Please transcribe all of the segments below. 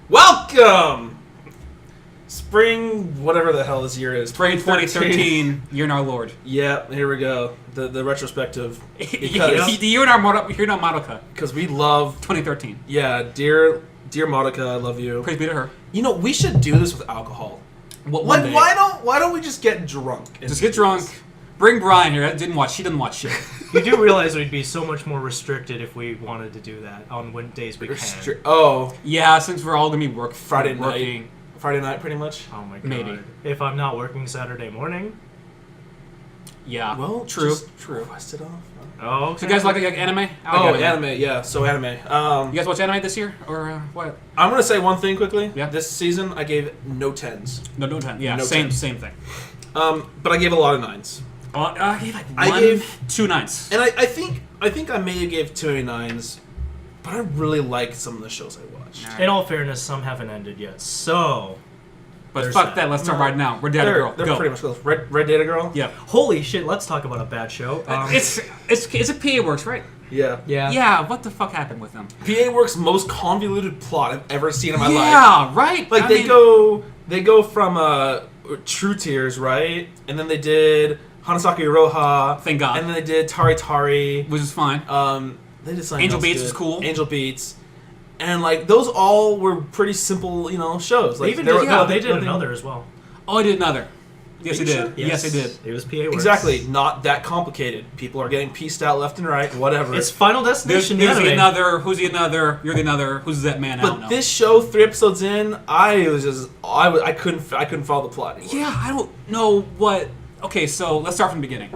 Welcome! Spring, whatever the hell this year is. Spring 2013, Year in Our Lord. Yeah, here we go. The retrospective. The Year in Our Madoka. Because we love... 2013. Yeah, dear Madoka, I love you. Praise be to her. You know, we should do this with alcohol. One day. Why don't we just get drunk? Just get drunk. Bring Brian here. She didn't watch shit. You do realize we'd be so much more restricted if we wanted to do that on when days we can. Yeah, since we're all gonna be working Friday night, pretty much. Oh my god. Maybe. If I'm not working Saturday morning. Yeah. Well, true. Request it off. Oh, okay. So you guys like anime? Anime. Yeah. So anime. You guys watch anime this year or what? I'm gonna say one thing quickly. Yeah. This season, I gave no 10s. No 10. Yeah. No same 10s. thing. But I gave a lot of 9s. I gave like I gave 2 9s. And I think I may have gave 2 9s, but I really like some of the shows I watched. Right. In all fairness, some haven't ended yet. So, But fuck that. Let's start right now. Red Data Girl. They're Go. pretty much close. Red Data Girl. Yeah. holy shit, let's talk about a bad show. It's a PA Works, right? Yeah. Yeah. What the fuck happened with them? PA Works' most convoluted plot I've ever seen in my life. Yeah. Right. Like they go from True Tears, right, and then they did Hanasaki Iroha. Thank God. And then they did Tari Tari. Which is fine. They did something Angel else Beats good. was cool. Angel Beats. And like those all were pretty simple, shows. Like they did nothing- another as well. Oh, I did another. Yes, they did. Yes. Yes, they did. It was PA Works. Exactly. Not that complicated. People are getting pieced out left and right. Whatever. It's Final Destination. There's anime. the another. Who's the another? You're the another. Who's that man? I don't know. But this show, 3 episodes in, I couldn't follow the plot anymore. Yeah, I don't know what. Okay, so let's start from the beginning.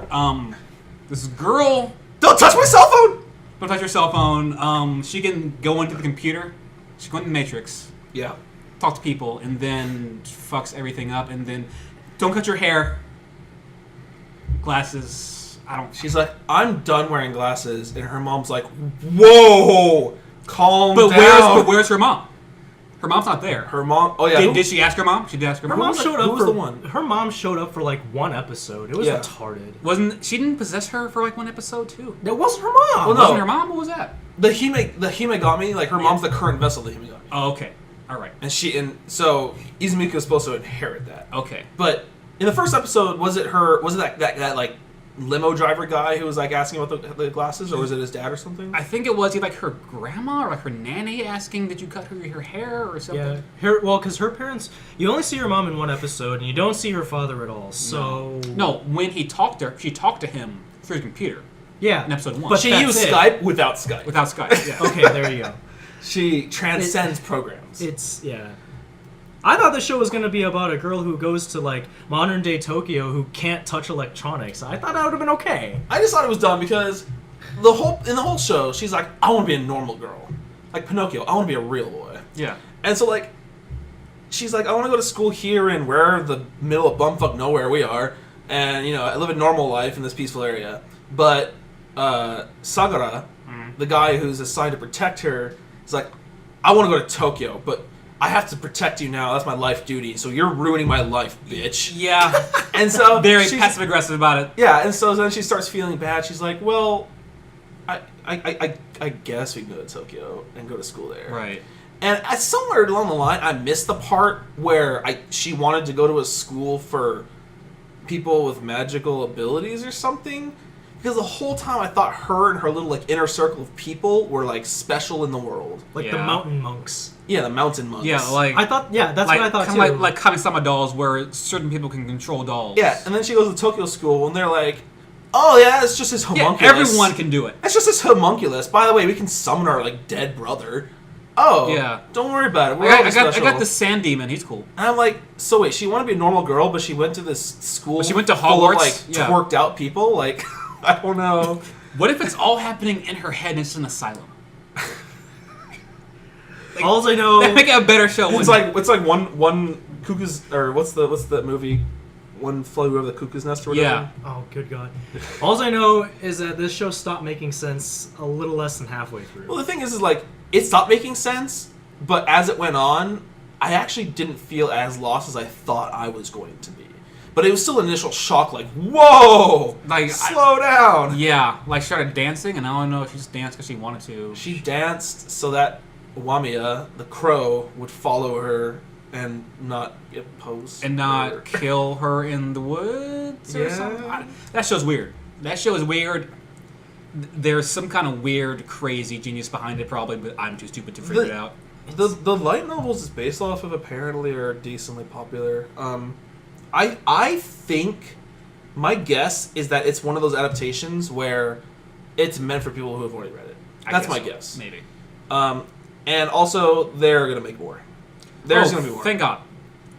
This girl. Don't touch my cell phone. Don't touch your cell phone. She can go into the computer. She can go into the Matrix. Yeah. Talk to people, and then fucks everything up, and then don't cut your hair. Glasses. I don't. She's like, I'm done wearing glasses, and her mom's like, whoa, calm But down. where's her mom? Her mom's not there. Her mom. Oh yeah. Did she ask her mom? She did ask her Her mom. mom showed up who was for the one? Her mom showed up for like one episode. It was Yeah. retarded. She didn't possess her for like one episode too? That wasn't her mom. Well, no. Wasn't her mom? What was that? The Himegami, like her mom's the current vessel of the Himegami, Oh, okay. All right. and so Izumiku is supposed to inherit that. Okay. But in the first episode, was it that like limo driver guy who was like asking about the glasses, or was it his dad or something? I think it was either like her grandma or like her nanny asking, "Did you cut her hair or something?" Yeah. Because her parents, you only see her mom in one episode, and you don't see her father at all. So No, when he talked to her, she talked to him through the computer yeah, in episode 1. But She that's used it. Skype without Skype. Without Skype. Yeah. Okay, there you go. She transcends programs. It's I thought the show was going to be about a girl who goes to like modern day Tokyo who can't touch electronics. I thought that would have been okay. I just thought it was dumb because in the whole show, she's like, I want to be a normal girl, like Pinocchio. I want to be a real boy. Yeah. And so like, she's like, I want to go to school here in where the middle of bumfuck nowhere we are, and I live a normal life in this peaceful area. But Sagara, the guy who's assigned to protect her, is like, I want to go to Tokyo, but I have to protect you now. That's my life duty. So you're ruining my life, bitch. Yeah. And so Very she's- passive aggressive about it. Yeah, and so then she starts feeling bad. She's like, well, I guess we can go to Tokyo and go to school there. Right. And somewhere along the line, I missed the part where she wanted to go to a school for people with magical abilities or something. Because the whole time I thought her and her little like inner circle of people were like special in the world. Like the Yeah. mountain monks. Yeah, the mountain monks. Yeah, like I thought, that's what I thought kinda too. like Kami-sama dolls, where certain people can control dolls. Yeah, and then she goes to Tokyo school, and they're like, "Oh yeah, it's just his Yeah, homunculus. everyone can do it. It's just his homunculus. By the way, we can summon our like dead brother. Oh, Yeah. Don't worry about it. We're I all got special." the sand demon. He's cool. And I'm like, so wait, she wanted to be a normal girl, but she went to this school. But she went to full of, Hogwarts? like Yeah. twerked out people. Like, I don't know. What if it's all happening in her head and it's an asylum? All I know, Make it a better show. It's like one cuckoo's, or what's the movie? One flew over the cuckoo's nest or whatever. Yeah. oh good god. All I know is that this show stopped making sense a little less than halfway through. Well, the thing is like it stopped making sense, but as it went on, I actually didn't feel as lost as I thought I was going to be. But it was still an initial shock, like, whoa, Like, slow down. Yeah, like she started dancing, and I don't know if she just danced because she wanted to. She danced so that Wamiya, the crow, would follow her and not get post And not kill her in the woods or Yeah. something. That show's weird. That show is weird. There's some kind of weird, crazy genius behind it, probably, but I'm too stupid to figure it out. The light novels it's based off of apparently are decently popular. I think my guess is that it's one of those adaptations where it's meant for people who have already read it. That's my guess. Maybe. And also they're gonna make more. There's gonna be more. Thank God.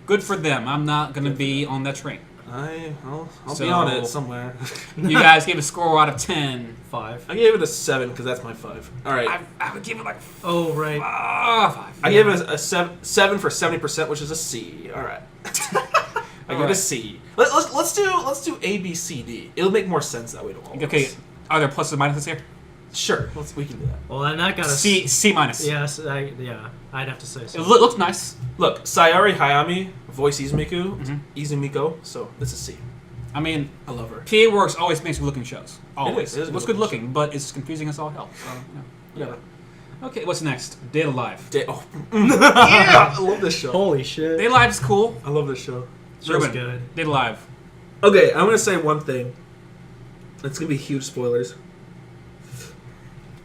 Good for them. I'm not gonna be on that train. I'll So- be on it somewhere. You guys gave a score out of 10. 5. I gave it a 7 because that's my 5. All right. I would give it like Oh, right. 5. I gave it a 7 for 70%, which is a C. All right. I give it a C. Let's do A, B, C, D. It'll make more sense that way to all of Okay, us. are there pluses and minuses here? Sure. We can do that. Well, and that got a C minus. Yes, I'd have to say so. It looks nice. Look, Sayori Hayami, voice Izumiko, so this is C. I mean, I love her. PA Works always makes good looking shows. Always. It is a looks good good looking, but it's confusing as all hell. So, yeah. Yeah. Okay, what's next? Dead Alive. Oh. Yeah! I love this show. Holy shit. Dead Alive is cool. I love this show. Show's Ruben, good. Dead Alive. Okay, I'm gonna say one thing. It's gonna be huge spoilers.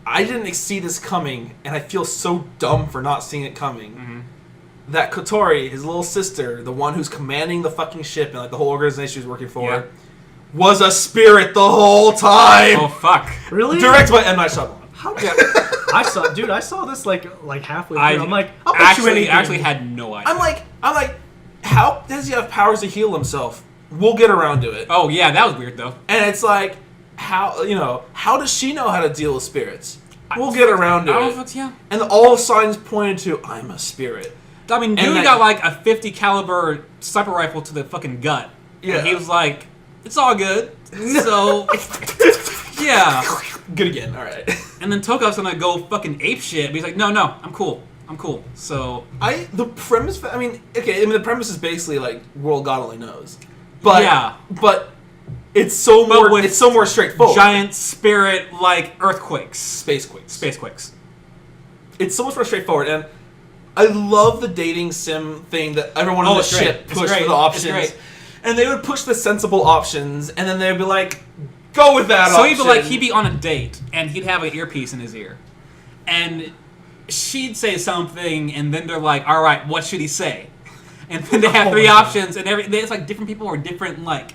I didn't see this coming, and I feel so dumb for not seeing it coming. Mm-hmm. That Kotori, his little sister, the one who's commanding the fucking ship and like the whole organization he's working for, Yeah. was a spirit the whole time. Oh, fuck. Really? Directed by M. Night Shyamalan. How I saw this like halfway through. I'm like, I'll bet you actually anything. had no idea. I'm like, how does he have powers to heal himself? We'll get around to it. Oh, yeah, that was weird, though. And it's like, how does she know how to deal with spirits? We'll get around to I don't it. know if it's, yeah. And all signs pointed to, I'm a spirit. I mean, dude got like a 50 caliber sniper rifle to the fucking gut. Yeah. And he was like, it's all good. So, yeah. Good again, alright. And then Toka's gonna go fucking ape shit. But he's like, no, I'm cool. So, The premise, the premise is basically like, world God only knows. But, yeah. But it's so more straightforward. giant spirit like earthquakes. Spacequakes. It's so much more straightforward, and I love the dating sim thing that everyone on the it's great. ship It's pushed great. for the options. It's great. And they would push the sensible options, and then they'd be like, go with that option. So he'd be on a date, and he'd have an earpiece in his ear. And she'd say something, and then they're like, all right, what should he say? And then they have three options, and it's like different people are different, like,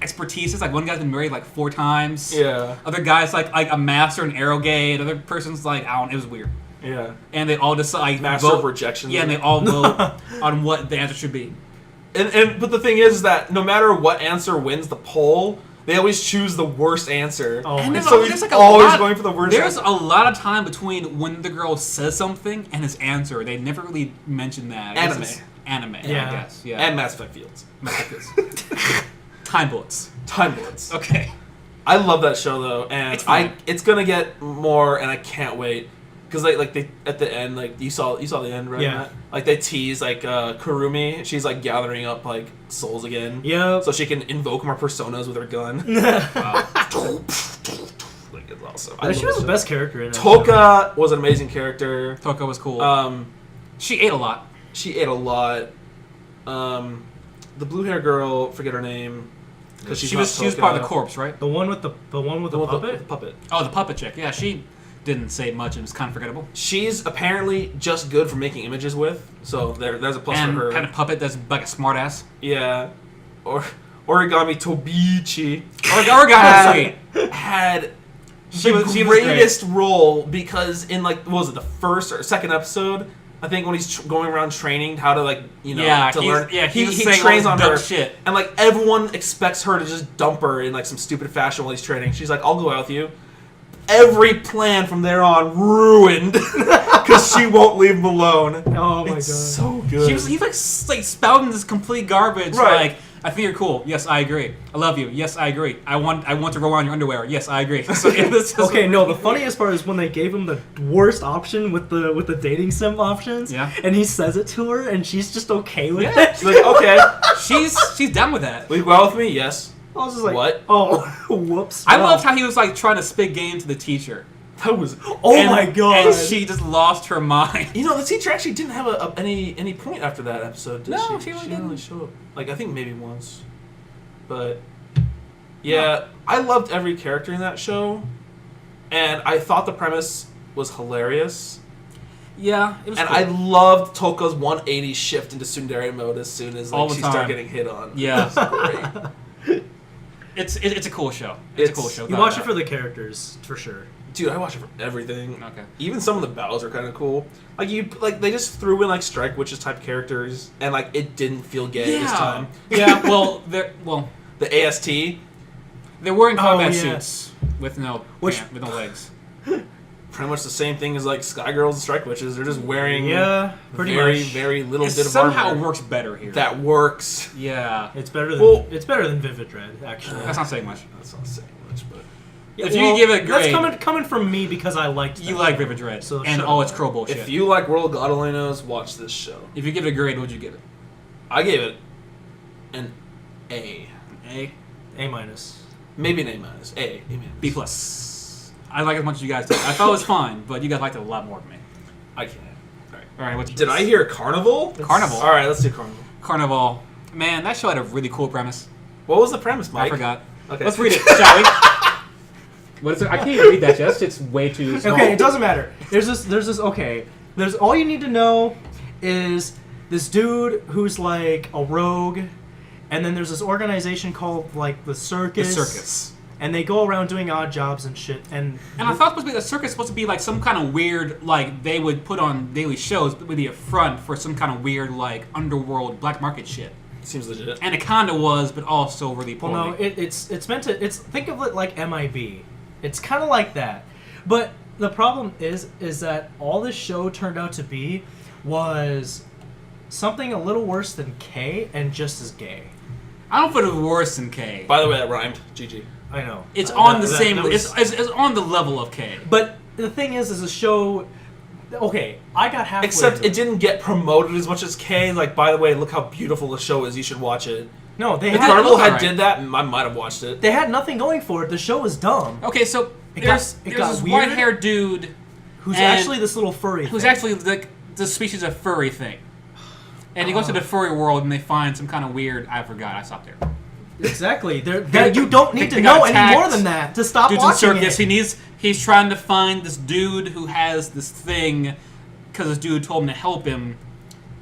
expertise. Like, one guy's been married, like, 4 times. Yeah. Other guy's, like a master in arrow gay. Another person's, like, I don't know, it was weird. Yeah. And they all decide, Master vote. of rejection. Yeah, and they all vote on what the answer should be. But the thing is that no matter what answer wins the poll, they always choose the worst answer. Oh, And my then so there's he's like a always lot- going for the worst There's answer. a lot of time between when the girl says something and his answer. They never really mention that. Anime. It's anime, Yeah. I guess. Yeah. And Mass Effect Fields. Time bullets. Time Bullets. Okay. I love that show though, and It's fine. it's gonna get more, and I can't wait because they at the end, like you saw the end, right? Yeah. Matt? Like they tease like Kurumi, she's like gathering up like souls again, Yep. so she can invoke more personas with her gun. Wow. Like it's awesome. Yeah, she was the best character in it. Toka was an amazing character. Toka was cool. She She ate a lot. ate a lot. The blue hair girl, forget her name, because She was part of the corpse, right? The one with the puppet. The puppet. Oh, the puppet chick. Yeah, she didn't say much and was kind of forgettable. She's apparently just good for making images with, so there's a plus And for her. had a puppet that's like a smartass. Yeah, or Origami Tobiichi Origami sweet. had She the was great. greatest role because in like what was it, the first or second episode? I think when he's going around training how to like Yeah, to he's- learn. yeah, he was he saying all trains this on dumb her shit. and like everyone expects her to just dump her in like some stupid fashion while he's training. She's like, I'll go out with you. Every plan from there on ruined because she won't leave him alone. Oh my It's god. so good. He's like spouting this complete garbage. Right. Like, I think you're cool. Yes, I agree. I love you. Yes, I agree. I want to roll on your underwear. Yes, I agree. So this is Okay, no. The funniest part is when they gave him the worst option with the dating sim options. Yeah. And he says it to her, and she's just okay with Yeah. it. She's like, okay, she's down with that. will you go out with me? Yes. I was just like, What? Oh, whoops. I wow. loved how he was like trying to spit game to the teacher. That was. Oh my god! And she just lost her mind. You know, the teacher actually didn't have any point after that episode, did No, she? she really didn't didn't. really show up. Like, I think maybe once. But, yeah, I loved every character in that show. And I thought the premise was hilarious. Yeah, it was And cool. I loved Toko's 180 shift into tsundere mode as soon as All like, the she time. started getting hit on. Yeah. It was great. It's a cool show. It's a cool show. You watch it for the characters, for sure. Dude, I watch it for everything. Okay. Even some of the battles are kind of cool. Like they just threw in like Strike Witches type characters, and like it didn't feel gay this time. Yeah. Well, The AST, they're wearing combat yeah. suits with no with no legs. pretty much the same thing as like Sky Girls and Strike Witches. They're just wearing pretty very much. very little It bit of somehow armor works better here. that works. Yeah. It's better than Well- Vivid Dread, actually. That's not saying much. That's not saying much, but Yeah, If you give it a grade- that's coming from me because I liked You that like show. Vivid Dread So and shut all up. its crow bullshit. if you like World God Only Knows, watch this show. If you give it a grade, what'd you give it? I gave it an A, A, A minus. maybe an A minus. A minus. B plus. I like it as much as you guys did. I thought it was fine, but you guys liked it a lot more than me. I can't. All right, what's Did I hear Carnival? Carnival? All right, let's do Carnival. Carnival? Man, that show had a really cool premise. What was the premise, Mike? I forgot. Okay. Let's read it, shall we? What is it? I can't even read that shit. That shit's way too small. Okay, it doesn't matter. There's this. Okay, there's all you need to know is this dude who's like a rogue, and then there's this organization called like the The circus. circus. And they go around doing odd jobs and shit. And And I thought the circus was supposed to be like some kind of weird, like they would put on daily shows, but would be a front for some kind of weird, like underworld black market shit. Seems legit. And it kind of was, but also really poorly. well, no, it's meant to. Think of it like MIB. It's kind of like that. But the problem is that all this show turned out to be was something a little worse than K and just as gay. I don't put it worse than K. By the way, that rhymed. GG. I know. It's on the that same. was- It's on the level of K. But the thing is a show. Okay, I got halfway. Except into it didn't get promoted as much as K. Like, by the way, look how beautiful the show is. You should watch it. No, they If had Carnival had alright. did that, I might have watched it. they had nothing going for it. The show was dumb. Okay, so It there's got- it got this weird. white-haired dude Who's And- actually this little furry? who's thing. actually the species of furry thing. And he goes to the furry world and they find some kind of weird. I forgot. I stopped there. Exactly. You don't need they to got know any attacked. more than that to stop Dude's in watching circus. it. He's trying to find this dude who has this thing because this dude told him to help him,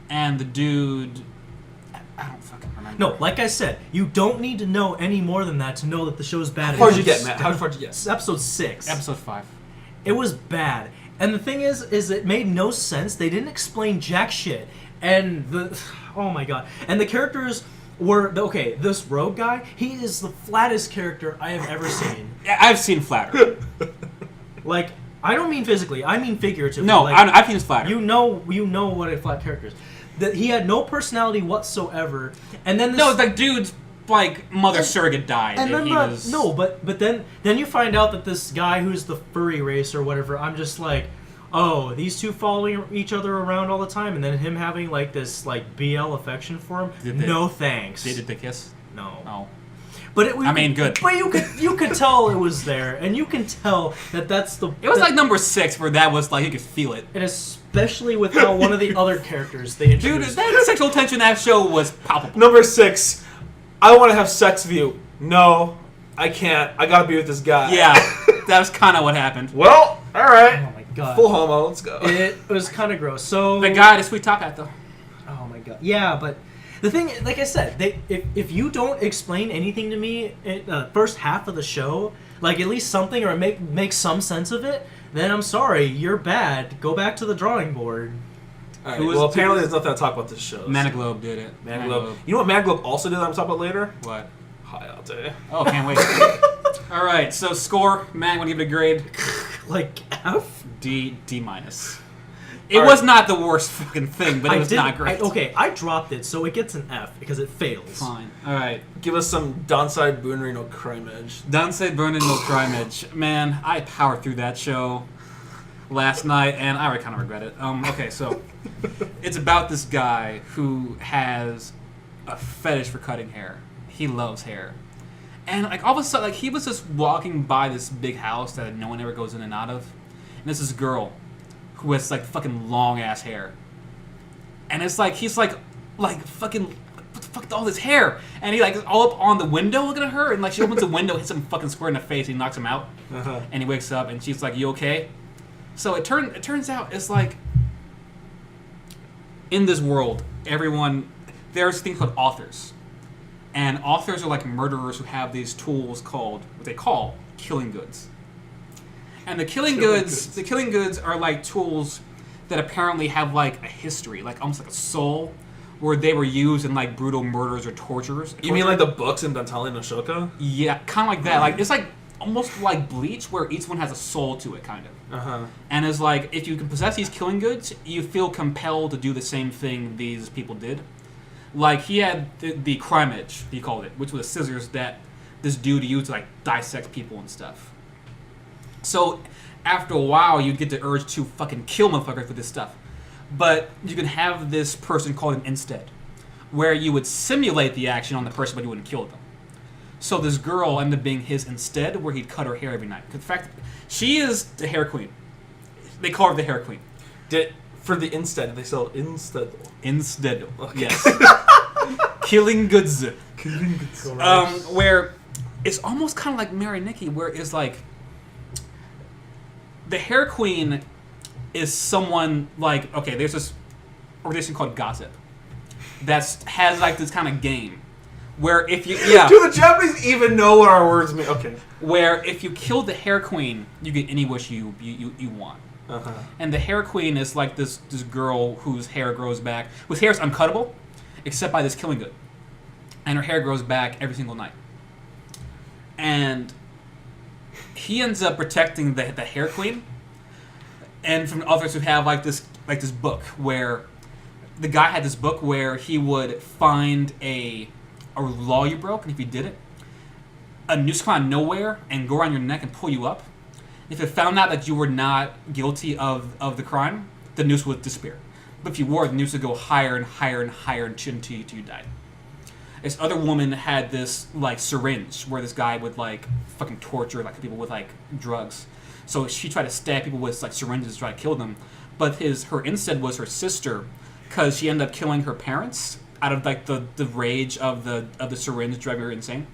and the dude. I don't fucking remember. No, like I said, you don't need to know any more than that to know that the show's bad. How far It's did you get, just- Matt? How far did you It's get? episode 6. Episode 5. It was bad. And the thing is it made no sense. They didn't explain jack shit. And oh my god. And the characters were okay. This rogue guy, he is the flattest character I have ever seen. I've seen flatter. Like, I don't mean physically. I mean figuratively. No, like, I've seen flatter. you know what a flat character is. That he had no personality whatsoever. And then this, No, the dude's like mother surrogate died. and then he was but then you find out that this guy who's the furry race or whatever, I'm just like, oh, these two following each other around all the time, and then him having like this like BL affection for him. Did they- No thanks. Did they kiss? No. Oh. But I mean, good. But you could tell it was there, and you can tell that that's the. It was like number 6 where that was like you could feel it. and especially with how one of the other characters they Dude, introduced. that sexual tension in that show was palpable. Number 6. I want to have sex with you. No, I can't. I gotta be with this guy. Yeah, that was kind of what happened. Well, all right. Oh my god. Full homo. Let's go. It was kind of gross. So The guy, the sweet top hat though. Oh my god. Yeah, but the thing, like I said, if you don't explain anything to me in the first half of the show, like at least something or make some sense of it, then I'm sorry, you're bad. Go back to the drawing board. All right. Who was- Well, apparently there's nothing to talk about this show. Managlobe did it. Managlobe. You know what Managlobe also did that I'm talking about later? What? Hi, I'll tell you. Oh, can't wait. All right, so score. Matt, want to give it a grade? Like F. D minus. It All was right. not the worst fucking thing, but it was not great. I dropped it, so it gets an F because it fails. Fine. All right. Give us some Donsai Bunri no Crime Edge. Donsei Burning No Crime Edge. Man, I powered through that show last night, and I already kind of regret it. Okay, so it's about this guy who has a fetish for cutting hair. He loves hair. And like all of a sudden, like he was just walking by this big house that no one ever goes in and out of. and there's this girl who has like fucking long ass hair, and it's like he's like fucking what the fuck with all this hair, and he like is all up on the window looking at her, and like she opens the window, hits him fucking square in the face, and he knocks him out, and he wakes up, and she's like, "You okay?" So it turns out it's like in this world, there's a thing called authors. And authors are like murderers who have these tools called what they call killing goods. And the killing goods are like tools that apparently have like a history, like almost like a soul, where they were used in like brutal murders or tortures. You mean like the books in Dantali no Shoka? Yeah, kind of like that. Like it's like almost like Bleach, where each one has a soul to it, kind of. And it's like if you can possess these killing goods, you feel compelled to do the same thing these people did. Like, he had the crime edge, he called it, which was scissors that this dude used to, like, dissect people and stuff. So, after a while, you'd get the urge to fucking kill motherfuckers with this stuff. But you can have this person called an instead, where you would simulate the action on the person, but you wouldn't kill them. So, this girl ended up being his instead, where he'd cut her hair every night. In fact, she is the hair queen. They call her the hair queen. For the instead, they sell instead. Instead. Okay. Yes. Killing goods. Where it's almost kind of like Mary Nikki, where it's like the hair queen is someone like, okay, there's this organization called Gossip that has like this kind of game where if you do the Japanese even know what our words mean? Okay. Where if you kill the hair queen, you get any wish you want. And the hair queen is like this girl whose hair grows back, whose hair is uncuttable, except by this killing good. And her hair grows back every single night. And he ends up protecting the hair queen, and from others who have like this book where the guy had this book where he would find a law you broke, and if you did it, a noose come out of nowhere and go around your neck and pull you up. If it found out that you were not guilty of the crime, the noose would disappear. But if you were, the noose would go higher and higher and higher until you died. This other woman had this like syringe where this guy would like fucking torture like people with like drugs. So she tried to stab people with like syringes to try to kill them. But her instead was her sister, because she ended up killing her parents out of like the rage of the syringe driving her insane.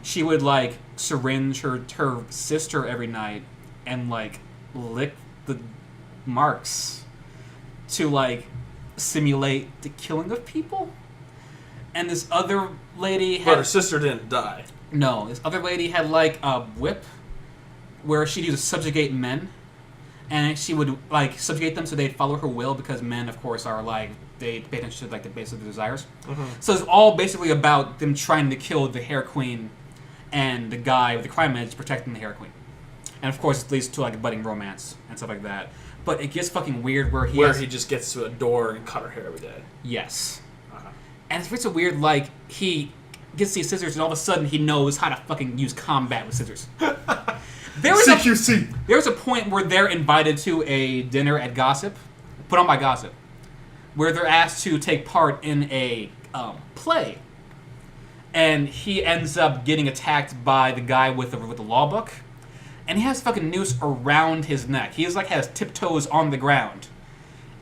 She would like syringe her sister every night and like lick the marks to like simulate the killing of people. And this other lady had... But her sister didn't die. No, this other lady had like a whip where she'd use to subjugate men, and she would like subjugate them so they'd follow her will, because men, of course, are like, they pay attention to like the base of their desires. So it's all basically about them trying to kill the hair queen and the guy with the crime edge protecting the hair queen. And of course, it leads to like a budding romance and stuff like that. But it gets fucking weird where he just gets to a door and cut her hair every day. Yes. And it's so weird, like, he gets these scissors and all of a sudden he knows how to fucking use combat with scissors. There was a point where they're invited to a dinner at Gossip, put on by Gossip, where they're asked to take part in a play. And he ends up getting attacked by the guy with the law book. And he has fucking noose around his neck. He has tiptoes on the ground.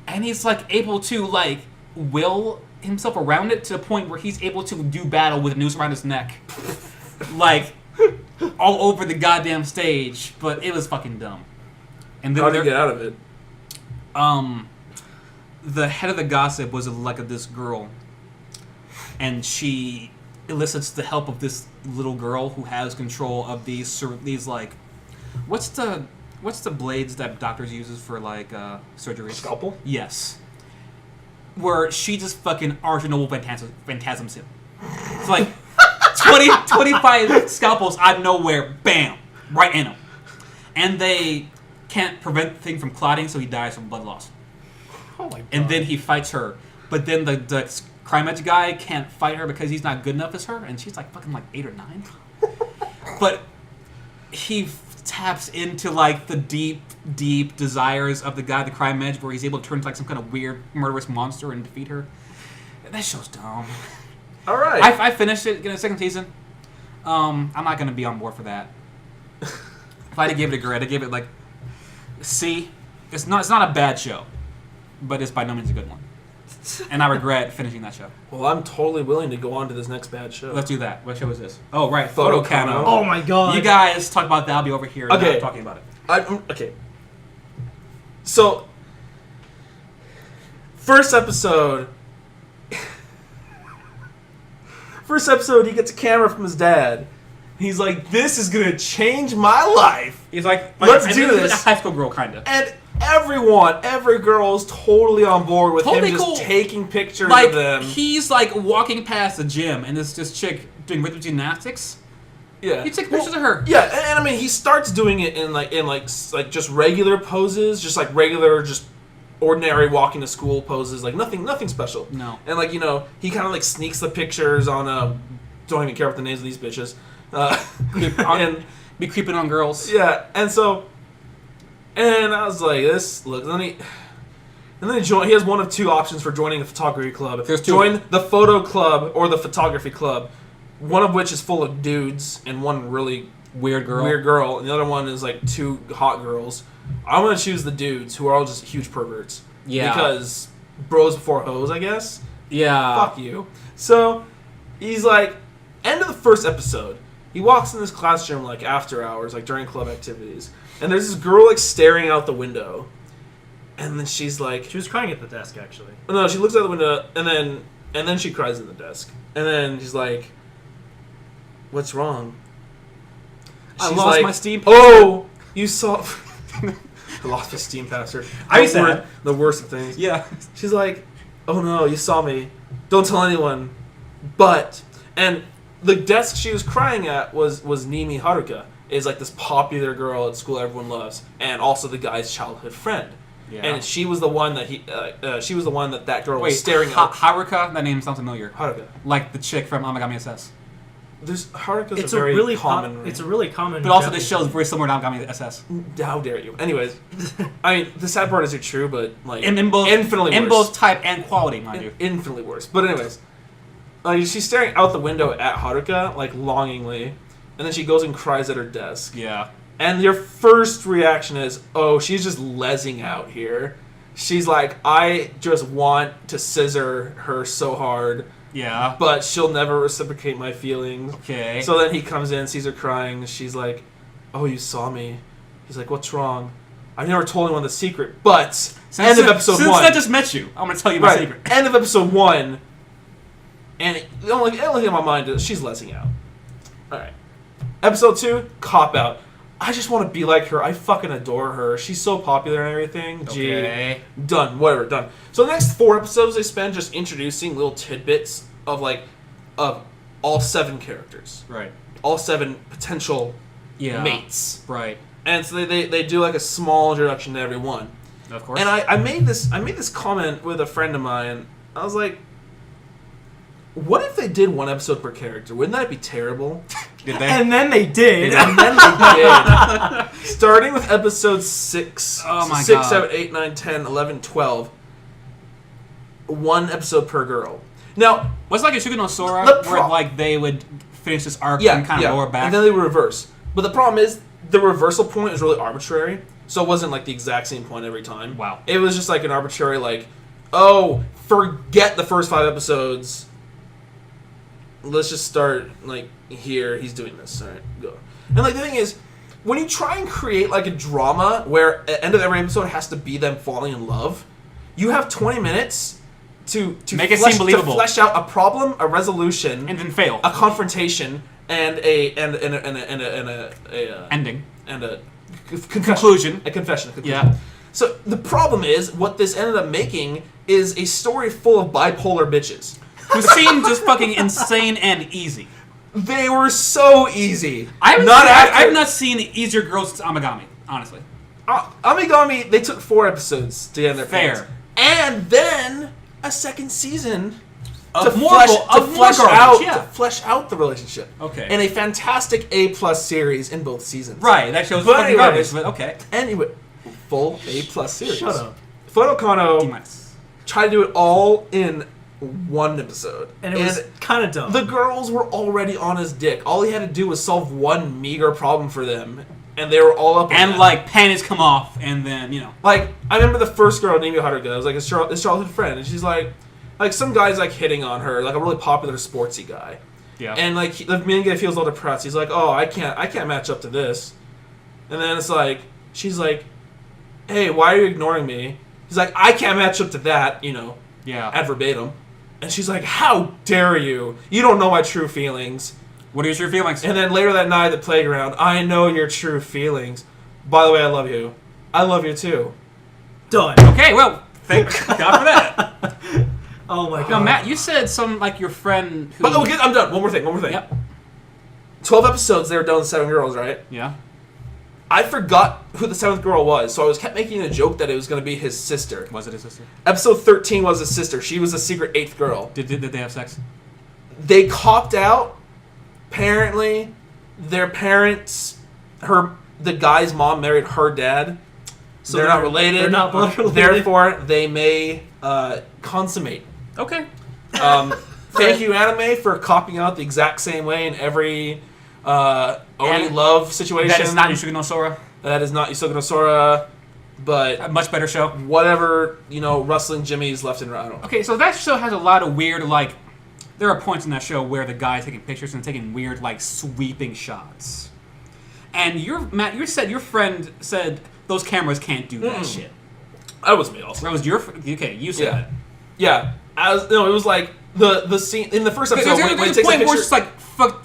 And he's like able to like will himself around it to the point where he's able to do battle with a noose around his neck. Like all over the goddamn stage. But it was fucking dumb. And then how did he get out of it? The head of the Gossip was like this girl. And she elicits the help of this little girl who has control of these like, what's the blades that doctors uses for like surgery? Scalpel? Yes. Where she just fucking Arch Noble phantasms him. It's like 25 scalpels out of nowhere, bam, right in him. And they can't prevent the thing from clotting, so he dies from blood loss. Oh my god. And then he fights her, but then the crime edge guy can't fight her because he's not good enough as her, and she's like fucking like 8 or 9. But he taps into like the deep desires of the guy, the crime edge, where he's able to turn into like some kind of weird murderous monster and defeat her. That show's dumb. All right. I finished it in a second season. I'm not gonna be on board for that. If I had to give it a grade, I'd give it like See, it's not a bad show, but it's by no means a good one. And I regret finishing that show. Well, I'm totally willing to go on to this next bad show. Let's do that. What show is this? Oh, right. Photo Photocano. Cano. Oh my god. You guys talk about that. I'll be over here Okay. talking about it. Okay. So, first episode, he gets a camera from his dad. He's like, "This is gonna change my life." He's like, Let's and do he's this. a high school girl, kind of. And every girl is totally on board with Totally him just cool. taking pictures Like, of them. he's like walking past the gym, and this chick doing rhythm gymnastics. Yeah, He takes pictures of her. Yeah, and I mean, he starts doing it in just regular poses, just like regular, just ordinary walking to school poses, like nothing special. No. And like he kind of like sneaks the pictures on don't even care what the names of these bitches. And Be creeping on girls. yeah, and I was like, this look. And then he has one of two options for joining the photography club. There's two. Join the photo club or the photography club. One of which is full of dudes and one really Weird girl. weird girl, and the other one is like two hot girls. I'm gonna choose the dudes who are all just huge perverts. Yeah. Because bros before hoes, I guess. Yeah. Fuck you. So he's like, end of the first episode. He walks in this classroom like after hours, like during club activities, and there's this girl like staring out the window, and then she's like, She was crying at the desk, actually. no, she looks out the window, and then she cries in the desk, and then she's like, "What's wrong?" I She's lost like, my steam. Oh, you saw. I lost my steam passer. I said the worst of things. Yeah. She's like, "Oh no, you saw me. Don't tell anyone." But and the desk she was crying at was Nimi Haruka, is like this popular girl at school everyone loves, and also the guy's childhood friend. Yeah. And she was the one that that girl Wait, was staring at. Haruka? That name sounds familiar. Haruka. Like the chick from Amagami SS. There's Haruka's It's a very really common. It's a really common. But also Japanese- this show is very similar to Amagami SS. How dare you? Anyways, I mean the sad part is it's true, but like In both, infinitely worse. in both type and quality, mind you. Infinitely worse. But anyways, she's staring out the window at Haruka like longingly, and then she goes and cries at her desk. Yeah. And your first reaction is, "Oh, she's just lezzing out here." She's like, "I just want to scissor her so hard, Yeah. but she'll never reciprocate my feelings." Okay. So then he comes in, sees her crying. She's like, "Oh, you saw me." He's like, "What's wrong?" "I never told anyone the secret, but end of episode since 1. I just met you, I'm gonna tell you my Right. secret. End of episode 1. And the only thing in my mind is she's lezzing out. Alright. Episode 2, cop out. I just want to be like her. I fucking adore her. She's so popular and everything. Gee. Okay. Done. Whatever. Done. So the next 4 episodes they spend just introducing little tidbits of all 7 characters. Right. All 7 potential Yeah. mates. Right. And so they do like a small introduction to every one. Of course. And I made this comment with a friend of mine. I was like, what if they did 1 episode per character? Wouldn't that be terrible? Did they? And then they did. And then they did. Starting with episode 6. Oh my 6, God. 7, 8, 9, 10, 11, 12. 1 episode per girl. Now, Was it like a Shugo no Sora, The where pro- like they would finish this arc yeah, and kind of lower back? And then they would reverse. But the problem is, the reversal point is really arbitrary. So it wasn't like the exact same point every time. Wow. It was just like an arbitrary, like, oh, forget the first 5 episodes. Let's just start, like, here. He's doing this. All right, go. And, like, the thing is, when you try and create, like, a drama where at the end of every episode has to be them falling in love, you have 20 minutes to Make it seem believable. to flesh out a problem, a resolution, and then fail. a confrontation, and a Ending. and a Conclusion. A confession. Yeah. So the problem is, what this ended up making is a story full of bipolar bitches. Who seemed just fucking insane and easy. They were so easy. I've not seen easier girls since Amagami, honestly. Amigami, they took 4 episodes to get in their Fair. pants. And then a second season to Of more flesh garbage, yeah. out the relationship. Okay. And a fantastic A+ series in both seasons. Right, that show's But fucking anyways- garbage, but okay. Anyway, full A+ series. Shut up. Photokano D-minus. tried to do it all in 1 episode. And it was kind of dumb. The girls were already on his dick. All he had to do was solve 1 meager problem for them, and they were all up on And that. like panties come off, and then Like, I remember the first girl named Haruka. I was like, his childhood friend, and she's like some guy's like hitting on her, like a really popular sportsy guy. yeah. And like the main guy feels all depressed. He's like, oh, I can't match up to this. And then it's like, she's like, hey, why are you ignoring me? He's like, I can't match up to that, Yeah. ad verbatim. And she's like, how dare you? You don't know my true feelings. What are your feelings? And then later that night at the playground, I know your true feelings. By the way, I love you. I love you too. Done. Okay, well, thank God for that. Oh my god. Now, Matt, you said some like your friend who. But okay, I'm done. One more thing. Yep. 12 episodes, they were done with 7 girls, right? Yeah. I forgot who the 7th girl was, so I kept making a joke that it was going to be his sister. Was it his sister? Episode 13 was his sister. She was the secret 8th girl. Did they have sex? They copped out. Apparently, their parents, the guy's mom married her dad. So they're not related. They're not blood related. Therefore, they may consummate. Okay. Thank you, anime, for copying out the exact same way in every Oni love situation. That is not Yusuke no Sora. That is not Yusuke no Sora, but A much better show. whatever, rustling jimmies left and right. I don't know. Okay, so that show has a lot of weird, like, there are points in that show where the guy's taking pictures and taking weird, like, sweeping shots. And Matt, you said your friend said those cameras can't do that shit. That was me also. That was your okay. You said Yeah. that. Yeah. It was like the scene in the first episode when he There's a takes a point picture. where it's just like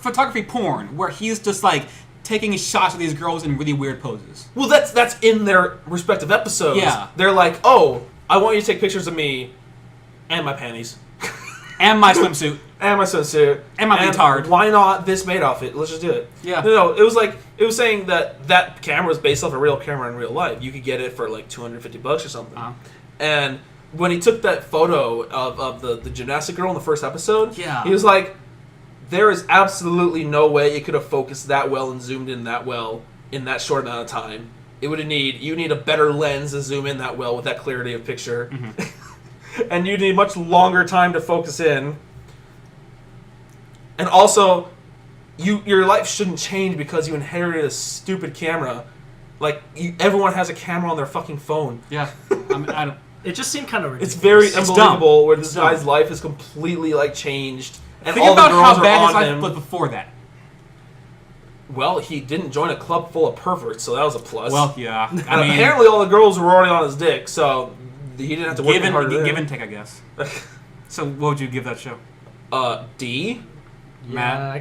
photography porn, where he's just like taking shots of these girls in really weird poses. Well, that's in their respective episodes. Yeah. They're like, oh, I want you to take pictures of me and my panties. And my swimsuit. And my swimsuit. And my leotard. Why not this maid outfit? Let's just do it. Yeah. No, it was saying that camera was based off a real camera in real life. You could get it for like $250 or something. Uh-huh. And when he took that photo of the gymnastic girl in the first episode, Yeah. he was like, there is absolutely no way it could have focused that well and zoomed in that well in that short amount of time. You need a better lens to zoom in that well with that clarity of picture. Mm-hmm. And you need much longer time to focus in. And also, your life shouldn't change because you inherited a stupid camera. Like, everyone has a camera on their fucking phone. Yeah. I don't. It just seemed kind of ridiculous. It's very It's unbelievable dumb. where this It's dumb. guy's life is completely, like, changed. And Think all the about girls how bad are his on life him. was before that. Well, he didn't join a club full of perverts, so that was a plus. Well, yeah. And I mean, apparently all the girls were already on his dick, so he didn't have to work any harder. give and take, I guess. So, what would you give that show? D? Yeah, Matt? I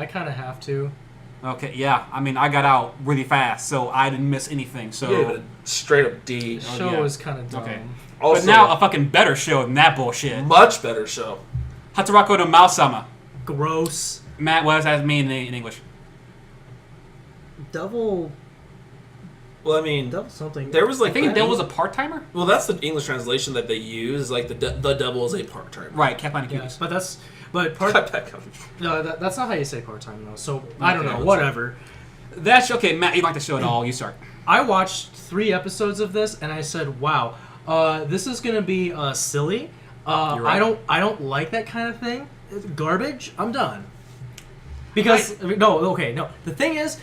kind of have to. Okay, yeah. I mean, I got out really fast, so I didn't miss anything. So, Yeah, but straight up D. The show yeah. was kind of dumb. Okay. Also, but now a fucking better show than that bullshit. much better show. Hatarako no Mao-sama. Gross. Matt, what does that mean in English? Devil Well, I mean, something. there was I like think that was a part-timer? well, that's the English translation that they use. Like the devil is a part time. Right, Captain Yeah, Cuties. but part. Cut back on. No, that's not how you say part time though. So I don't Okay, know. let's Whatever. That's okay, Matt, you like the show at all, you start. I watched 3 episodes of this and I said, "Wow, this is gonna be silly. You're right. I don't like that kind of thing. It's garbage. I'm done." Because no. The thing is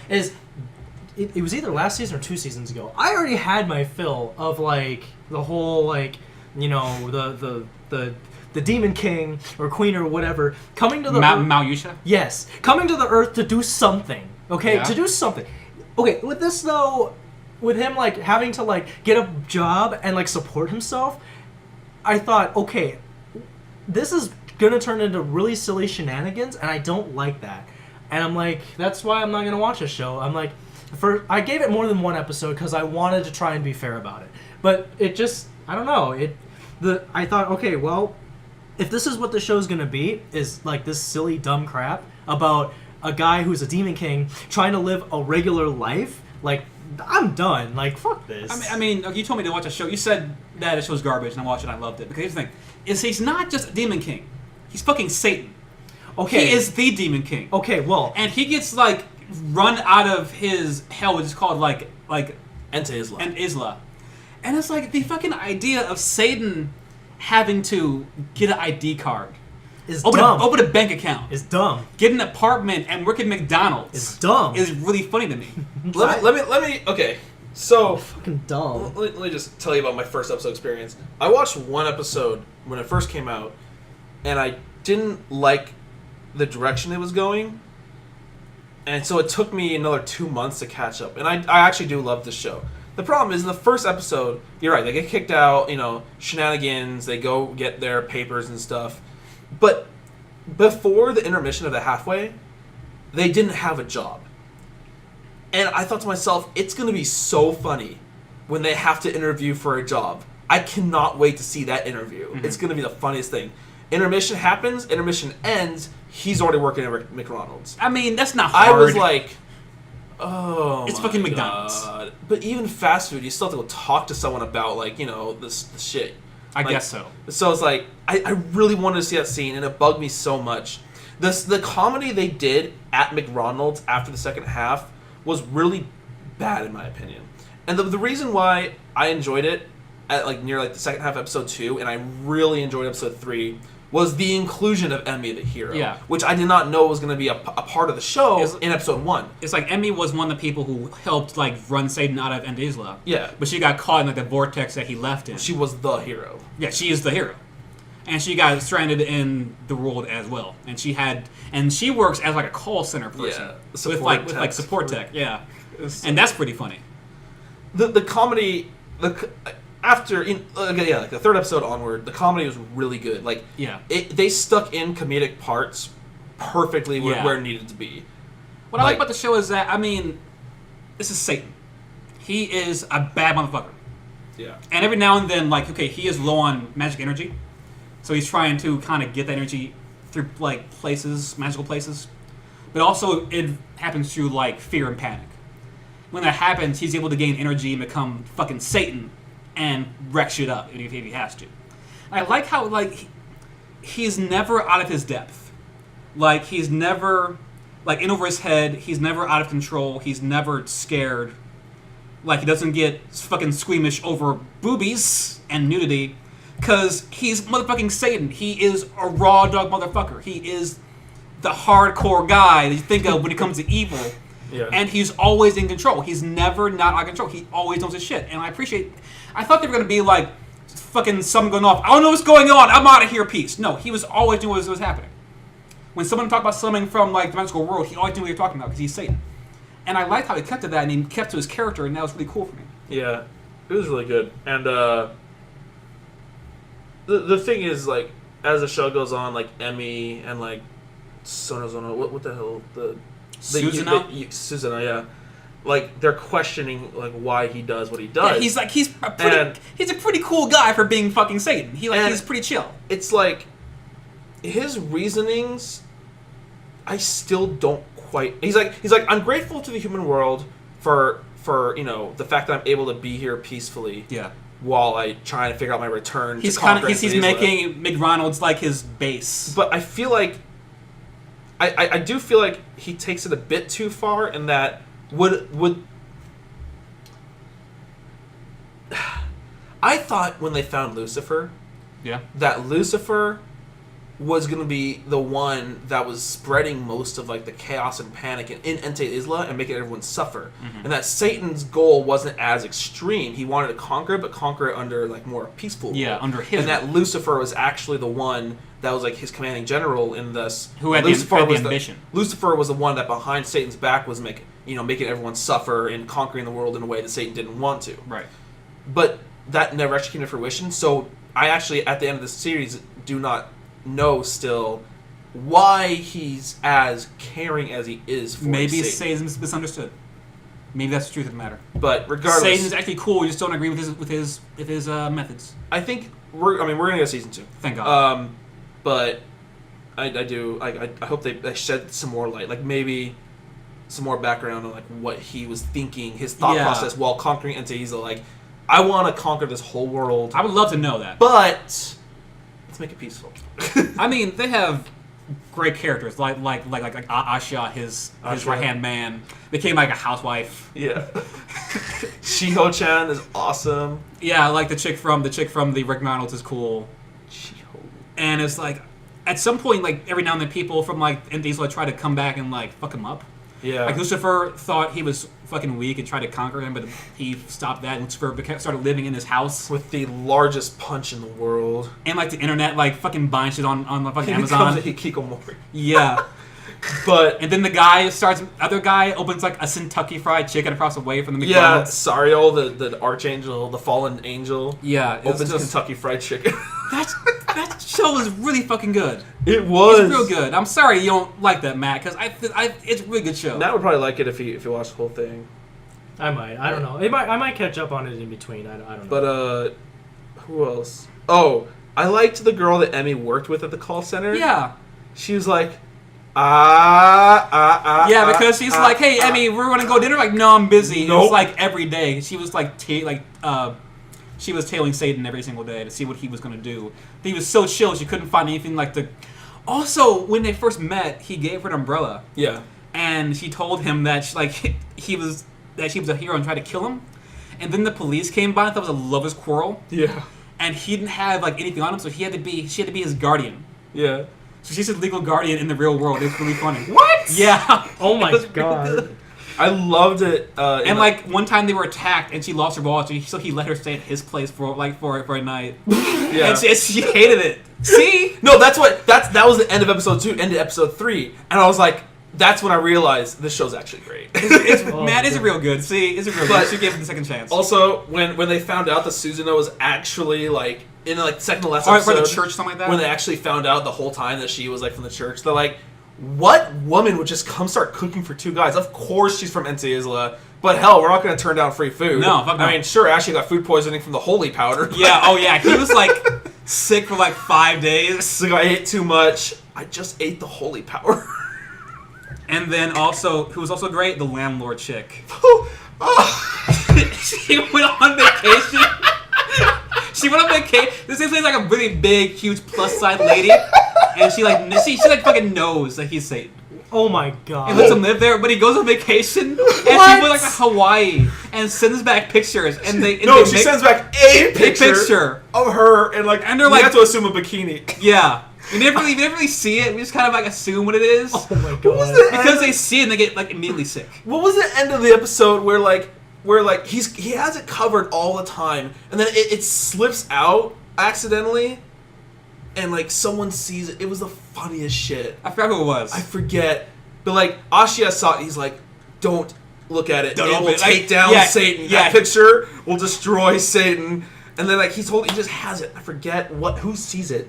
it was either last season or 2 seasons ago. I already had my fill of like the whole like the Demon King or Queen or whatever coming to the Mao Yusha? Yes, coming to the Earth to do something. Okay, Yeah. to do something. Okay, with this though, with him like having to like get a job and like support himself, I thought, okay, this is gonna turn into really silly shenanigans, and I don't like that. And I'm like, that's why I'm not gonna watch this show. I'm like, I gave it more than 1 episode because I wanted to try and be fair about it. But it just, I don't know. I thought, okay, well, if this is what the show's gonna be, is like this silly dumb crap about a guy who's a demon king trying to live a regular life, like I'm done. Like fuck this. I mean, you told me to watch a show. You said that the show's garbage, and I watched it and I loved it. Because here's the thing, is he's not just a demon king. He's fucking Satan. okay, He is the demon king. okay. Well, And he gets, like, run out of his hell, which is called, like Ente Islam. and Isla. And it's like the fucking idea of Satan having to get an ID card is open dumb. Open a bank account. It's dumb. Get an apartment and work at McDonald's. It's dumb. Is really funny to me. Let me. Okay, so Fucking dumb. let me just tell you about my first episode experience. I watched one episode when it first came out, and I didn't like the direction it was going, and so it took me another 2 months to catch up. And I actually do love this show. The problem is in the first episode, you're right, they get kicked out, shenanigans, they go get their papers and stuff. But before the intermission of the halfway, they didn't have a job. And I thought to myself, it's going to be so funny when they have to interview for a job. I cannot wait to see that interview. Mm-hmm. It's going to be the funniest thing. Intermission happens, intermission ends, he's already working at McDonald's. I mean, that's not hard. I was like, oh, it's fucking McDonald's. God. But even fast food, you still have to go talk to someone about, this shit. I guess so. So it's like, I really wanted to see that scene, and it bugged me so much. The comedy they did at McDonald's after the second half was really bad, in my opinion. And the reason why I enjoyed it at near the second half of episode 2, and I really enjoyed episode 3, was the inclusion of Emmy the hero. Yeah. Which I did not know was going to be a part of the show in episode 1. It's like Emmy was one of the people who helped run Satan out of Endisla. Yeah. But she got caught in the vortex that he left in. She was the hero. Yeah, she is the hero. And she got stranded in the world as well. And she works as a call center person. Yeah. With support tech. Yeah. And that's pretty funny. The comedy after the third episode onward, the comedy was really good. They stuck in comedic parts perfectly where it needed to be. What I like about the show is that, this is Satan. He is a bad motherfucker. Yeah. And every now and then, he is low on magic energy. So he's trying to kind of get that energy through, magical places. But also, it happens through, fear and panic. When that happens, he's able to gain energy and become fucking Satan and wreck shit up if he has to. I like how, he's never out of his depth. He's never, in over his head. He's never out of control. He's never scared. He doesn't get fucking squeamish over boobies and nudity. Because he's motherfucking Satan. He is a raw dog motherfucker. He is the hardcore guy that you think of when it comes to evil. Yeah. And he's always in control. He's never not out of control. He always knows his shit. And I thought they were going to be fucking something going off. I don't know what's going on. I'm out of here, peace. No, he was always doing what was happening. When someone talked about something from the magical world, he always knew what they were talking about because he's Satan. And I liked how he kept to that and he kept to his character, and that was really cool for me. Yeah, it was really good. And the thing is, as the show goes on, Emmy and Sonozono, what the hell, Susanoo, yeah, they're questioning why he does what he does. Yeah, he's a pretty cool guy for being fucking Satan. He's pretty chill. It's his reasonings, I still don't quite. He's like I'm grateful to the human world for the fact that I'm able to be here peacefully. Yeah. While I try to figure out my return. He's making McDonald's his base. But I feel I do feel like he takes it a bit too far, in that would I thought when they found Lucifer, that Lucifer was going to be the one that was spreading most of the chaos and panic in Ente Isla and making everyone suffer. Mm-hmm. And that Satan's goal wasn't as extreme. He wanted to conquer it, but conquer it under more peaceful rule. Under his. And that Lucifer was actually the one that was his commanding general in this. Who had Lucifer the ambition. Lucifer was the one that behind Satan's back was making everyone suffer and conquering the world in a way that Satan didn't want to. Right. But that never actually came to fruition. So I actually, at the end of the series, do not know still why he's as caring as he is for Maybe Satan. Satan's misunderstood. Maybe that's the truth of the matter. But regardless, Satan's actually cool. You just don't agree with his methods. I think we're gonna get season 2. Thank God. But I hope they shed some more light, maybe some more background on what he was thinking, his thought process while conquering Ente Isla. I want to conquer this whole world. I would love to know that. But let's make it peaceful. They have great characters like Asha, his right hand man, became a housewife. Yeah. Shiho-chan is awesome. Yeah, the chick from the Rick Reynolds is cool. Shiho. And it's at some point, like every now and then, people from like Antifa try to come back and like fuck him up. Yeah. Like Lucifer thought he was fucking weak and tried to conquer him, but he stopped that. And Lucifer started living in his house with the largest punch in the world. And like the internet, like fucking buying shit on fucking He Amazon. becomes a hikikomori. Yeah. But and then the other guy opens like a Kentucky Fried Chicken across the way from the yeah, McDonald's. Sariel, the archangel, the fallen angel. Yeah, opens Kentucky Fried Chicken. That show is really fucking good. It was. It's real good. I'm sorry you don't like that, Matt, because it's a really good show. Matt would probably like it if he watched the whole thing. I might. I don't know. I might catch up on it in between. I don't know. But who else? Oh, I liked the girl that Emmy worked with at the call center. Yeah. She was like, yeah, because she's like, hey, Emmy, we're gonna go dinner. Like, no, I'm busy. Nope. It was like every day. She was like, she was tailing Satan every single day to see what he was gonna do. He was so chill, she couldn't find anything like the. Also, when they first met, he gave her an umbrella. Yeah. And she told him that she was a hero and tried to kill him. And then the police came by and thought it was a lover's quarrel. Yeah. And he didn't have like anything on him, so she had to be his guardian. Yeah. So she's his legal guardian in the real world. It's really funny. What? Yeah. Oh my god. I loved it. And like one time they were attacked and she lost her wallet, so he let her stay at his place for a night. Yeah. And she hated it. See? No, that was the end of episode 2, end of episode 3, and I was like, that's when I realized this show's actually great. Matt is real good. See, is it real good? She gave him the second chance. Also, when they found out that Susanoo was actually like in like the second to last or episode, for the church, something like that. When they actually found out the whole time that she was like from the church, they're like, what woman would just come start cooking for 2 guys? Of course she's from NC Isla, but hell, we're not going to turn down free food. No, fuck no. I mean, sure, Ashley got food poisoning from the holy powder. Yeah, oh yeah, he was like sick for like 5 days. So I ate too much. I just ate the holy powder. And then also, who was also great, the landlord chick. She went on vacation. She went on vacation. This is like a really big, huge plus side lady, and she fucking knows that he's Satan. Oh my god. And lets him live there, but he goes on vacation, and she went like to Hawaii and sends back pictures, and they she sends back a picture of her, and like, and they're we like, have to assume a bikini. Yeah. We never really see it. We just kind of like assume what it is. Oh my god. What was the because they see it and they get like immediately sick. What was the end of the episode where he has it covered all the time, and then it slips out accidentally, and like someone sees it. It was the funniest shit. I forgot who it was. I forget, but like Ashia saw it. He's like, "Don't look at it. Don't it open will it." take down Satan. Yeah. That picture will destroy Satan." And then like he just has it. I forget who sees it.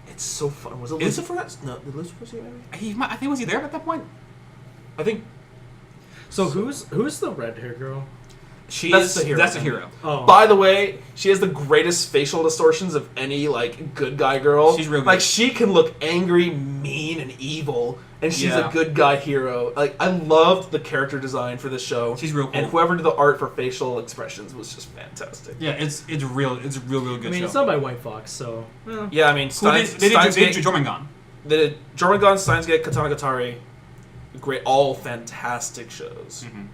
It's so fun. Was it Lucifer? No, did Lucifer see it? Maybe? I think was he there at that point? I think. So who's the red hair girl? That's the hero. Oh. By the way, she has the greatest facial distortions of any like good guy girl. She's real good. Like she can look angry, mean, and evil, and she's a good guy hero. Like I loved the character design for this show. She's real cool. And whoever did the art for facial expressions was just fantastic. Yeah, it's a real good show. I mean, it's done by White Fox, so. Yeah, I mean, they did Jormungand. They did Jormungand, Steins Gate, Katanagatari. Great, all fantastic shows. Mm-hmm.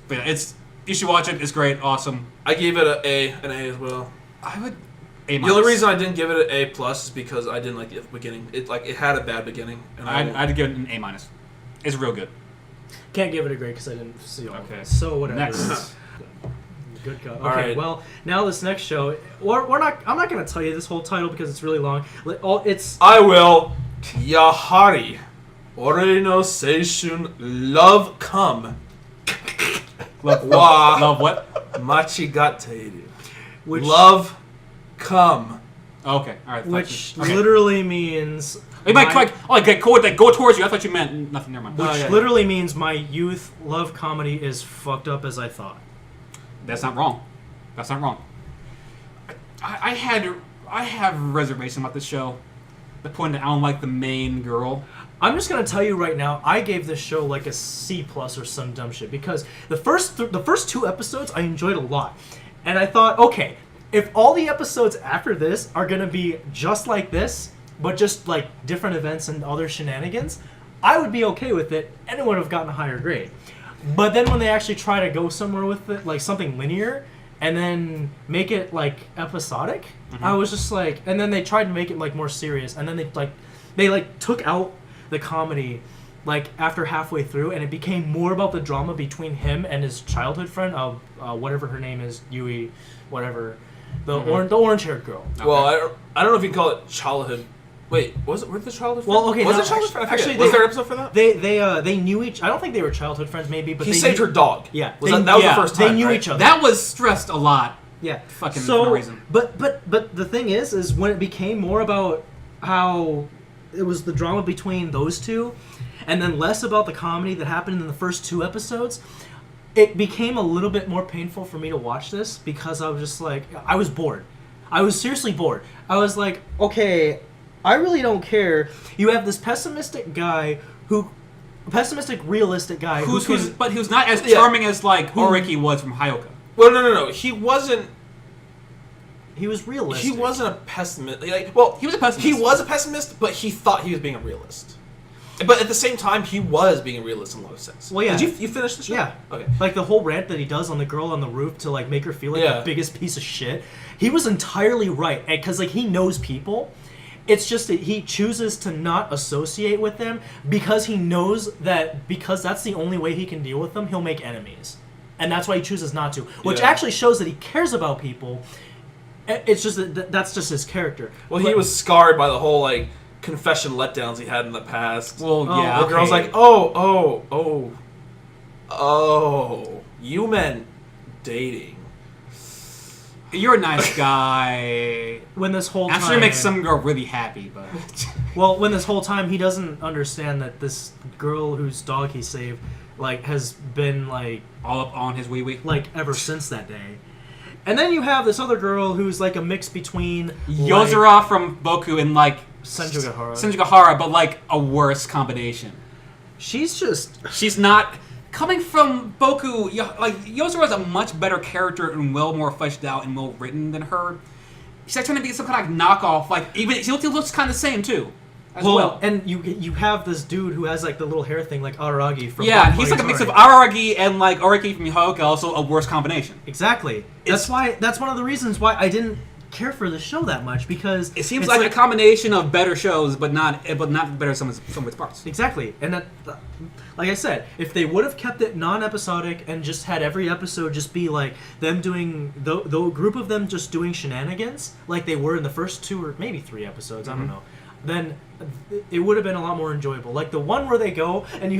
But yeah, you should watch it. It's great, awesome. I gave it an A as well. I would A-. The only reason I didn't give it an A+ is because I didn't like the beginning. It had a bad beginning, and I'd give it an A-. It's real good. Can't give it a grade because I didn't see all of Okay. it. So whatever. Next. Good go. Okay, right. well, now this next show, I'm not going to tell you this whole title because it's really long. It's I will. Yahari. Ore no seishun love come. Love what? Machigateiru. which Love come. Okay, all right. which Okay. literally means You might go towards you. I thought you meant nothing. Never mind. which literally means my youth love comedy is fucked up as I thought. That's not wrong. That's not wrong. I have reservations about this show. The point that I don't like the main girl. I'm just gonna tell you right now, I gave this show like a C+ or some dumb shit because the first 2 episodes I enjoyed a lot, and I thought, okay, if all the episodes after this are gonna be just like this, but just like different events and other shenanigans, I would be okay with it, and it would have gotten a higher grade. But then when they actually try to go somewhere with it, like something linear, and then make it like episodic, I was just like, and then they tried to make it like more serious, and then they like they like took out the comedy like after halfway through, and it became more about the drama between him and his childhood friend, whatever her name is, Yui, whatever, the orange-haired girl. Okay. Well, I don't know if you can call it childhood. Wait, were the childhood friends? Well, okay, was no, it childhood friends? actually, was there an episode for that? They knew each. I don't think they were childhood friends, maybe, but he they saved knew, her dog. Yeah, that was the first time. They knew right? each other. That was stressed a lot. Yeah, Fucking for no reason. But the thing is when it became more about how it was the drama between those two, and then less about the comedy that happened in the first 2 episodes, it became a little bit more painful for me to watch this because I was just like, I was bored. I was seriously bored. I was like, okay, I really don't care. You have this pessimistic, realistic guy but he was not as charming as like Oriki was from Hyoka. Well, no. He wasn't. He was realistic. He wasn't a pessimist. he was a pessimist. He was a pessimist, but he thought he was being a realist. But at the same time, he was being a realist in a lot of sense. Well, yeah. Did you finish the show? Yeah. Okay. Like the whole rant that he does on the girl on the roof to like make her feel like Yeah. the biggest piece of shit. He was entirely right, because like he knows people. It's just that he chooses to not associate with them because he knows that because that's the only way he can deal with them, he'll make enemies. And that's why he chooses not to. Which actually shows that he cares about people. It's just that that's just his character. Well, he was scarred by the whole like confession letdowns he had in the past. Well, yeah. The girl's like, oh, you meant dating. You're a nice guy. When this whole I'm time, sure it makes some girl really happy, but well, when this whole time he doesn't understand that this girl whose dog he saved, like, has been like all up on his wee wee. like ever since that day. And then you have this other girl who's like a mix between Yozora from Boku and like Senjugahara, but like a worse combination. She's not coming from Boku. Like Yozora is a much better character and well more fleshed out and well written than her. She's like trying to be some kind of knockoff. Like even she looks kind of the same too. As well. And you have this dude who has like the little hair thing like Araragi from he's like a mix of Araragi and like Oriki from Hyoka, also a worse combination. Exactly. That's one of the reasons why I didn't care for the show that much, because it seems like a combination of better shows, but not better some of its parts. Exactly, and that, like I said, if they would have kept it non-episodic and just had every episode just be like them doing the group of them just doing shenanigans like they were in the first 2 or maybe 3 episodes, I don't know, then it would have been a lot more enjoyable. Like the one where they go and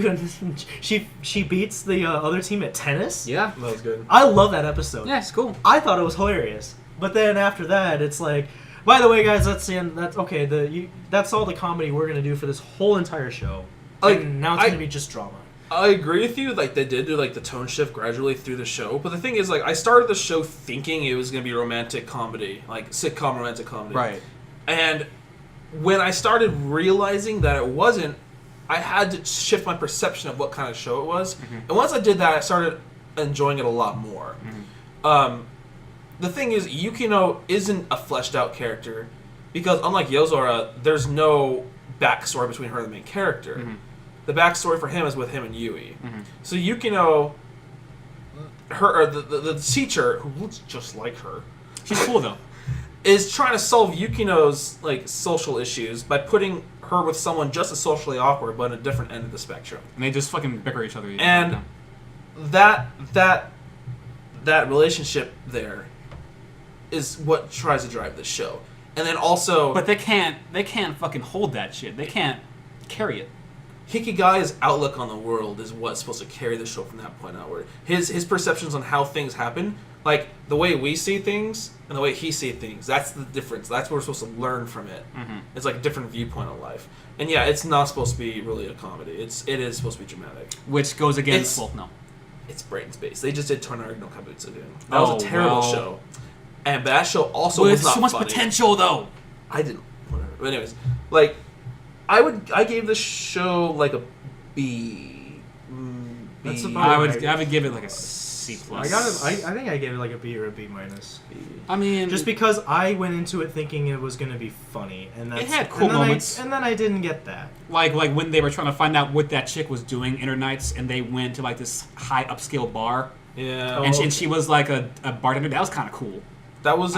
she beats the other team at tennis. Yeah, that was good. I love that episode. Yeah, it's cool. I thought it was hilarious. But then after that, it's like, by the way, guys, that's the end. That's okay. That's all the comedy we're gonna do for this whole entire show. Like, and now it's gonna be just drama. I agree with you. Like they did do like the tone shift gradually through the show. But the thing is, like I started the show thinking it was gonna be romantic comedy, like sitcom romantic comedy. Right. And when I started realizing that it wasn't, I had to shift my perception of what kind of show it was. Mm-hmm. And once I did that, I started enjoying it a lot more. Mm-hmm. The thing is, Yukino isn't a fleshed out character because, unlike Yozora, there's no backstory between her and the main character. Mm-hmm. The backstory for him is with him and Yui. Mm-hmm. So Yukino, the teacher, who looks just like her, she's cool though, is trying to solve Yukino's like social issues by putting her with someone just as socially awkward, but on a different end of the spectrum. And they just fucking bicker each other. And that relationship there is what tries to drive the show. And then also, but they can't fucking hold that shit. They can't carry it. Hikigai's outlook on the world is what's supposed to carry the show from that point outward. His perceptions on how things happen, like the way we see things and the way he sees things, that's the difference. That's what we're supposed to learn from it. Mm-hmm. It's like a different viewpoint of life. And yeah, it's not supposed to be really a comedy. It is supposed to be dramatic. Which goes against no. It's brain space. They just did Tornado no Kabutsu again. That was a terrible show. And that show also was not so much funny. Potential though. I didn't. Whatever. But anyways, like I gave this show like a B. That's B. about I would give it like a C+. I think I gave it like a B or a B minus. I mean, just because I went into it thinking it was gonna be funny, and it had cool moments. And then I didn't get that. Like when they were trying to find out what that chick was doing in her nights, and they went to like this high upscale bar. Yeah. And she was like a bartender. That was kind of cool. That was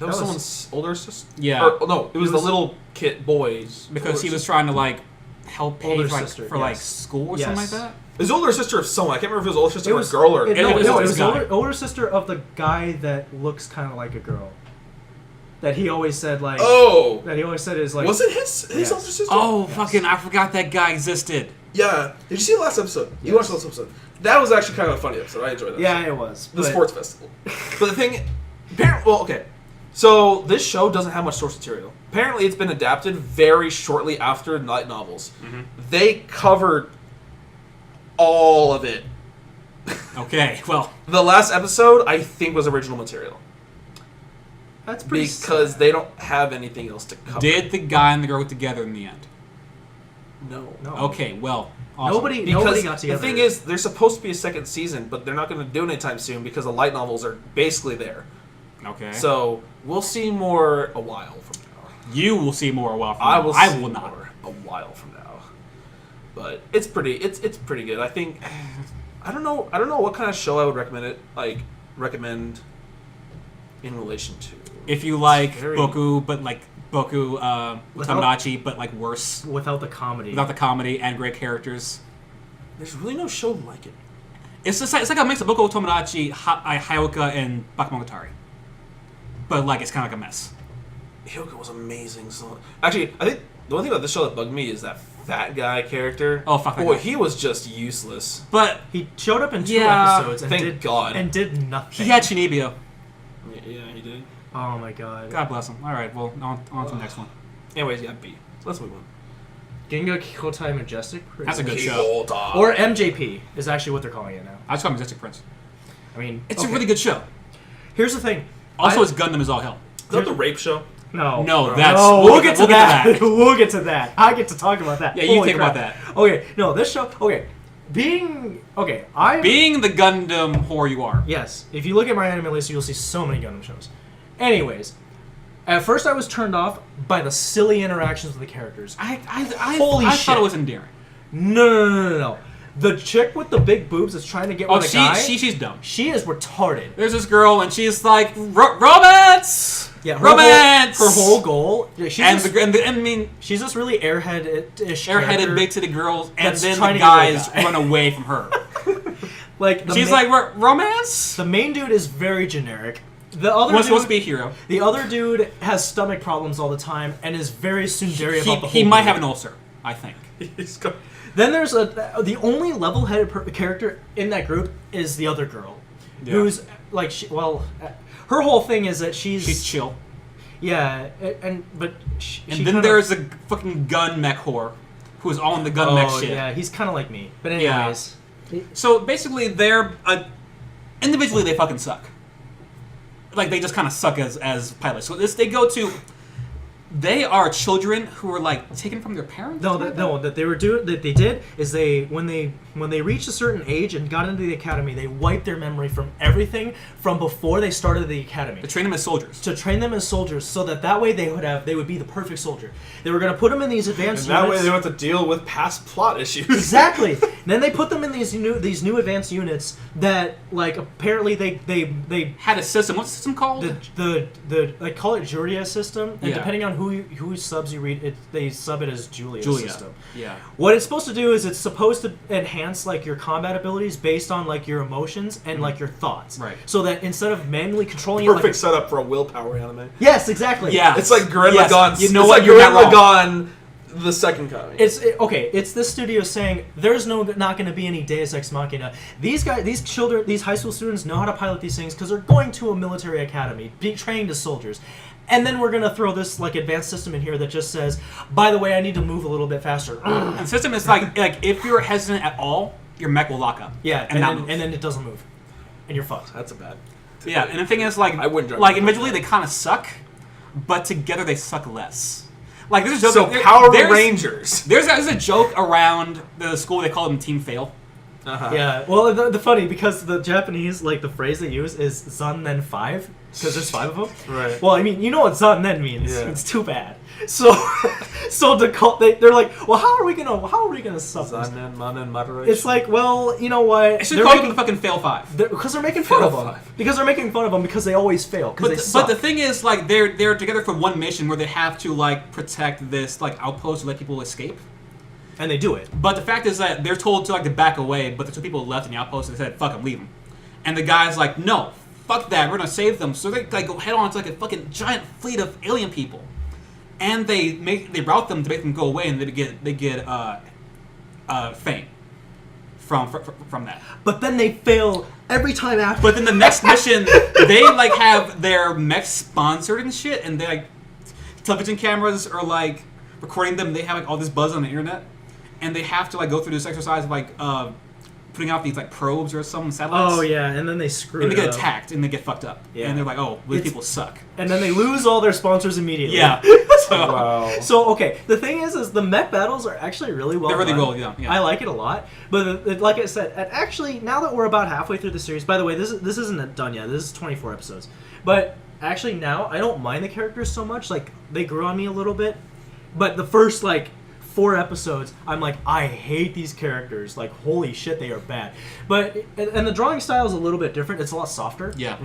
That was someone's older sister? Yeah. Or, no, it was the little kid boy's. Because he was trying to, like, help pay Older for, like, sister, like, yes. school or something like that. It was older sister of someone. I can't remember if it was older sister It of was a girl or... it was guy. older sister of the guy that looks kind of like a girl. That he always said, like... Oh! That he always said is, like... Was it his Yes. older sister? Oh, Yes. fucking, I forgot that guy existed. Yeah. Did you see the last episode? You Yes. watched the last episode. That was actually kind of a funny episode. I enjoyed that. Yeah, episode. it was. The but- sports festival. But the thing... Well, okay. So, this show doesn't have much source material. Apparently, it's been adapted very shortly after light novels. Mm-hmm. They covered all of it. Okay, well, The last episode, I think, was original material. That's pretty Because sad. they don't have anything else to cover. did the guy and the girl get together in the end? No. No. Okay, well, awesome. Nobody Because got the together. thing is, there's supposed to be a second season, but they're not going to do it anytime soon because the light novels are basically there. Okay. So, we'll see more a while from now. You will see more a while from I now. will I see will not. more a while from now. But it's pretty pretty good. I think I don't know what kind of show I would recommend in relation to. If you like very- Boku, but like Boku Without- Tomodachi, but like worse. Without the comedy. Without the comedy and great characters. There's really no show like it. It's like a mix of Boku Tomodachi, Hayoka, and Bakemonogatari. But like it's kind of like a mess. Hyoka was amazing. So actually, I think the one thing about this show that bugged me is that fat guy character. Oh, fuck that Boy, guy. he was just useless. But He showed up in 2 Yeah, episodes and thank did God. and did nothing. he had Shinibio. Yeah, he did. Oh my god. God bless him. All right, well, on to the next one. Anyways, yeah, B. So let's move on. Genga Kikotai Majestic? That's a good show. Kyoto. Or MJP is actually what they're calling it now. I just call him Majestic Prince. I mean, It's okay. a really good show. Here's the thing. Also, I- his Gundam is all hell. Is that the rape show? No. No, that's- No, we'll we'll get get to that. that. We'll get to that. I get to talk about that. Yeah, you Holy think crap. about that. Okay, no, this show. Okay, Being the Gundam whore you are. Yes, if you look at my anime list, you'll see so many Gundam shows. Anyways, at first I was turned off by the silly interactions with the characters. Holy I shit. thought it was endearing. No. The chick with the big boobs that's trying to get with the guy. she's dumb. She is retarded. There's this girl and she's like romance. Yeah, romance. Her whole goal. Yeah, she's and just, I mean, she's this really airhead-ish airheaded, character. big titted girls, and that's then trying the to get with a guys guy. run away from her. Like the She's ma- like, romance. the main dude is very generic. The other Wants dude, to be a hero. the other dude has stomach problems all the time and is very tsundere about the whole He might group. have an ulcer, I think. He's got... Then there's the only level-headed character in that group is the other girl, Yeah. who's like her whole thing is that She's chill. but And she then kinda- there's a fucking gun mech whore who's all in the gun mech shit. yeah, he's kind of like me. But Yeah. anyways, So basically, they're individually they fucking suck. Like they just kind of suck as pilots. So they are children who are like taken from their parents. that they were doing that they did is when they reached a certain age and got into the academy, they wiped their memory from everything from before they started the academy To train them as soldiers. to train them as soldiers, so that way they would be the perfect solder. They were going to put them in these advanced And that way units. they don't have to deal with past plot issues. Exactly. Then they put them in these new advanced units that like apparently they Had a system. What's the system called? the they call it Julia system, and Yeah. depending on who subs you read it, they sub it as Julia system. Yeah. What it's supposed to do is it's supposed to enhance like your combat abilities based on like your emotions and like your thoughts. Right. So that instead of manually controlling Perfect it, like, setup for a willpower anime. yes, exactly. Yeah. It's like Gurren Yes. Lagann's. You know it's what? Like You're Gurren not wrong. Lagann, the second coming. Okay. It's this studio saying there's not going to be any Deus Ex Machina. These children, these high school students know how to pilot these things because they're going to a military academy, be trained as soldiers. And then we're gonna throw this like advanced system in here that just says, by the way, I need to move a little bit faster. And the system is like if you're hesitant at all, your mech will lock up. Yeah, and then it doesn't move, and you're fucked. That's a bad. Yeah, and the thing is, like, I wouldn't drive like my individually bike. they kind of suck, but together they suck less. Like there's a joke. So Power Rangers. There's a joke around the school. They call them Team Fail. Yeah. Well, the funny because the Japanese like the phrase they use is "zannen 5" because there's 5 of them. Right. Well, I mean, you know what "zannen" means. Yeah. It's too bad. So, so they're like, well, how are we gonna suffer? Zannen, manen, moderation. It's like, well, you know what? I should call them the fucking fail 5. Because they're making fun of Fail them. 5. Because they're making fun of them because they always fail. Because they But suck. the thing is, like, they're together for one mission where they have to like protect this like outpost to let people escape. And they do it. But the fact is that they're told to like to back away, but there's two people left in the outpost and they said, "Fuck them, leave them." And the guy's like, "No, fuck that, we're gonna save them." So they like go head on to like a fucking giant fleet of alien people, and they route them to make them go away, and they get fame from that. But then they fail every time after. But then the next mission, they like have their mechs sponsored and shit, and they like television cameras are like recording them. They have like all this buzz on the internet, and they have to like go through this exercise of like putting out these like probes or some satellites. Oh yeah, and then they screw And it they get up. attacked and they get fucked up. Yeah. And they're like, "Oh, these It's- people suck." And then they lose all their sponsors immediately. Yeah. So Wow. So okay, the thing is the mech battles are actually really well they're really done. well, yeah. I like it a lot, but like I said, and actually now that we're about halfway through the series, by the way, this isn't done yet. This is 24 episodes, but actually now I don't mind the characters so much. Like they grew on me a little bit, but the first like 4 episodes, I'm like, I hate these characters. Like holy shit, they are bad. But and the drawing style is a little bit different. It's a lot softer. Yeah.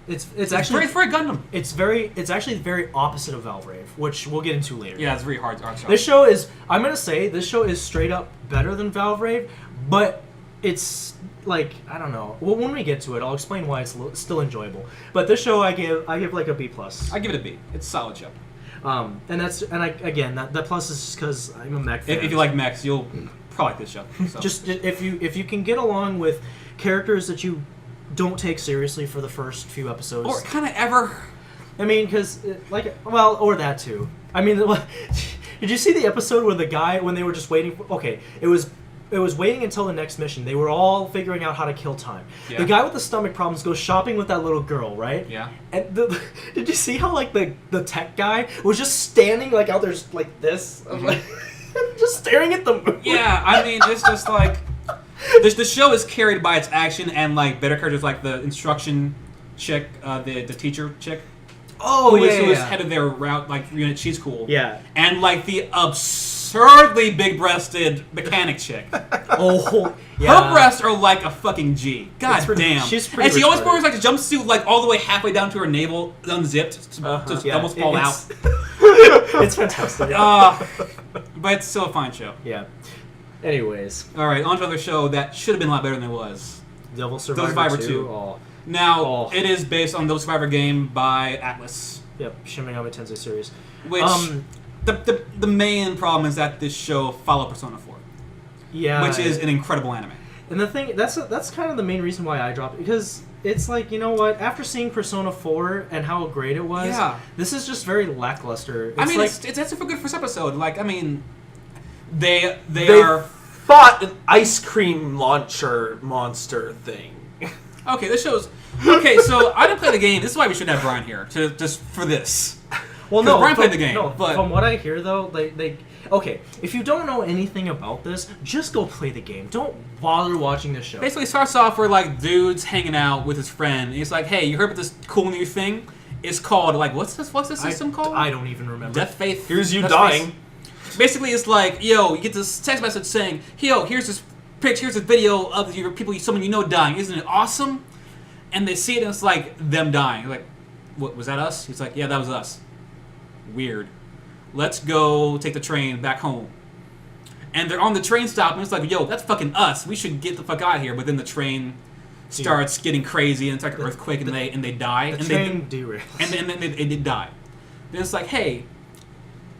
It's actually it's very Gundam. it's actually very opposite of Valvrave, which we'll get into later. Yeah, it's very hard art style. This show is, I'm gonna say, this show is straight up better than Valvrave, but it's like, I don't know. Well, when we get to it, I'll explain why it's still enjoyable. But this show, I give like a B+. I give it a B. It's a solid show. Again, that plus is just because I'm a mech fan. If you like mechs, you'll probably like this show. So. Just if you can get along with characters that you don't take seriously for the first few episodes, or kind of ever. I mean, because or that too. I mean, did you see the episode where the guy, when they were just waiting for, okay, it was waiting until the next mission. They were all figuring out how to kill time. Yeah. The guy with the stomach problems goes shopping with that little girl, right? Yeah. And did you see how like the tech guy was just standing like out there like this, like, just staring at the moon? Yeah, I mean, it's just like the show is carried by its action and like better characters like the instruction chick, the teacher chick. Oh who yeah, is yeah. head of their route like unit. She's cool. Yeah. And like the absurdly big-breasted mechanic chick. Oh yeah. Her breasts are like a fucking G. God It's pretty- damn. she's pretty and she always retarded. wears like a jumpsuit like all the way halfway down to her navel, unzipped, to Yeah, almost fall out. It's fantastic. But it's still a fine show. Yeah. Anyways, All right, on to another show that should have been a lot better than it was. Devil Survivor, Survivor 2. 2. Oh. Now, Oh. it is based on the Survivor game by Atlas, Yep, Shin Megami Tensei series. which the main problem is that this show followed Persona 4, Yeah. which is an incredible anime. And the thing that's kind of the main reason why I dropped it, because it's like, you know what? After seeing Persona 4 and how great it was, Yeah. this is just very lackluster. It's I mean, like, it's a good first episode. Like, I mean, they They are fought an ice cream launcher monster thing. okay. This show's okay. So I didn't play the game. This is why we should have Brian here to just for this. well, 'cause no, Brian from, played the game, no, but- from what I hear though, they okay. If you don't know anything about this, just go play the game. Don't bother watching the show. Basically, it starts off where like dude's hanging out with his friend. And he's like, "Hey, you heard about this cool new thing? It's called like what's this system called? I don't even remember. Death Faith. Here's you Death dying. Faith. Basically, it's like, yo, you get this text message saying, yo, here's this picture, here's a video of your people, someone you know dying. Isn't it awesome? And they see it, and it's like them dying. You're like, what, was that us? He's like, yeah, that was us. Weird. Let's go take the train back home. And they're on the train stop, and it's like, yo, that's fucking us. We should get the fuck out of here. But then the train starts getting crazy, and it's like an earthquake, and they die. The and train derails. and then they die. Then it's like, hey,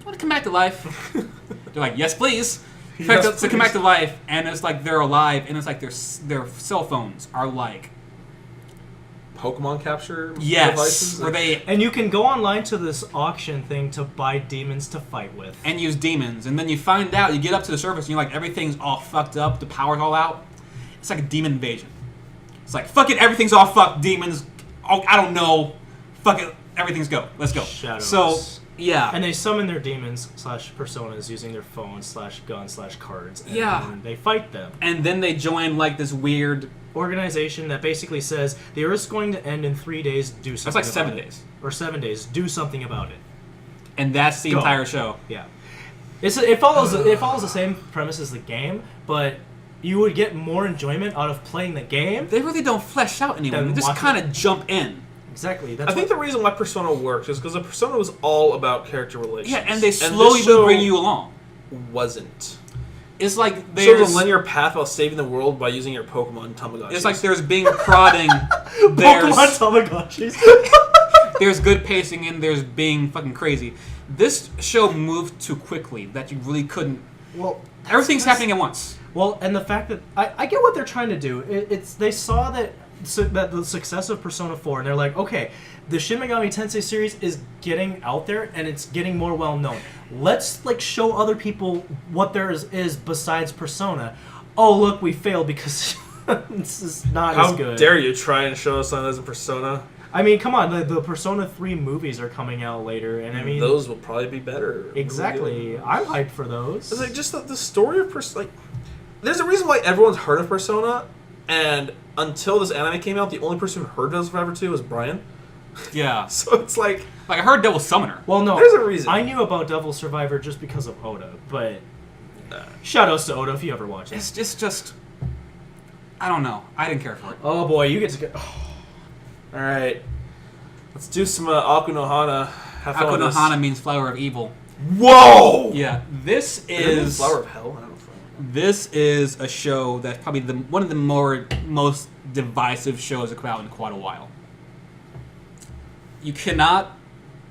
you want to come back to life? They're like, yes, please. Yes, So come back to life, and it's like they're alive, and it's like their cell phones are like, Pokemon capture yes, devices. where they And you can go online to this auction thing to buy demons to fight with. and use demons, and then you find out, you get up to the surface, and you're like, everything's all fucked up, the power's all out. It's like a demon invasion. It's like, fuck it, everything's all fucked, demons. Oh, I don't know. Fuck it, everything's go. Let's go. Shadows. So Yeah. And they summon their demons / personas using their phones / guns / cards. And Yeah. they fight them. And then they join like this weird organization that basically says the Earth's going to end in 3 days. Do something. That's like 7 days. Or 7 days. Do something about it. And that's the entire show. Yeah. It follows the same premise as the game, but you would get more enjoyment out of playing the game. They really don't flesh out anyone. They just kind of jump in. Exactly. I think the reason why Persona works is because the Persona was all about character relations. Yeah, and they slowly will bring you along. Wasn't. It's like there's there's a linear path while saving the world by using your Pokemon Tamagotchi. It's like there's being prodding. Pokemon Tamagotchis. There's good pacing and there's being fucking crazy. This show moved too quickly that you really couldn't. Well, everything's happening at once. Well, and the fact that I get what they're trying to do. They saw that the success of Persona 4, and they're like, okay, the Shin Megami Tensei series is getting out there and it's getting more well known. Let's like show other people what there is besides Persona. Oh, look, we failed because this is not as good. How dare you try and show us something that isn't Persona? I mean, come on, the Persona 3 movies are coming out later, and I mean... Those will probably be better. Exactly. I'm hyped for those. It's like, just the story of Persona... Like, there's a reason why everyone's heard of Persona, and until this anime came out, the only person who heard of Survivor 2 was Brian. Yeah. So it's like... Like, I heard Devil Summoner. Well, no. There's a reason. I knew about Devil Survivor just because of Oda, but... shoutouts to Oda if you ever watch it. It's just... I don't know. I didn't care for it. Oh, boy, you get to go... Alright. Let's do some Aku no Hana. Aku no Hana means flower of evil. Whoa! Yeah, this is... Flower of hell? I don't know. This is a show that's probably one of the most divisive shows that come out in quite a while. You cannot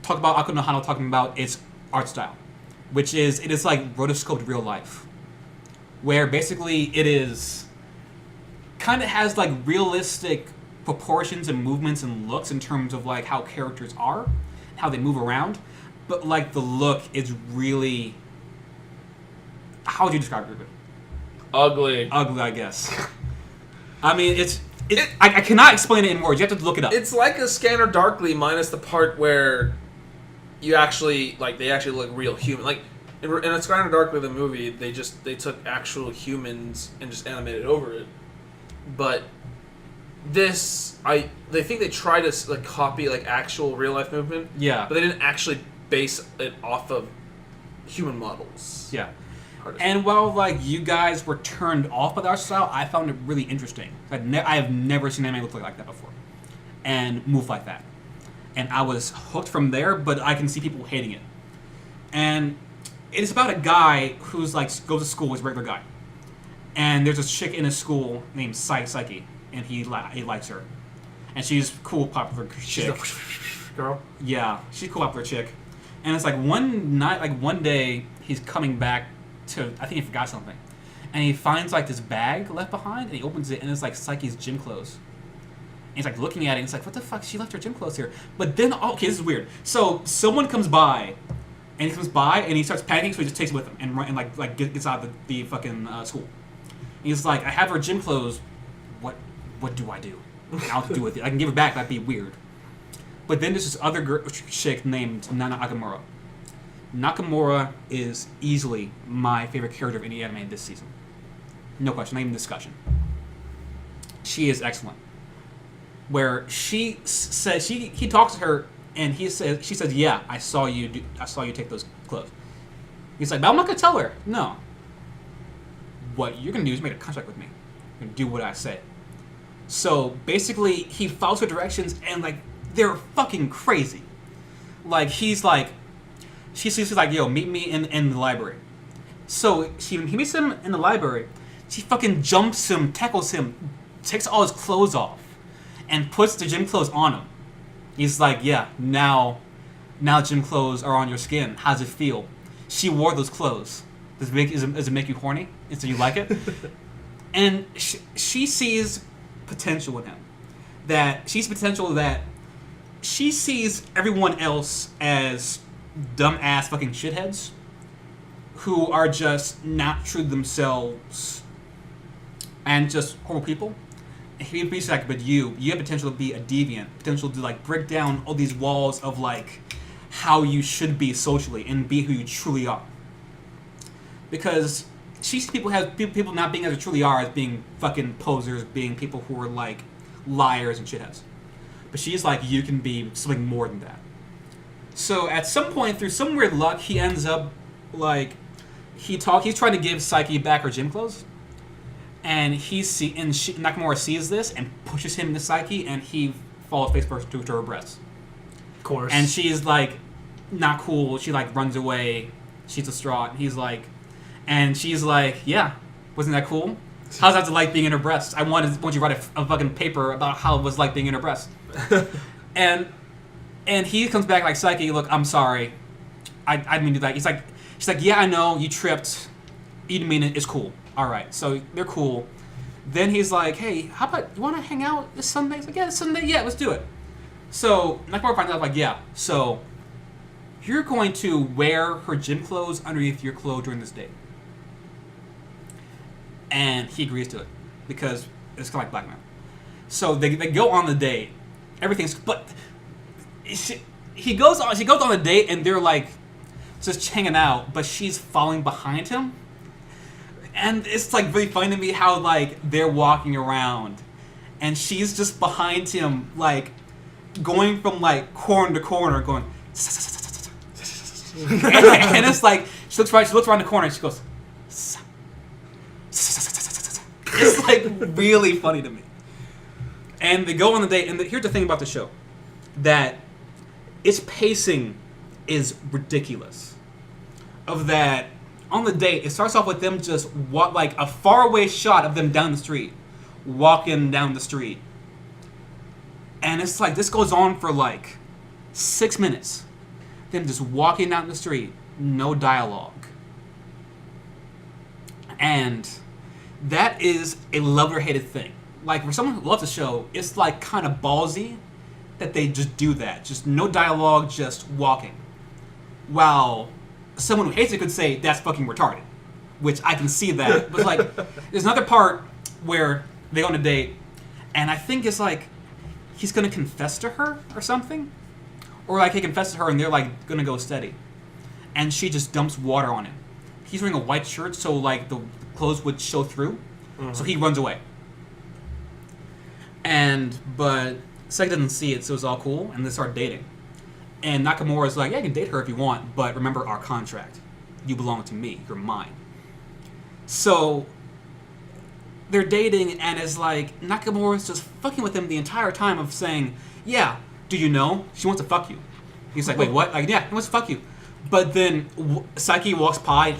talk about Aku no Hana talking about its art style, which is, it is like rotoscoped real life, where basically it is kind of has like realistic proportions and movements and looks in terms of like how characters are, how they move around, but like the look is really, how would you describe it? Ugly. Ugly, I guess. I mean, I cannot explain it in words. You have to look it up. It's like a Scanner Darkly minus the part where you actually, like, they actually look real human. Like, in a Scanner Darkly, the movie, they took actual humans and just animated over it. But this, they think they tried to like copy like actual real life movement. Yeah. But they didn't actually base it off of human models. Yeah. And while like you guys were turned off by the art style, I found it really interesting. I have never seen anime look like that before, and move like that. And I was hooked from there. But I can see people hating it. And it's about a guy who's like goes to school, he's a regular guy, and there's a chick in his school named Psyche. And he likes her, and she's cool, popular chick. Girl. Yeah, she's cool, popular chick. And it's like one night, like one day, he's coming back to. I think he forgot something, and he finds like this bag left behind, and he opens it, and it's like Psyche's gym clothes. And he's like looking at it, and it's like, what the fuck? She left her gym clothes here. But then, okay, this is weird. So someone comes by, and he starts panicking, so he just takes it with him and run, and like gets out of the fucking school. And he's like, I have her gym clothes. What do I do? I'll do with it. I can give it back. That'd be weird. But then there's this other chick named Nana Nakamura. Nakamura is easily my favorite character of any anime this season. No question, not even discussion. She is excellent. Where she says he talks to her and she says, "Yeah, I saw you take those clothes." He's like, "But I'm not gonna tell her." No. What you're gonna do is make a contract with me. You're gonna do what I say. So basically, he follows her directions, and like they're fucking crazy. Like she's like, "Yo, meet me in the library." So he meets him in the library. She fucking jumps him, tackles him, takes all his clothes off, and puts the gym clothes on him. He's like, "Yeah, now gym clothes are on your skin. How's it feel?" She wore those clothes. Does it make you horny? And so you like it? And she sees potential in him. That she sees everyone else as dumbass fucking shitheads who are just not true to themselves and just horrible people. And he'd be like, but you have potential to be a deviant, potential to like break down all these walls of like how you should be socially and be who you truly are. Because she sees people not being as they truly are as being fucking posers, being people who are like liars and shitheads. But she's like, you can be something more than that. So at some point, through some weird luck, he ends up like he's trying to give Psyche back her gym clothes, and Nakamura sees this and pushes him into Psyche, and he falls face first to her breasts. Of course. And she's like, not cool. She like runs away. She's distraught. And she's like, yeah, wasn't that cool? How's that like being in her breasts? I want you to write a fucking paper about how it was like being in her breasts. And he comes back like, Psyche, look, I'm sorry. I didn't mean to do that. She's like, yeah, I know, you tripped. You didn't mean it. It's cool. All right. So they're cool. Then he's like, hey, how about, you want to hang out this Sunday? He's like, yeah, this Sunday. Yeah, let's do it. So Nakamura finds out, like, yeah, so you're going to wear her gym clothes underneath your clothes during this date. And he agrees to it because it's kind of like blackmail. So they go on the date. But she goes on the date and they're like just hanging out, but she's following behind him. And it's like really funny to me how like they're walking around and she's just behind him, like going from like corner to corner, going and it's like she looks around the corner and she goes, it's like really funny to me. And they go on the date, and here's the thing about the show, that its pacing is ridiculous. Of that, on the date, it starts off with them just like a faraway shot of them down the street, walking down the street. And it's like, this goes on for like 6 minutes. Them just walking down the street, no dialogue. And that is a love or hated thing. Like, for someone who loves the show, it's like kind of ballsy that they just do that. Just no dialogue, just walking. While someone who hates it could say, that's fucking retarded. Which I can see that. But like, there's another part where they go on a date, and I think it's like, he's gonna confess to her or something. Or like he confesses to her and they're like gonna go steady. And she just dumps water on him. He's wearing a white shirt, so like the clothes would show through. Mm-hmm. So he runs away. But Sega doesn't see it, so it's all cool, and they start dating. And Nakamura's like, yeah, you can date her if you want, but remember our contract. You belong to me. You're mine. So they're dating, and it's like Nakamura's just fucking with him the entire time of saying, yeah, do you know? She wants to fuck you. He's like, wait, what? Like, yeah, she wants to fuck you. But then Psyche walks by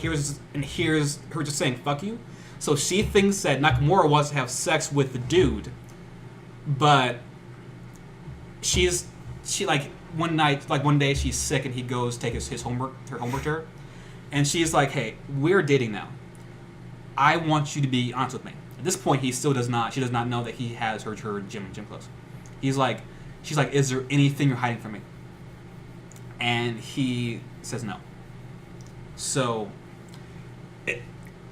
and hears her just saying, fuck you. So she thinks that Nakamura wants to have sex with the dude. But she like one day she's sick and he goes take her homework to her, and she's like, hey, we're dating now. I want you to be honest with me. At this point, she does not know that he has her gym clothes. She's like, is there anything you're hiding from me? And he says no. So,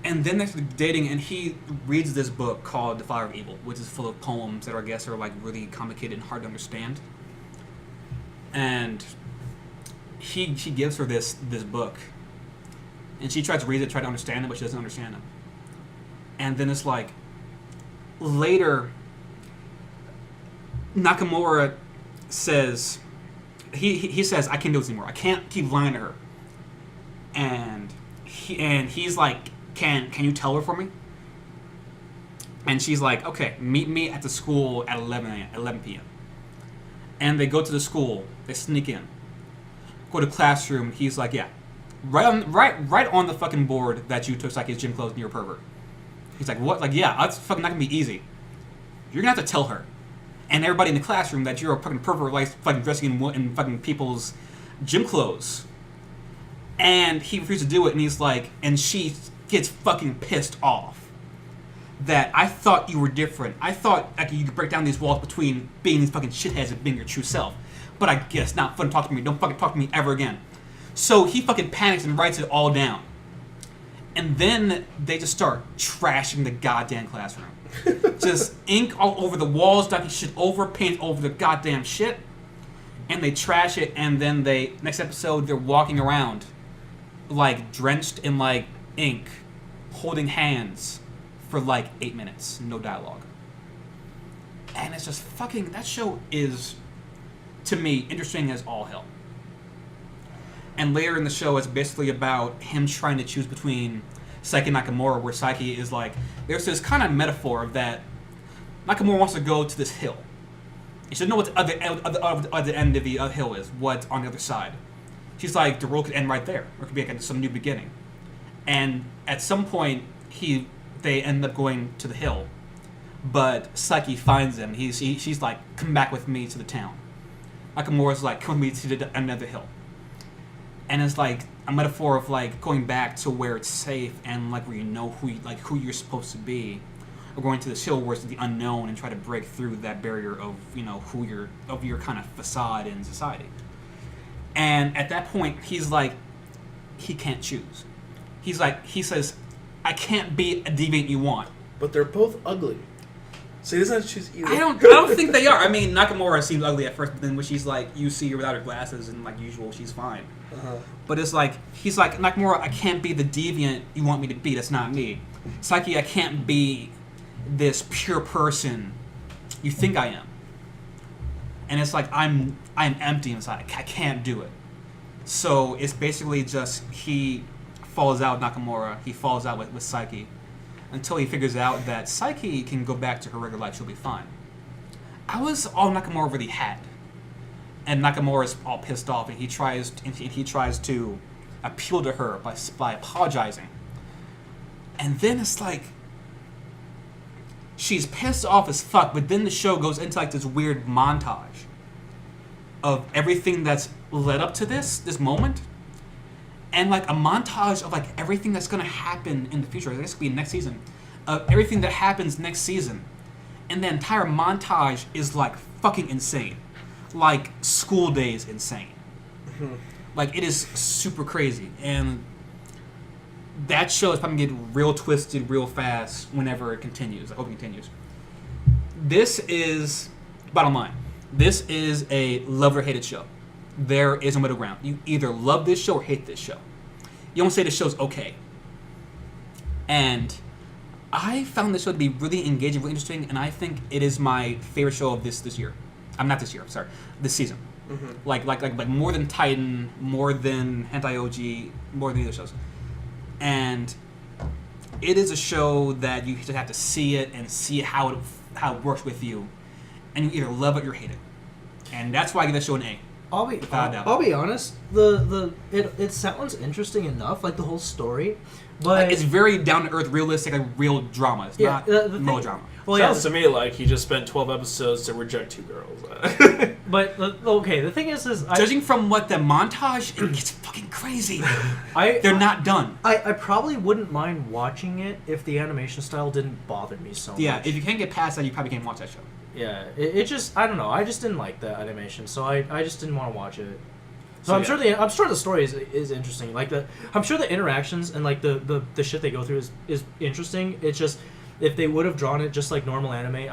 and then they're dating, and he reads this book called The Fire of Evil, which is full of poems that I guess are like really complicated and hard to understand. And he gives her this book, and she tries to read it, try to understand it, but she doesn't understand it. And then it's like, later, Nakamura says, he says, I can't do this anymore. I can't keep lying to her. And he's like, can you tell her for me? And she's like, okay, meet me at the school at 11 p.m. And they go to the school. They sneak in. Go to classroom. He's like, yeah, right on the fucking board that you took like his gym clothes and you're a pervert. He's like, what? Like, yeah, that's fucking not gonna be easy. You're gonna have to tell her and everybody in the classroom that you're a fucking pervert, like fucking dressing in fucking people's gym clothes. And he refuses to do it, and he's like, and she gets fucking pissed off. That I thought you were different. I thought like you could break down these walls between being these fucking shitheads and being your true self. But I guess not fun to talk to me. Don't fucking talk to me ever again. So he fucking panics and writes it all down. And then they just start trashing the goddamn classroom. Just ink all over the walls, ducking shit over, paint over the goddamn shit. and they trash it, and then next episode they're walking around like drenched in like ink, holding hands for like 8 minutes, no dialogue. And it's just fucking, that show is, to me, interesting as all hell. And later in the show, it's basically about him trying to choose between Saiki and Nakamura, where Saiki is like, there's this kind of metaphor of that Nakamura wants to go to this hill. He should know what the other end of the hill is, what's on the other side. She's like, the world could end right there, or it could be like some new beginning. And at some point, they end up going to the hill, but Saiki finds him. She's like, come back with me to the town. Nakamura's like, come with me to another hill. And it's like a metaphor of like going back to where it's safe and like where you know who you're supposed to be, or going to this hill where it's the unknown and try to break through that barrier of of your kind of facade in society. And at that point, he's like, he can't choose. He says, I can't be a deviant you want. But they're both ugly. So he doesn't have to choose either. I don't think they are. I mean, Nakamura seems ugly at first, but then when she's like, you see her without her glasses and like usual, she's fine. Uh-huh. But it's like, he's like, Nakamura, I can't be the deviant you want me to be. That's not me. Saiki, I can't be this pure person you think I am. And it's like, I'm empty inside. I can't do it. So it's basically just, he falls out with Nakamura. He falls out with Saiki. Until he figures out that Saiki can go back to her regular life, she'll be fine. I was all Nakamura really had. And Nakamura's all pissed off, and he tries to appeal to her by apologizing. And then it's like, she's pissed off as fuck, but then the show goes into like this weird montage of everything that's led up to this moment. And like a montage of like everything that's gonna happen in the future. I guess it could be next season. Of everything that happens next season. And the entire montage is like fucking insane. Like School Days insane. Mm-hmm. Like it is super crazy. And that show is probably gonna get real twisted real fast whenever it continues. I hope it continues. This is, bottom line, this is a love or hated show. There is no middle ground. You either love this show or hate this show. You don't say the show's okay. And I found this show to be really engaging, really interesting, and I think it is my favorite show of this year. Not this year, sorry. This season. Mm-hmm. Like more than Titan, more than Hentai OG, more than the other shows. And it is a show that you just have to see it and see how it works with you. And you either love it or hate it. And that's why I give that show an A. I'll be honest. It sounds interesting enough, like the whole story, but it's very down to earth, realistic, like real drama. It's not melodrama. Well, sounds to me like he just spent 12 episodes to reject 2 girls. But okay, the thing is judging from what the montage, it gets fucking crazy. They're not done. I probably wouldn't mind watching it if the animation style didn't bother me so much. Yeah, if you can't get past that, you probably can't watch that show. Yeah, it just, I don't know. I just didn't like the animation, so I just didn't want to watch it. So I'm sure the story is interesting. Like I'm sure the interactions and like the shit they go through is interesting. It's just if they would have drawn it just like normal anime,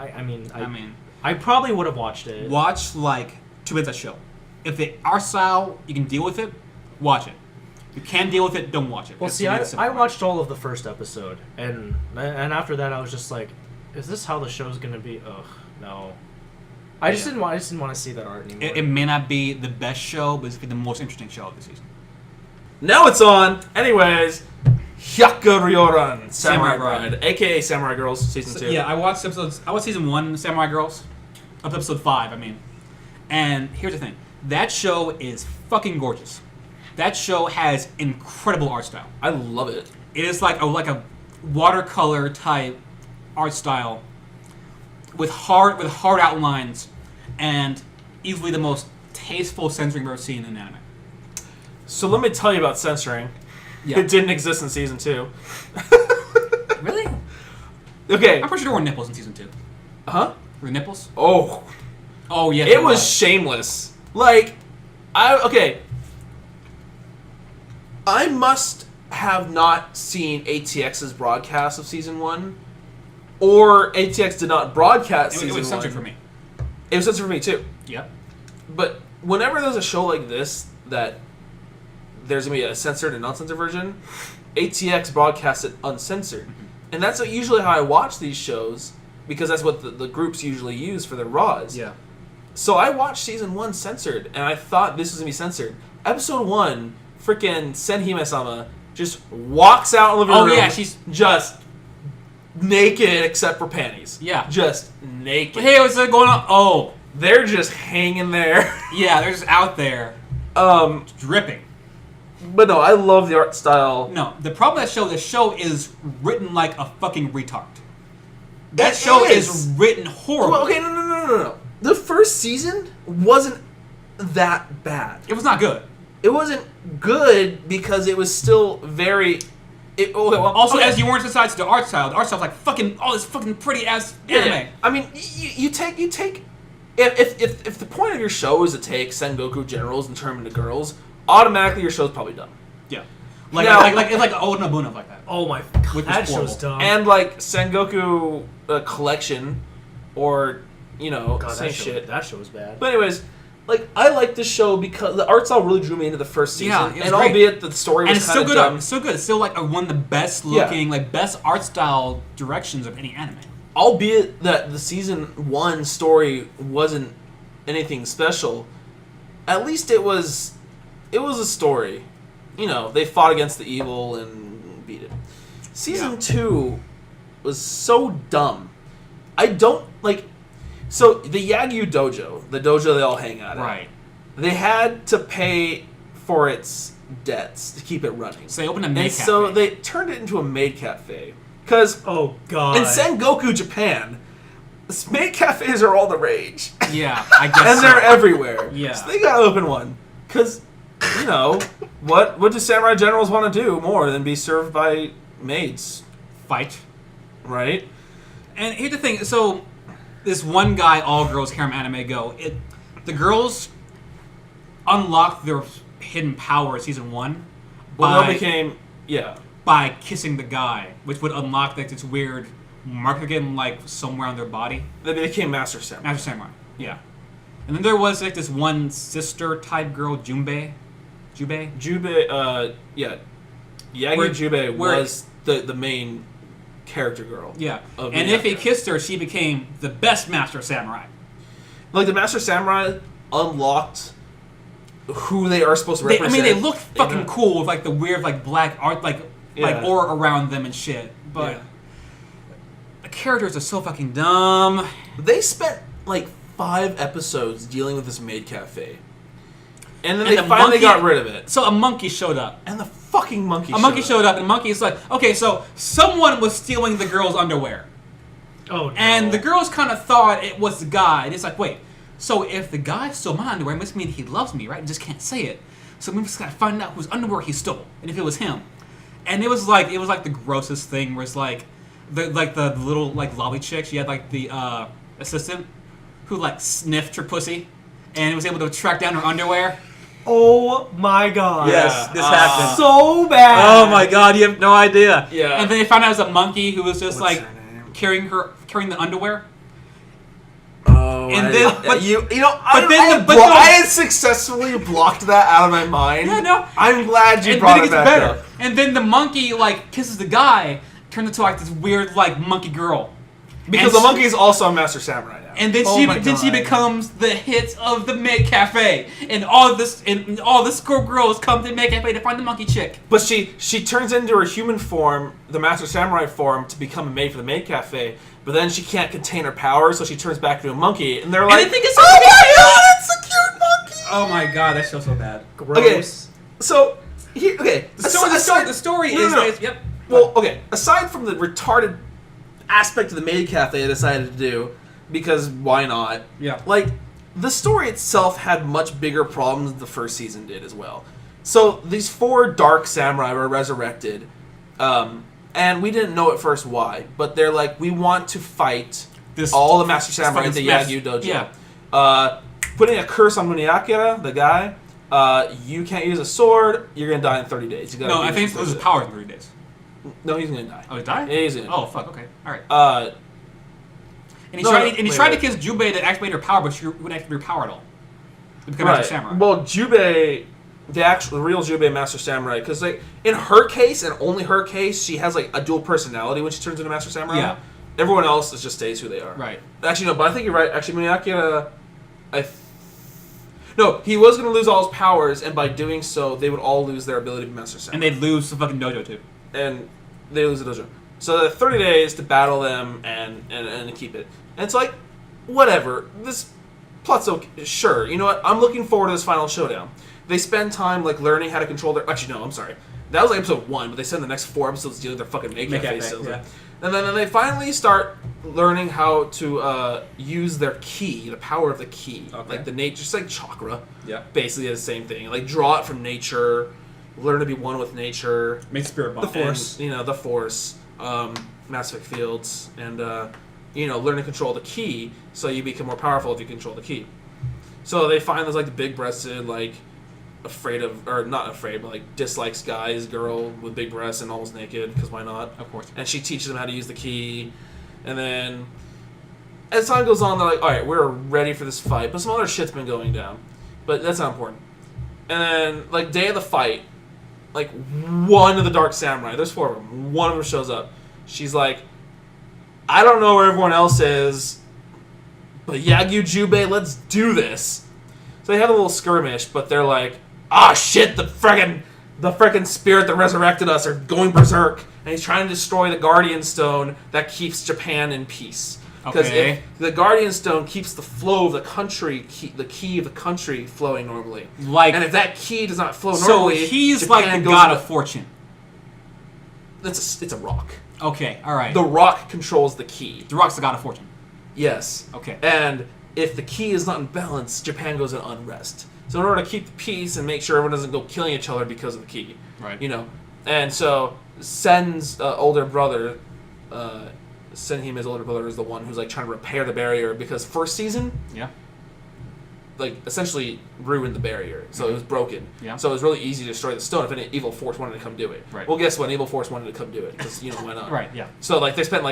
I probably would have watched it. Watch like 2 minutes of show. If they are style, you can deal with it. Watch it. If you can't deal with it, don't watch it. Well, see, I watched all of the first episode, and after that, I was just like, is this how the show's gonna be? Ugh. No, I just didn't want to see that art anymore. It may not be the best show, but it's the most interesting show of the season. Now it's on. Anyways, Hyakuryoran Samurai Bride, aka Samurai Girls season 2. Yeah, I watched season 1, Samurai Girls, up to episode 5. I mean, and here's the thing: that show is fucking gorgeous. That show has incredible art style. I love it. It is like a watercolor type art style. With hard outlines, and easily the most tasteful censoring I've ever seen in anime. So let me tell you about censoring. Yeah. It didn't exist in season 2. Really? Okay. I'm pretty sure there were nipples in season 2. Huh? Were there nipples? Oh yeah. It was shameless. Like, I must have not seen ATX's broadcast of season 1. Or ATX did not broadcast season 1. It was censored for me. It was censored for me, too. Yep. But whenever there's a show like this that there's gonna be a censored and non-censored version, ATX broadcasts it uncensored, and that's usually how I watch these shows because that's what the groups usually use for their Raws. Yeah. So I watched season 1 censored, and I thought this was gonna be censored. Episode 1, freaking Senhime-sama just walks out in the living room. Oh yeah, she's just naked except for panties. Yeah. Just naked. Hey, what's going on? Oh, They're just hanging there. yeah, they're just out there, dripping. But no, I love the art style. No, the problem with the show is written like a fucking retard. That It show is. is written horribly. Well, okay, no. The first season wasn't that bad. It was not good. It wasn't good because it was still very. Also, as you weren't decided to the art style was like fucking all this fucking pretty ass anime. Yeah. I mean, you take. If the point of your show is to take Sengoku generals and turn them into girls, automatically your show's probably done. Yeah. Like it's like Oda Nobunaga like that. Oh my god, Which was that horrible. show's dumb. And like Sengoku collection, or God, same shit. That show was bad. But anyways, like I like this show because the art style really drew me into the first season. Yeah, it was and great. albeit the story And was it's kind still of good. dumb. It's still good. It's still like one of the best looking, like best art style directions of any anime. Albeit that the season 1 story wasn't anything special, at least it was a story. They fought against the evil and beat it. Season 2 was so dumb. I don't like. So the Yagyu dojo, the dojo they all hang out at, Right. they had to pay for its debts to keep it running. So they opened a maid And cafe. so they turned it into a maid cafe. Because Oh god. in Sengoku, Japan, maid cafes are all the rage. Yeah, I guess. And so. they're everywhere. Yeah. So they gotta open one. Because, what do samurai generals want to do more than be served by maids? Fight. Right? And here's the thing. So this one guy, all girls harem anime go. The girls unlocked their hidden power in season 1 Well, they became, by kissing the guy, which would unlock like this weird mark again, like somewhere on their body. they became master samurai. Master Samurai. Yeah. And then there was like this one sister type girl, Jubei. Jubei, Yagi Where- Jubei where- was the main character girl. Yeah. Of And the if he episode. kissed her, she became the best Master Samurai. Like, the master samurai unlocked who they are supposed to They represent. look fucking cool with like the weird like black art like Yeah. aura around them and shit. But Yeah. the characters are so fucking dumb. They spent like 5 episodes dealing with this maid cafe. And then And they the finally monkey- got rid of it. So a monkey showed up. And the fucking monkey A monkey showed up, and the monkey's like, okay, so someone was stealing the girl's underwear. Oh no. And the girls kind of thought it was the guy. And it's like, wait, so if the guy stole my underwear, it must mean he loves me, right? And just can't say it. So we just gotta find out whose underwear he stole, and if it was him. And it was like the grossest thing, where it's like the little like lobby chick. She had like the assistant who like sniffed her pussy, and was able to track down her underwear. Oh my god. Yes, this happened. So bad. Oh my god, you have no idea. Yeah. And then they found out it was a monkey who was just What's like her name? carrying the underwear. Oh, And I- then- I- but- you know, but then the- I had successfully blocked that out of my mind. Yeah, no. I'm glad you And brought then it it gets back better. up. And then the monkey like kisses the guy, turns into like this weird like monkey girl. Because And the she- monkey is also a master samurai now. And then Oh she my God. becomes the hit of the maid cafe, and all the school girls come to the maid cafe to find the monkey chick. But she turns into her human form, the master samurai form, to become a maid for the maid cafe. But then she can't contain her powers, so she turns back into a monkey. And they're like, I think it's so "Oh my cute." god, it's a cute monkey!" Oh my god, that show's so bad. Gross. So, the The story is yep. Well, okay. Aside from the retarded aspect of the maid cafe they decided to do, because why not? Yeah. Like, the story itself had much bigger problems than the first season did as well. So these 4 dark samurai were resurrected, and we didn't know at first why, but they're like, we want to fight This all the master samurai at fucking the mess. Yagyu dojo. Yeah. Putting a curse on Muniakira, the guy. You can't use a sword. You're gonna die in 30 days. You gotta No, do I think this it was his with power in 3 days. No, he's gonna die. Oh, he died? Yeah, he's gonna. Oh fuck. Okay. All right. Die. And he no, tried. no, And he wait, tried wait. to kiss Jubei to activate her power, but she wouldn't activate her power at all. to become Master Samurai. Well, Jubei, the real Jubei Master Samurai, because like in her case and only her case, she has like a dual personality when she turns into Master Samurai. Yeah. Everyone else just stays who they are. Right. Actually, no, but I think you're right. Actually, Miyake, no, he was going to lose all his powers, and by doing so, they would all lose their ability to be Master Samurai. And they'd lose the fucking dojo too. And they lose the dojo. So 30 days to battle them and keep it. And it's like, whatever. This plot's okay. Sure. You know what? I'm looking forward to this final showdown. They spend time like learning how to control their. Actually, no. I'm sorry. That was like episode 1, but they spend the next 4 episodes dealing with their fucking makeup faces. Yeah. And then they finally start learning how to use their ki, the power of the ki, like the nature, just like chakra. Yeah. Basically, the same thing. Like draw it from nature, learn to be one with nature. Make spirit bond. The Force. And, the Force, Mass Effect fields, and learn to control the ki, so you become more powerful if you control the ki. So they find this like the big-breasted, like not afraid, but like dislikes guys, girl with big breasts and almost naked, because why not? Of course. And she teaches them how to use the ki, and then as time goes on, they're like, all right, we're ready for this fight, but some other shit's been going down, but that's not important. And then like day of the fight, like one of the Dark Samurai, there's 4 of them, one of them shows up. She's like, I don't know where everyone else is, but Yagyu Jubei, let's do this. So they have a little skirmish, but they're like, shit, the frickin' spirit that resurrected us are going berserk, and he's trying to destroy the Guardian Stone that keeps Japan in peace. Because if the Guardian Stone keeps the flow of the country, the ki of the country flowing normally. And if that ki does not flow normally, so he's Japan like the goes god of fortune. It's a rock. Okay, all right. The rock controls the ki. The rock's the god of fortune. Yes. Okay. And if the ki is not in balance, Japan goes in unrest. So in order to keep the peace and make sure everyone doesn't go killing each other because of the ki, right? And so Sen's older brother, Senhime, his older brother, is the one who's like trying to repair the barrier, because first season, like essentially ruined the barrier, so it was broken. Yeah. So it was really easy to destroy the stone if an evil force wanted to come do it. Right. Well, guess what? An evil force wanted to come do it, because why not? Right. Yeah. So like they spent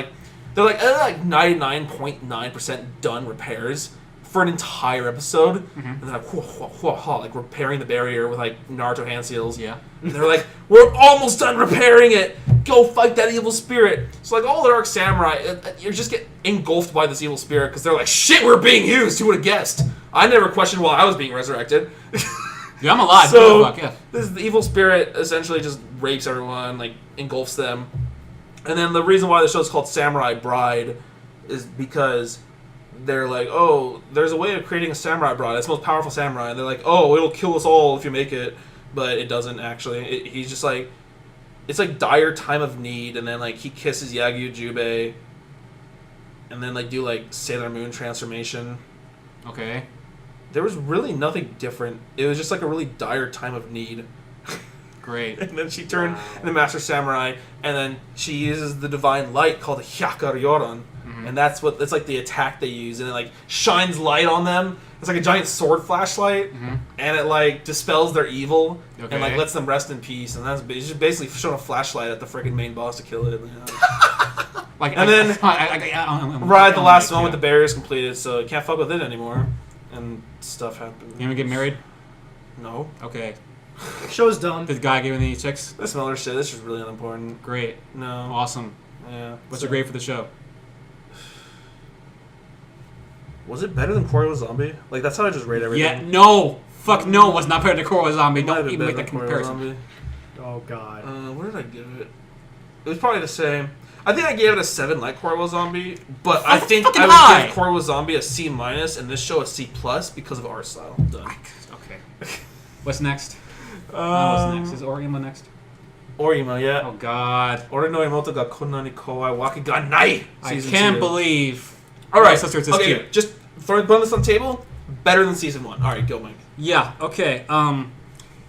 they're like 99.9% done repairs for an entire episode, and they're like repairing the barrier with like Naruto hand seals. Yeah. And they're like, we're almost done repairing it. Go fight that evil spirit. So like all the Dark Samurai, you just get engulfed by this evil spirit, because they're like, shit, we're being used. Who would have guessed? I never questioned why I was being resurrected. Yeah, I'm alive. So this the evil spirit essentially just rapes everyone, like engulfs them. And then the reason why the show's called Samurai Bride is because they're like, oh, there's a way of creating a samurai bride. It's the most powerful samurai. And they're like, oh, it'll kill us all if you make it. But it doesn't actually. He's just like, it's like dire time of need. And then like he kisses Yagyu Jubei. And then like do like Sailor Moon transformation. Okay. There was really nothing different. It was just like a really dire time of need. Great. And then she turned into Master Samurai, and then she uses the divine light called the Hyakaryoran, and that's like the attack they use, and it like shines light on them. It's like a giant sword flashlight, and it like dispels their evil and like lets them rest in peace. And it's just basically showing a flashlight at the freaking main boss to kill it. Ride the last moment, the barrier's completed, so you can't fuck with it anymore, and stuff happens. You wanna get married? No. Okay. Show's done. Did the guy give any chicks? This other shit. This is really unimportant. Great. No. Awesome. Yeah. What's your grade for the show? Was it better than Koryo Zombie? Like that's how I just rate everything. Yeah. No. Fuck no. It was not better than Koryo Zombie. Don't even make that comparison. Oh god. What did I give it? It was probably the same. I think I gave it a 7 like Koryo Zombie, but I think I would give Koryo Zombie a C- and this show a C+ because of art style. Done. Okay. What's next? What's next? Is Orima next? Orima, yeah. Oh god. Ore no Imoto ga konna ni kowai waki ga nai. I can't believe. All right, sisters is okay, cute. just throwing this on the table. Better than season 1. All right, go, Mike. Yeah. Okay.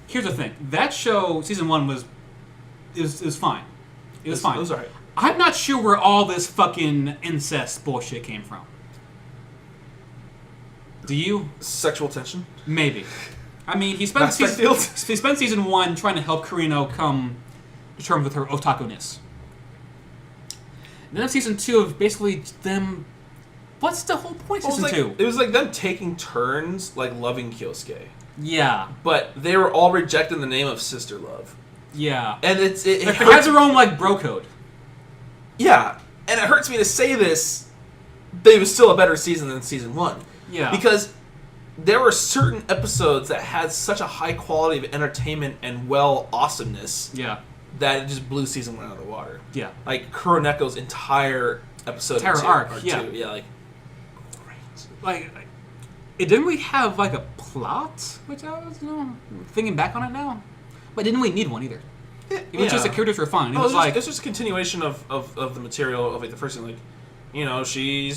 Here's the thing. That show, season 1 was fine. It was fine. It was alright. I'm not sure where all this fucking incest bullshit came from. Do you? Sexual tension? Maybe. I mean, he spent season 1 trying to help Kurino come to terms with her otaku-ness. And then season 2 of basically them what's the whole point? Well, Season 2. it was like them taking turns, like loving Kyosuke, Yeah. but they were all rejected in the name of sister love. Yeah. And it It hurts. has their own like bro code. Yeah, and it hurts me to say this, but it was still a better season than season 1. Yeah. Because there were certain episodes that had such a high quality of entertainment and awesomeness Yeah. that it just blew season 1 out of the water. Yeah. Like Kuroneko's entire episode, Entire two, arc, or yeah. two. Yeah, like great. Like, it didn't really have like a plot, which I was thinking back on it now, but didn't really need one either. It was just the characters were fine. It was like it's just a continuation of the material of like the first thing. Like, you know, he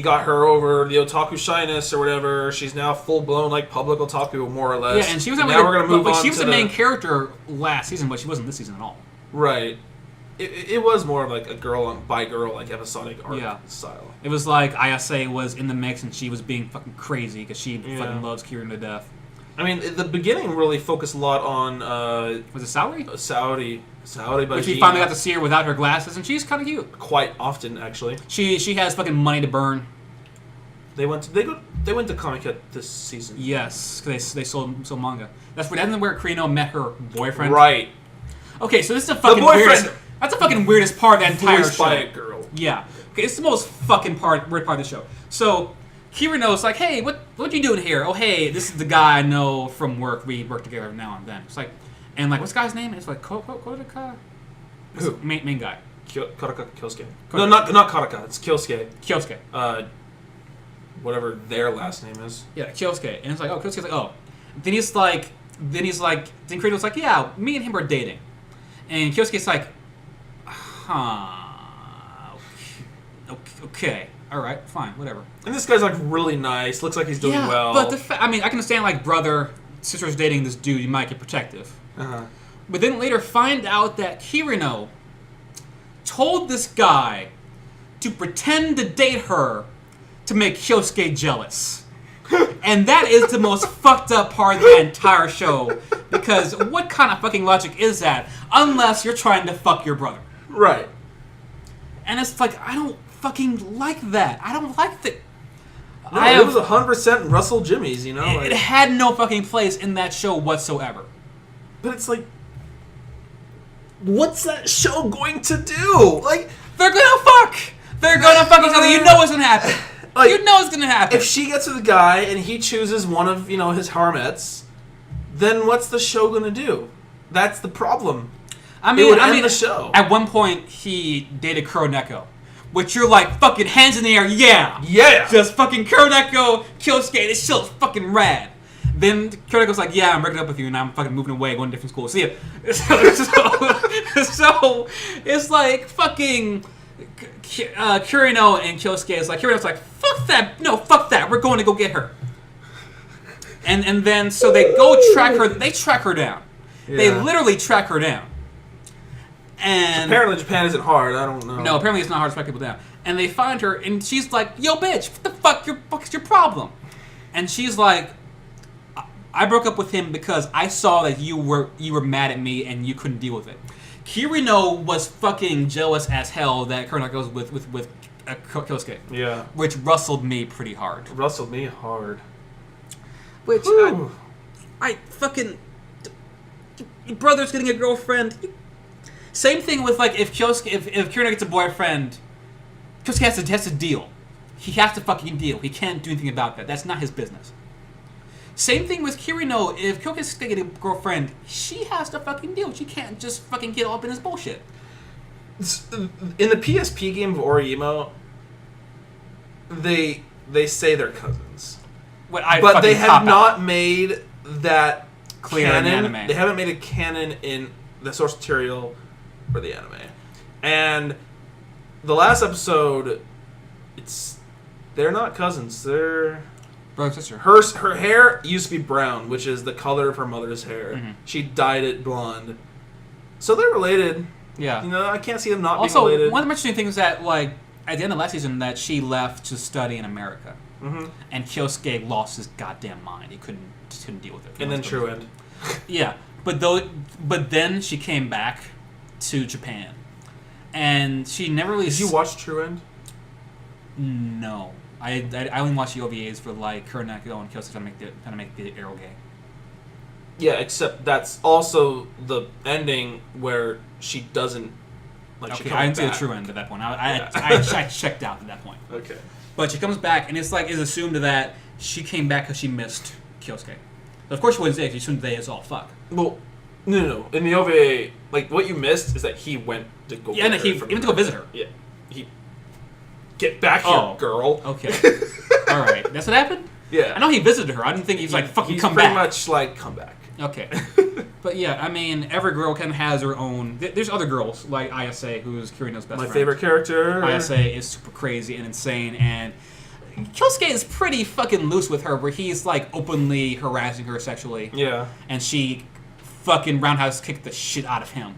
got her over the otaku shyness or whatever. She's now full blown like public otaku, more or less. yeah, and she was now like, we're gonna move on. she was to the main character last season, but she wasn't this season at all. Right. It was more of like a girl by girl, like episodic arc style. It was like Ayase was in the mix and she was being fucking crazy because she fucking loves Kieran to death. I mean, the beginning really focused a lot on Was it Saori? Saudi, but Which we finally got to see her without her glasses, and she's kind of cute. quite often actually. She has fucking money to burn. They went to Comic Con this season. Yes, because they sold manga. That's where Kirino met her boyfriend. Right. Okay, so this is the fucking boyfriend- weirdest. That's the fucking weirdest part of the entire Voiced show. by a girl. Yeah. Okay, it's the most fucking weird part of the show. So, Kirino's like, hey, what you doing here? Oh, hey, this is the guy I know from work. We work together every now and then. It's like, and like, what's the guy's name? It's like, Kodaka? Who? Main guy. Karaka Kyosuke. Kodaka. No, not Karaka. It's Kyosuke. Kyosuke. Whatever their last name is. Yeah, Kyosuke. And it's like, oh, Kyosuke's like, oh. Then Kirino's like, yeah, me and him are dating. And Kyosuke's like, okay. All right, fine, whatever. And this guy's like really nice. Looks like he's doing well. But I mean, I can understand like brother, sister's dating this dude. You might get protective. Uh-huh. But then later find out that Kirino told this guy to pretend to date her to make Kyosuke jealous. And that is the most fucked up part of the entire show. Because what kind of fucking logic is that? Unless you're trying to fuck your brother. Right. And it's like, I don't fucking like that. I don't like that. No, it was 100% Russell Jimmy's, you know? It had no fucking place in that show whatsoever. But it's like, what's that show going to do? Like, they're gonna fuck! They're gonna fuck each other. You know what's gonna happen. Like, you know what's gonna happen. if she gets with a guy and he chooses one of, you know, his harmettes, then what's the show going to do? That's the problem. I mean, it would end the show. At one point, he dated Kuroneko, which you're like, fucking hands in the air, yeah! Yeah! Just fucking Kuroneko, Kyosuke, this show's fucking rad. Then Kuroneko's like, yeah, I'm breaking up with you and I'm fucking moving away, going to different schools. See ya. So it's like fucking Kirino and Kyosuke is like, Kirino's like, fuck that, no, fuck that, we're going to go get her. And then, so they go track her down. Yeah. They literally track her down. And apparently Japan isn't hard, I don't know. No, apparently it's not hard to track people down. And they find her, and she's like, yo, bitch, what the fuck's your problem? And she's like, I broke up with him because I saw that you were mad at me and you couldn't deal with it. Kirino was fucking jealous as hell that Kurona goes with Kyosuke. Yeah. Which rustled me pretty hard. Rustled me hard. Which, I fucking... Your brother's getting a girlfriend. Same thing with, like, if Kirino gets a boyfriend, Kyosuke has to deal. He has to fucking deal. He can't do anything about that. That's not his business. Same thing with Kirino. If Kyosuke's gonna get a girlfriend, she has to fucking deal. She can't just fucking get all up in his bullshit. In the PSP game of Orihimo, they say they're cousins. But they have not made that clear canon. in the anime. They haven't made a canon in the source material for the anime. And the last episode, they're not cousins. They're brother sister. Her hair used to be brown, which is the color of her mother's hair. Mm-hmm. She dyed it blonde. So they're related. Yeah. You know, I can't see them not also, being related. One of the interesting things is that, like, at the end of last season, that she left to study in America. Mm-hmm. And Kyosuke lost his goddamn mind. He couldn't deal with it. And then True End. Yeah. But then she came back to Japan. And she never really... Did you watch True End? No. I only watch the OVAs for like Kuroneko and Kyosuke trying to make the arrow gay. Yeah, except that's also the ending where she doesn't. Like, Okay, she I didn't see the back. true end at that point. I checked out at that point. Okay. But she comes back, and it's assumed that she came back because she missed Kyosuke. But of course she wouldn't say it. She assumed they is all fuck. Well, no. In the OVA, like, what you missed is that he went to go. Yeah, no, he went to go visit her. Yeah. He. Get back here, girl. Okay. All right. That's what happened? Yeah. I know he visited her. I didn't think he was like, fucking come back. He's pretty much like, come back. Okay. But yeah, I mean, every girl kind of has her own... There's other girls, like Ayase, who's Kirino's best friend. My favorite character. Ayase is super crazy and insane, and Kyosuke is pretty fucking loose with her, where he's like openly harassing her sexually. Yeah. And she fucking roundhouse kicked the shit out of him.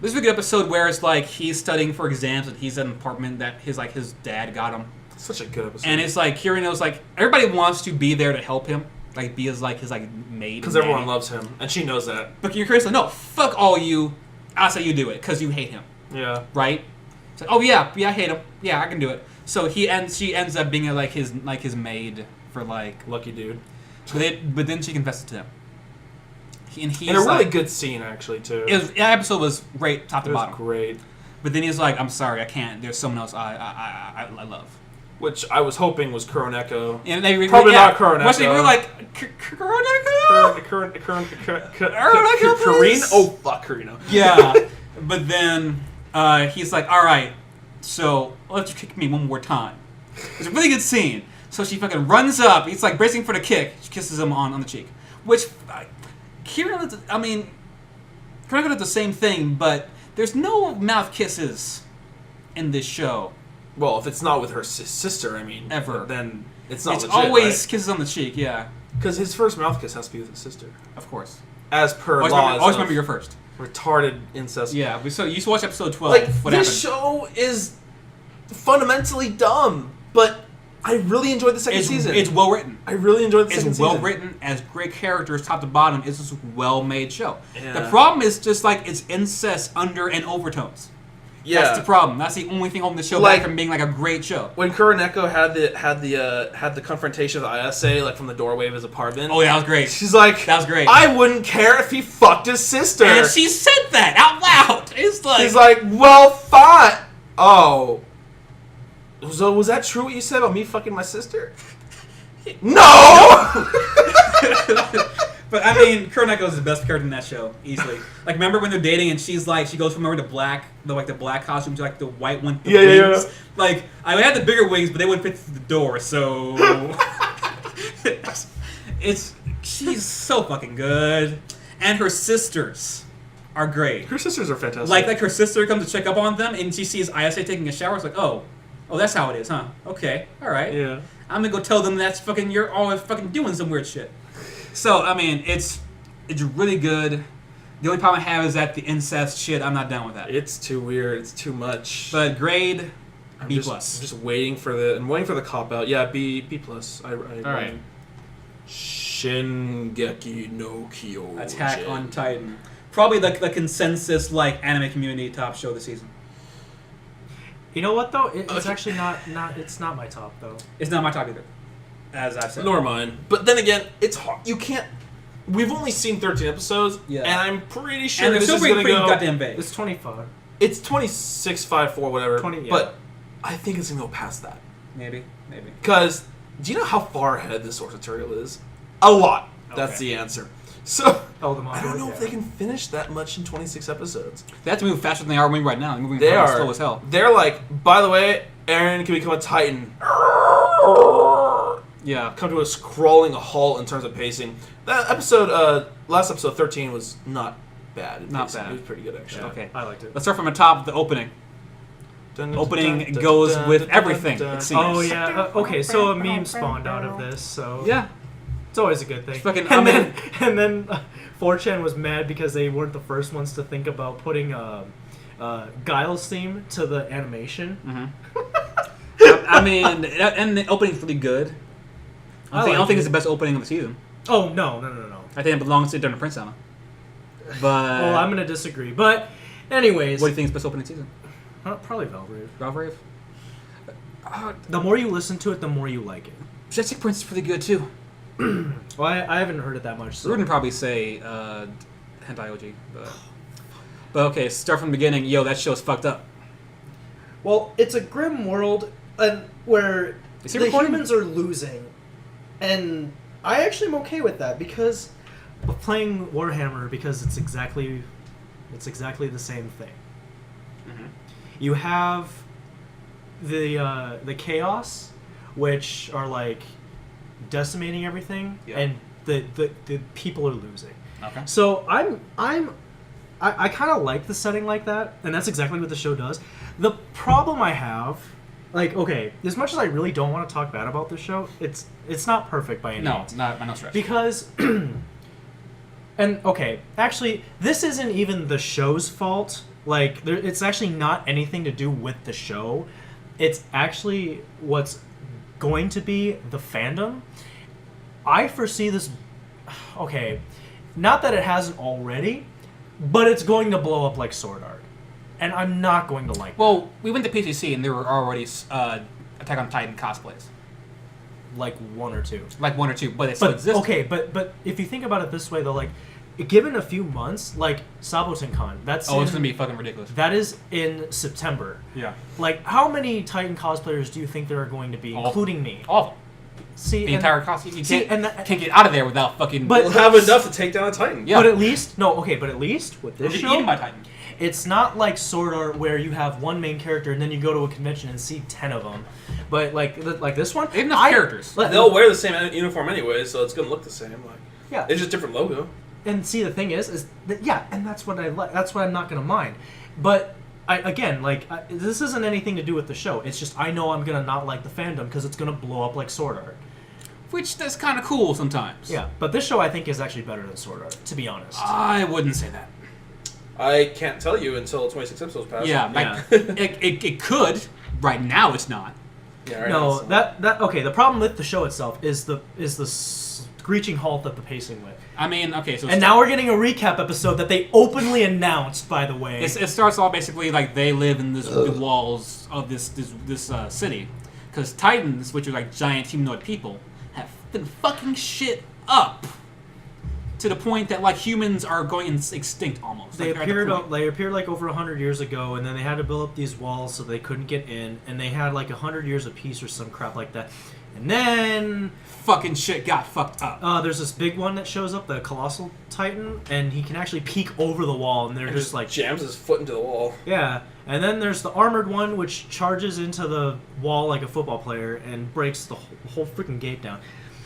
This is a good episode where it's like he's studying for exams and he's in an apartment that his dad got him. Such a good episode. And it's like Kirino's like everybody wants to be there to help him, like be his maid. Because everyone loves him, and she knows that. But Kirino's like, no, fuck all you. I'll say you do it because you hate him. Yeah. Right? It's like, oh yeah, I hate him. Yeah, I can do it. So she ends up being his maid for like lucky dude. But then she confesses to him. And he's in a really good scene, actually, too. The episode was great, top to bottom. It was great. But then he's like, I'm sorry, I can't. There's someone else I love. Which I was hoping was Kuroneko. And they probably not Kuroneko. Actually, we were like, Kuroneko? Karine? Oh, fuck, Karino. Yeah. But then he's like, all right, so let's kick me one more time. It's a really good scene. So she fucking runs up. He's like bracing for the kick. She kisses him on the cheek. Which, Kuroneko does the same thing, but there's no mouth kisses in this show. Well, if it's not with her sister, ever, then it's not it's legit, always right? kisses on the cheek, yeah. Because his first mouth kiss has to be with his sister. Of course. As per always remember your first. Retarded incest. Yeah, so you used to watch episode 12. Like, what this happened? show is fundamentally dumb, but I really enjoyed the second season. It's well written. I really enjoyed the second season. It's well written, as great characters, top to bottom. It's just a well made show. Yeah. The problem is just like it's incest under and overtones. Yeah, that's the problem. That's the only thing holding the show back from being like a great show. When Kuroneko had the confrontation with Ayase like from the doorway of his apartment. Oh, yeah, that was great. She's like, that was great. I wouldn't care if he fucked his sister. And she said that out loud. It's like she's like, well, fine. Oh, so was that true what you said about me fucking my sister? No. But I mean, Kuroneko is the best character in that show, easily. Like, remember when they're dating and she's like, she goes from the black costume to like the white one, the wings. Yeah. Like, I had the bigger wings, but they wouldn't fit through the door, so she's so fucking good, and her sisters are great. Her sisters are fantastic. Like her sister comes to check up on them, and she sees Ayase taking a shower. It's like, oh, that's how it is, huh? Okay, all right. Yeah. I'm gonna go tell them that's fucking you're always fucking doing some weird shit. So, I mean, it's really good. The only problem I have is that the incest shit, I'm not down with that. It's too weird. It's too much. But grade, B+. I'm just waiting for the cop-out. Yeah, B+. All right. Shingeki no Kyojin. Attack on Titan. Probably the consensus, anime community top show this season. You know what, though? It's actually not... It's not my top, though. It's not my top either. As I've said. Nor mine. But then again, it's hard. You can't... We've only seen 13 episodes, and I'm pretty sure this is going to go... goddamn big. It's 25. It's 26.54, whatever. 20, yeah. But I think it's going to go past that. Maybe. Because, do you know how far ahead this source material is? A lot. Okay. That's the answer. So, I don't know if they can finish that much in 26 episodes. They have to move faster than they are moving right now. They're moving slow as hell. They're like, by the way, Eren can become a Titan. Yeah. Come to a scrolling halt in terms of pacing. That episode, last episode 13 was not bad. Not bad. It was pretty good, actually. Yeah, okay. I liked it. Let's start from the top, the opening. Opening goes with everything, it seems. Oh, yeah. Okay, so a meme spawned out of this, so... Yeah. It's always a good thing. And then 4chan was mad because they weren't the first ones to think about putting Guile's theme to the animation. Mm-hmm. I mean, and the opening's really good. I don't think it's the best opening of the season. Oh, no. I think it belongs to Dinner Prince Anna. But... Well, I'm going to disagree. But, anyways... What do you think is the best opening season? Probably Valvrave. Valvrave? The more you listen to it, the more you like it. Jessica Prince is pretty good too. Well, I haven't heard it that much. So. We wouldn't probably say hentai OG, but okay. Start from the beginning. Yo, that show's fucked up. Well, it's a grim world where the humans are losing, and I actually am okay with that because of playing Warhammer because it's exactly the same thing. Mm-hmm. You have the chaos, which are like decimating everything, Yeah. and the people are losing. Okay. So I kind of like the setting like that, and that's exactly what the show does. The problem I have, like, okay, as much as I really don't want to talk bad about this show, it's not perfect by any means. No, by no stretch. Because, and okay, actually, this isn't even the show's fault. Like, it's actually not anything to do with the show. It's actually what's going to be the fandom. I foresee this, okay, not that it hasn't already, but it's going to blow up like Sword Art. And I'm not going to like that. Well, we went to PCC and there were already Attack on Titan cosplays. Like one or two. Like one or two, but it still exists. Okay, but if you think about it this way, though, like, given a few months, like Saboten-Con, it's gonna be fucking ridiculous. That is in September. Yeah. Like, how many Titan cosplayers do you think there are going to be, including me? All of them. See, The entire costume. You can't get out of there without fucking. But We'll have enough to take down a Titan. Yeah. But at least with this show, eaten by Titan. it's not like Sword Art where you have one main character and then you go to a convention and see 10 of them. But like this one, They have enough characters. They'll wear the same uniform anyway, so it's gonna look the same. Like, yeah, it's just different logo. And see, the thing is that, yeah, and that's what I like. That's what I'm not gonna mind. But this isn't anything to do with the show. It's just I know I'm gonna not like the fandom because it's gonna blow up like Sword Art. Which that's kind of cool sometimes. Yeah, but this show I think is actually better than Sword Art, to be honest. I wouldn't say that. I can't tell you until 26 episodes pass. Yeah, it could. Right now, it's not. Yeah, right No, now that okay. The problem with the show itself is the screeching halt that the pacing went. I mean, okay, so And now we're getting a recap episode that they openly announced, by the way. it starts off basically like they live in the walls of this city, because Titans, which are like giant humanoid people, have been fucking shit up to the point that like humans are going extinct almost. They Like, they're at the point. appeared like over 100 years ago, and then they had to build up these walls so they couldn't get in, and they had like 100 years of peace or some crap like that. And then Fucking shit got fucked up. there's this big one that shows up, the Colossal Titan, and he can actually peek over the wall, and they're and just like... jams his foot into the wall. Yeah, and then there's the armored one, which charges into the wall like a football player and breaks the whole freaking gate down.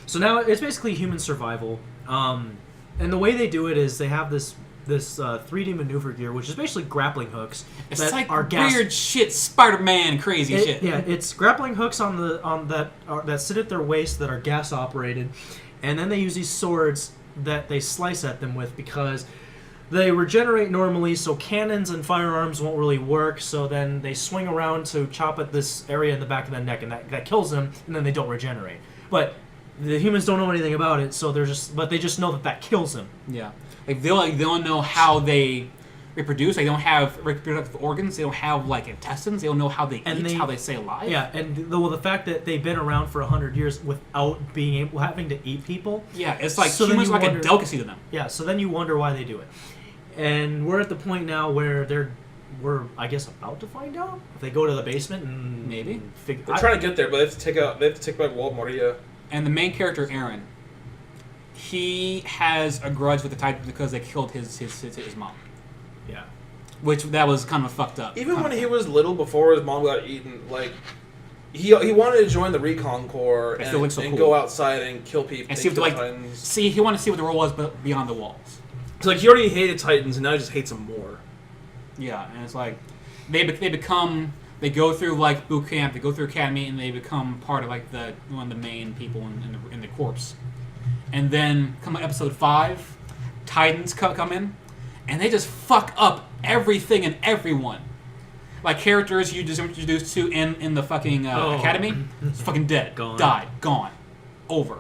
So now it's basically human survival. And the way they do it is they have this 3D maneuver gear, which is basically grappling hooks. It's that like are weird shit, Spider-Man crazy shit. Yeah, it's grappling hooks that sit at their waist that are gas operated, and then they use these swords that they slice at them with because they regenerate normally, so cannons and firearms won't really work. So then they swing around to chop at this area in the back of the neck, and that kills them, and then they don't regenerate. But the humans don't know anything about it, so they just know that kills them. Yeah, like they don't know how they reproduce. They don't have reproductive organs. They don't have like intestines. They don't know how they eat, how they stay alive. Yeah, and the fact that they've been around for 100 years without having to eat people. Yeah, it's like so humans are like a delicacy to them. Yeah, so then you wonder why they do it, and we're at the point now where we're I guess about to find out if they go to the basement and maybe They're trying to get there, but they have to take back Walt Moria. And the main character, Aaron, he has a grudge with the Titans because they killed his mom. Yeah. Which, that was kind of fucked up. Even when he was little, before his mom got eaten, like, he wanted to join the recon corps and go outside and kill people. And see he wanted to see what the role was beyond the walls. So, like, he already hated Titans, and now he just hates them more. Yeah, and it's like, they go through like boot camp, they go through academy, and they become part of like one of the main people in the corps. And then come episode 5, Titans come in, and they just fuck up everything and everyone. Like characters you just introduced to in the fucking academy, it's fucking dead, died, gone, over.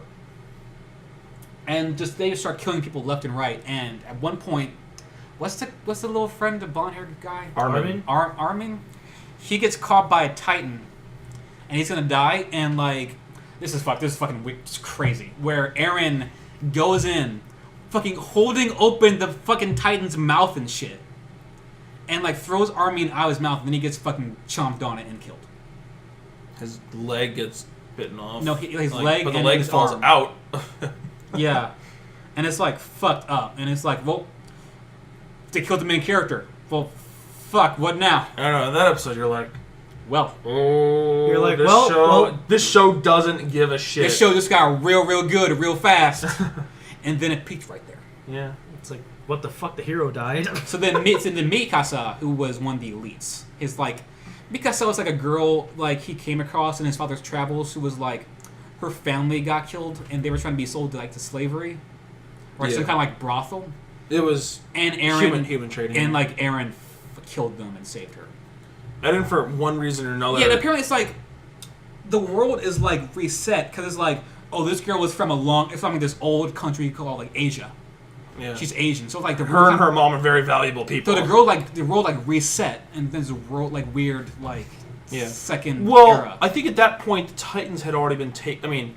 And they start killing people left and right. And at one point, what's the little friend, the blonde haired guy? Armin. Armin. He gets caught by a Titan, and he's gonna die, and like this is fucking weird. It's crazy. Where Eren goes in, fucking holding open the fucking Titan's mouth and shit, and like throws Armin out of his mouth, and then he gets fucking chomped on it and killed. His leg gets bitten off. No, his leg, but the and leg his falls arm. out. Yeah, and it's like fucked up, and it's like, well, they killed the main character. Well, fuck, what now? I don't know. In that episode, you're like, Well, oh, You're like, this show doesn't give a shit. this show just got real good, real fast, and then it peaked right there. Yeah. It's like, what the fuck? The hero died. So then Mikasa, who was one of the elites, is like, Mikasa was like a girl like he came across in his father's travels who was like, her family got killed and they were trying to be sold to like to slavery, or some kind of like brothel. It was And Eren human trading, and like Eren killed them and saved her. I didn't for one reason or another. Yeah, and apparently it's like the world is like reset because it's like, oh, this girl was from this old country called like Asia. Yeah. She's Asian, so like the her and her mom are very valuable people. So the world like reset, and then there's a world like weird like second era. I think at that point the Titans had already been taken. I mean,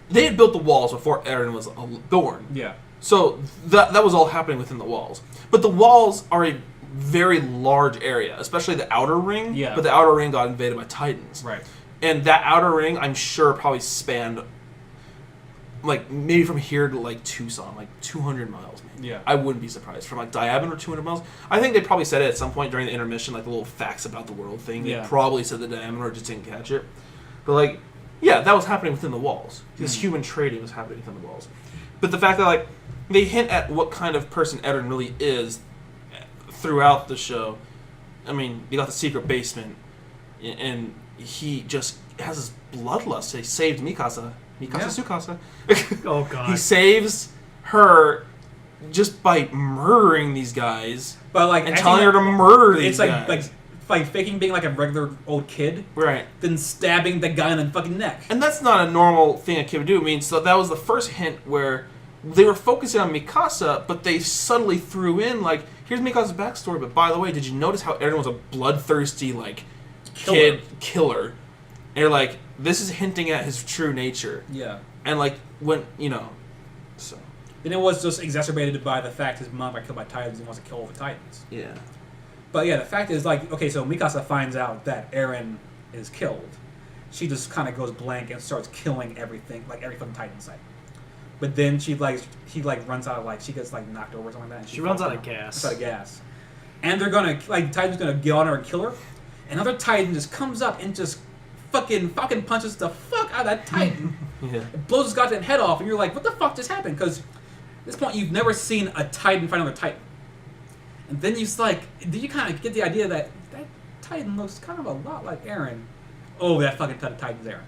they had built the walls before Eren was born. Yeah. So that was all happening within the walls. But the walls are a very large area, especially the outer ring. Yeah. But the outer ring got invaded by Titans. Right. And that outer ring, I'm sure, probably spanned like maybe from here to like Tucson, like 200 miles. Maybe. Yeah. I wouldn't be surprised. From like diameter 200 miles. I think they probably said it at some point during the intermission, like the little facts about the world thing. They probably said the diameter, just didn't catch it. But like, yeah, that was happening within the walls. This human trading was happening within the walls. But the fact that like they hint at what kind of person Eren really is throughout the show. I mean, you got the secret basement, and he just has this bloodlust. He saved Mikasa. Sukasa. Oh god. He saves her just by murdering these guys, But like and telling her to murder it's these guys. like faking being like a regular old kid, Right. then stabbing the guy in the fucking neck. And that's not a normal thing a kid would do. I mean, so that was the first hint where they were focusing on Mikasa, but they subtly threw in, like, here's Mikasa's backstory, but by the way, did you notice how Eren was a bloodthirsty, like, killer? And you're like, this is hinting at his true nature. Yeah. And, like, when, so. Then it was just exacerbated by the fact his mom got killed by Titans and wants to kill all the Titans. Yeah. But yeah, the fact is, like, okay, so Mikasa finds out that Eren is killed. She just kind of goes blank and starts killing everything, like every fucking Titan site. But then he runs out of, like, she gets, like, knocked over or something like that. And she runs out of gas. Runs out of gas. And they're gonna, like, Titan's gonna get on her and kill her. Another Titan just comes up and just fucking punches the fuck out of that Titan. Yeah. It blows his goddamn head off, and you're like, what the fuck just happened? Because at this point, you've never seen a Titan fight another Titan. And then you kind of get the idea that that Titan looks kind of a lot like Eren. Oh, that fucking Titan's Eren.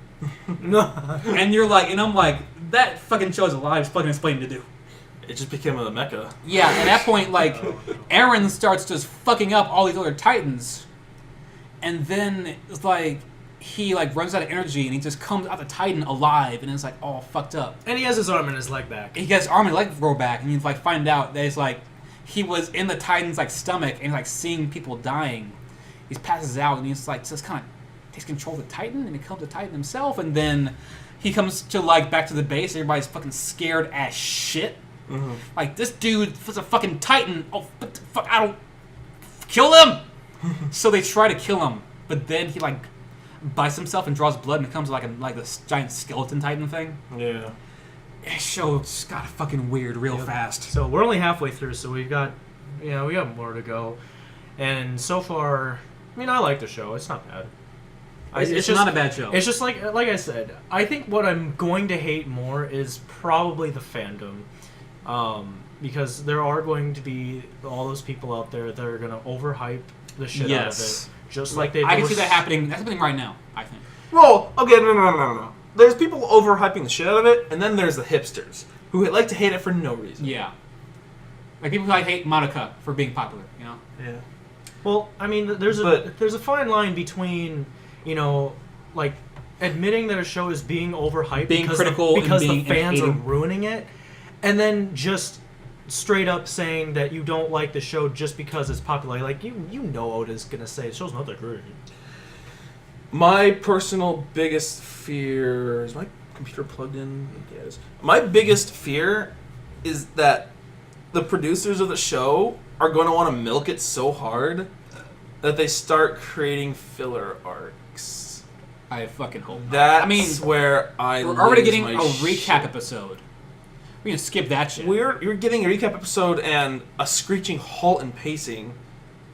And you're like, and I'm like, that fucking show is a lot of fucking explaining to do. It just became a mecha. Yeah, at that point, like, Eren starts just fucking up all these other Titans, and then it's like he like runs out of energy and he just comes out the Titan alive, and it's like all fucked up. And he has his arm and his leg back. He gets his arm and leg grow back, and you like find out that it's like he was in the Titan's like stomach and like seeing people dying. He passes out and he's like just kind of takes control of the Titan and becomes a Titan himself, and then he comes to like back to the base. Everybody's fucking scared as shit. Mm-hmm. Like, this dude was a fucking Titan. Oh, what the fuck? I don't kill him. So they try to kill him, but then he like bites himself and draws blood and becomes like this giant skeleton Titan thing. Yeah. This show just got fucking weird real fast. So we're only halfway through, so we got more to go. And so far, I mean, I like the show. It's not bad. It's just not a bad show. It's just like I said. I think what I'm going to hate more is probably the fandom. Because there are going to be all those people out there that are going to overhype the shit out of it. Just like they I can see that happening. That's happening right now, I think. Well, okay, no. There's people overhyping the shit out of it, and then there's the hipsters who like to hate it for no reason. Yeah. Like people who like hate Monica for being popular, you know? Yeah. Well, I mean, there's a fine line between, like admitting that a show is being overhyped, being critical, because and the fans are hating. ruining it, and then just straight up saying that you don't like the show just because it's popular. Like you know Oda's gonna say the show's not that great. My personal biggest fear is my computer plugged in. Yes. My biggest fear is that the producers of the show are going to want to milk it so hard that they start creating filler arcs. I fucking hope. That's where I. We're already getting my a recap shit. episode. We're gonna skip that shit. You're getting a recap episode and a screeching halt in pacing.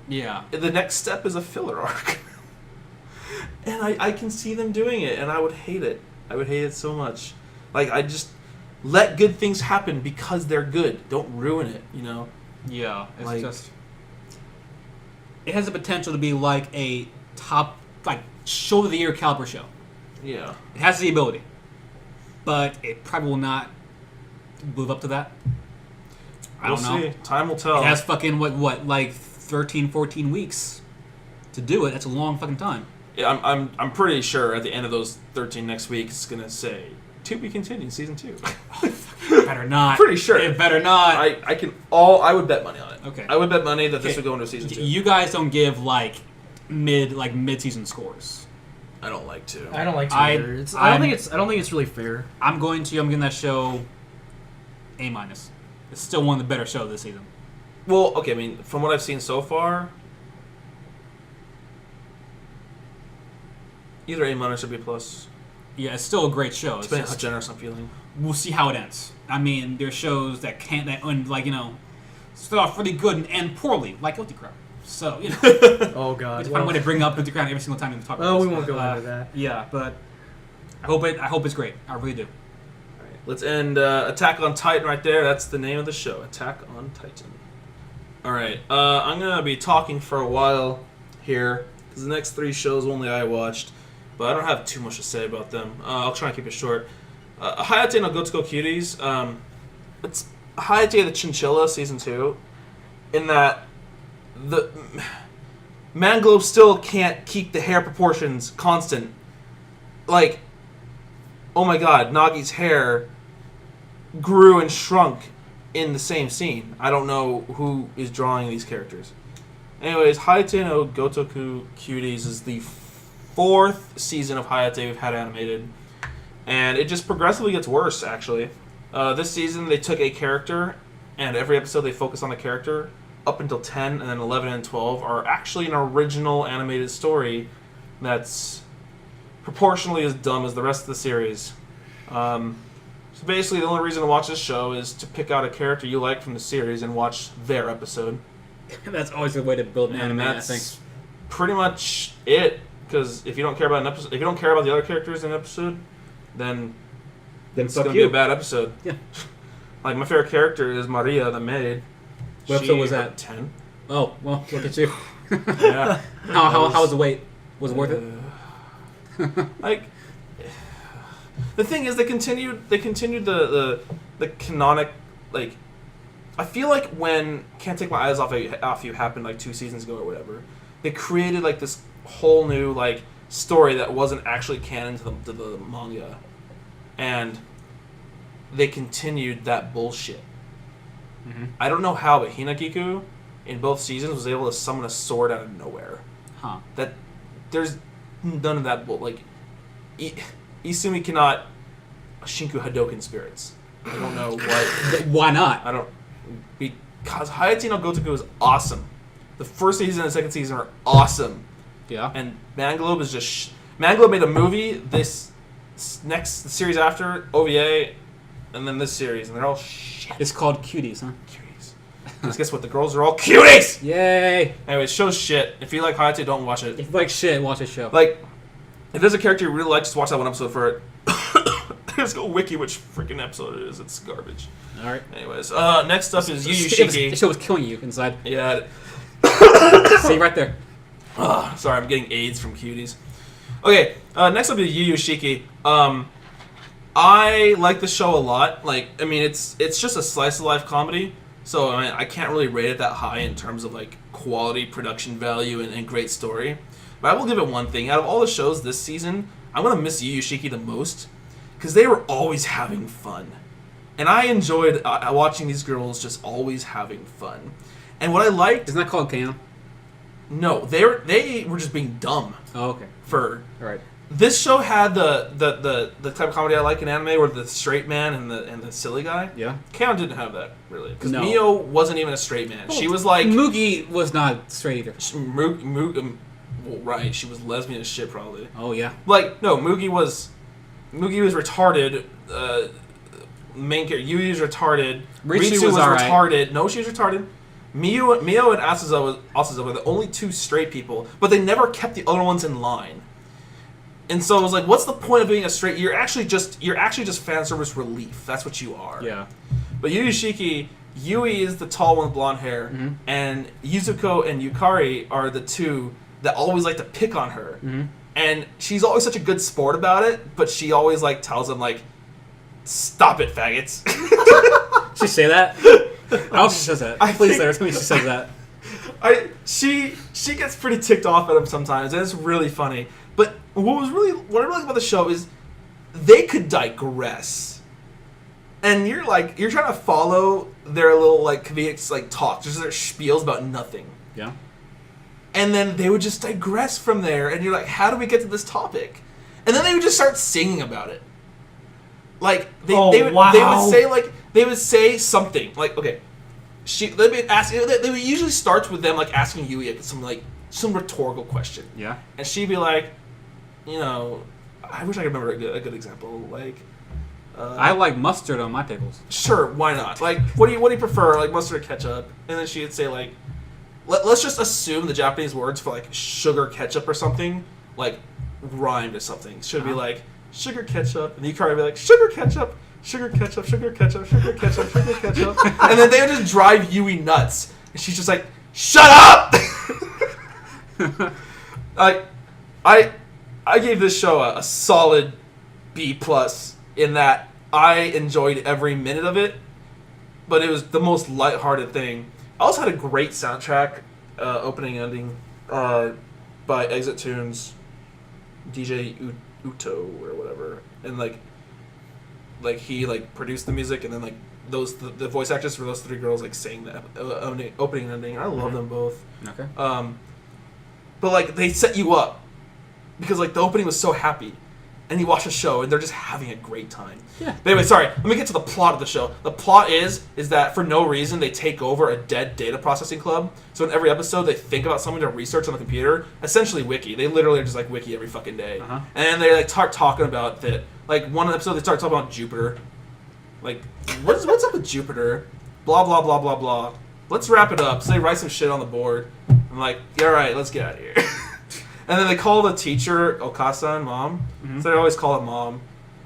Yeah. The next step is a filler arc. And I can see them doing it, and I would hate it. I would hate it so much. Like, I just let good things happen because they're good. Don't ruin it, you know? Yeah. It's Like- just. It has the potential to be like a top, like, show of the year caliber show. Yeah. It has the ability, but it probably will not live up to that. I don't know. We'll see. Time will tell. It has fucking what like 13, 14 weeks to do it. That's a long fucking time. Yeah, I'm pretty sure at the end of those 13 next week, it's going to say, to be continued, season 2. Better not. Pretty sure. It better not. I would bet money on it. Okay. I would bet money that this Okay. would go into season 2. You guys don't give like mid-season scores. I don't like to. I don't like to I- either. I I'm- don't think it's really fair. I'm giving that show A-. It's still one of the better shows this season. Well, okay, I mean, from what I've seen so far, either A- or B+. Yeah, it's still a great show. It's Depending on how just, generous I'm feeling. we'll see how it ends. I mean, there's shows that can't that end, like, you know, start off really good and end poorly, like Guilty Crown. So, you know, we Oh God. have to find a way to bring up Guilty Crown every single time we talk about Well, this. we won't But, go into that. Yeah, but I hope it's great. I really do. Alright, let's end Attack on Titan right there. That's the name of the show, Attack on Titan. Alright, I'm going to be talking for a while here, because the next 3 shows only I watched, but I don't have too much to say about them. I'll try and keep it short. Hayate no Gotoku Cuties, it's Hayate the Chinchilla Season 2, in that the Manglobe still can't keep the hair proportions constant. Like, oh my god, Nagi's hair grew and shrunk in the same scene. I don't know who is drawing these characters. Anyways, Hayate no Gotoku Cuties is the 4th season of Hayate we've had animated. And it just progressively gets worse, actually. This season, they took a character, and every episode they focus on the character. Up until 10, and then 11 and 12 are actually an original animated story that's proportionally as dumb as the rest of the series. So basically, the only reason to watch this show is to pick out a character you like from the series and watch their episode. That's always the way to build an And anime, I that's think. pretty much it. Because if you don't care about an episode, if you don't care about the other characters in an episode, then it's fuck gonna be you. a bad episode. Yeah. Like my favorite character is Maria, the maid. What episode was that? 10. Oh, well, look at you. Yeah. How was the wait? Was it worth it? Like, the thing is, they continued the canonic, like, I feel like when Can't Take My Eyes Off You happened like 2 seasons ago or whatever, they created like this whole new like story that wasn't actually canon to the manga, and they continued that bullshit. Mm-hmm. I don't know how, but Hinagiku in both seasons was able to summon a sword out of nowhere. Huh. That there's none of that like Isumi cannot Shinku Hadoken spirits. I don't know what. Why not? I don't, because Hayate no Gotoku is awesome. The first season and the second season are awesome, Yeah. and Manglobe is just Manglobe made a movie. This next the series after OVA, and then this series, and they're all shit. It's called Cuties, huh? Cuties. Because guess what? The girls are all cuties. Yay! Anyways, show's shit. If you like Hayate, don't watch it. If you like shit, watch this show. Like, if there's a character you really like, just watch that one episode for it. Just go wiki which freaking episode it is. It's garbage. All right. Anyways, next up is Yu Yu The Shiki. show was killing you inside. Yeah. See right there. Sorry, I'm getting AIDS from cuties. Okay, next up is Yu Yu Shiki. I like the show a lot. Like, I mean, it's just a slice of life comedy, so I mean, I can't really rate it that high in terms of like quality, production value, and great story. But I will give it one thing: out of all the shows this season, I'm gonna miss Yu Yu Shiki the most because they were always having fun, and I enjoyed watching these girls just always having fun. And what I liked, Isn't that called canon? No, they were just being dumb Oh, okay. for. All right. This show had the type of comedy I like in anime, where the straight man and the silly guy. Yeah. Kaon didn't have that really, because No. Mio wasn't even a straight man. She was like Mugi was not straight either. well, right. She was lesbian as shit probably. Oh yeah. Like no, Mugi was retarded. Main character Yui was retarded. Ritsu was was alright. retarded. No, she was retarded. Mio and Asuza were the only two straight people, but they never kept the other ones in line. And so I was like, what's the point of being a straight? You're actually just fan service relief. That's what you are. Yeah. But Yui is the tall one with blonde hair, Mhm. and Yuzuko and Yukari are the two that always like to pick on her. Mm-hmm. And she's always such a good sport about it, but she always like tells them like, "Stop it, faggots." She say that? I hope she says that. Please, tell me she says that. She gets pretty ticked off at him sometimes, and it's really funny. But what I really like about the show is they could digress, and you're trying to follow their little like comedic like talk, just their spiels about nothing, Yeah. and then they would just digress from there, and you're like, how do we get to this topic? And then they would just start singing about it. Like they would say something like, okay, they would usually start with them like asking Yui some rhetorical question. Yeah. And she'd be like, I wish I could remember a good example. Like, I like mustard on my pickles. sure, why not? Like, what do you prefer, like mustard or ketchup? And then she'd say like, let's just assume the Japanese words for like sugar ketchup or something like rhymed or something. Should be like sugar ketchup, and you would be like sugar ketchup. Sugar ketchup, sugar ketchup, sugar ketchup, sugar ketchup. And then they would just drive Yui nuts. And she's just like, shut up! I gave this show a solid B+ in that I enjoyed every minute of it, but it was the most lighthearted thing. I also had a great soundtrack, opening ending, by Exit Tunes, DJ Uto or whatever. And like he like produced the music, and then like the voice actors for those three girls like sang the opening and ending. I love them both. Okay. But like they set you up because like the opening was so happy, and you watch the show and they're just having a great time. Yeah. But anyway, sorry. Let me get to the plot of the show. The plot is that for no reason they take over a dead data processing club. So in every episode they think about something to research on the computer. Essentially wiki. They literally are just like wiki every fucking day. Uh-huh. And they like start talking about that. Like one episode they start talking about Jupiter. Like what's up with Jupiter? Blah blah blah blah blah. Let's wrap it up. So they write some shit on the board. I'm like, yeah, all right, let's get out of here. And then they call the teacher Okasa and Mom. Mm-hmm. So they always call it Mom.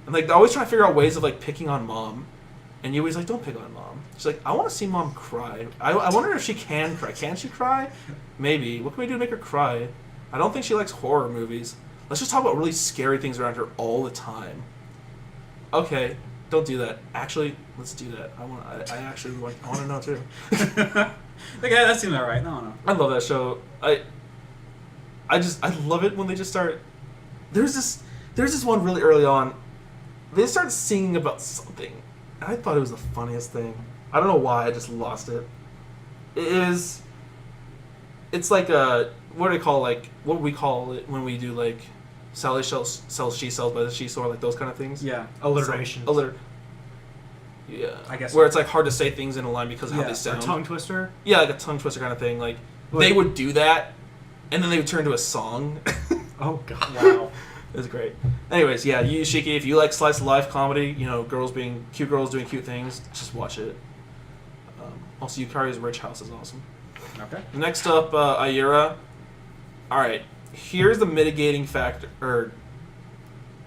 And like they always try to figure out ways of like picking on Mom. And Yui's like, don't pick on Mom. She's like, I want to see Mom cry. I wonder if she can cry. Can she cry? Maybe. What can we do to make her cry? I don't think she likes horror movies. Let's just talk about really scary things around her all the time. Okay, don't do that. Actually, let's do that. I want to know too. Okay, that seemed alright. No. I love that show. I love it when they just start. There's this one really early on. They start singing about something, and I thought it was the funniest thing. I don't know why. I just lost it. It's like what do we call it when we do like Sally sells she sells by the she store, like those kind of things. Yeah. Alliteration. Yeah. I guess where so. it's like hard to say things in a line because of how they A sound. tongue twister. Yeah, like a tongue twister kind of thing. Like they would do that, and then they would turn to a song. Oh god. Wow. It was great. Anyways, yeah, Yu Shiki, if you like slice of life comedy, cute girls doing cute things, just watch it. Also, Yukari's Rich House is awesome. Okay. Next up, Ayura. Alright, here's the mitigating factor.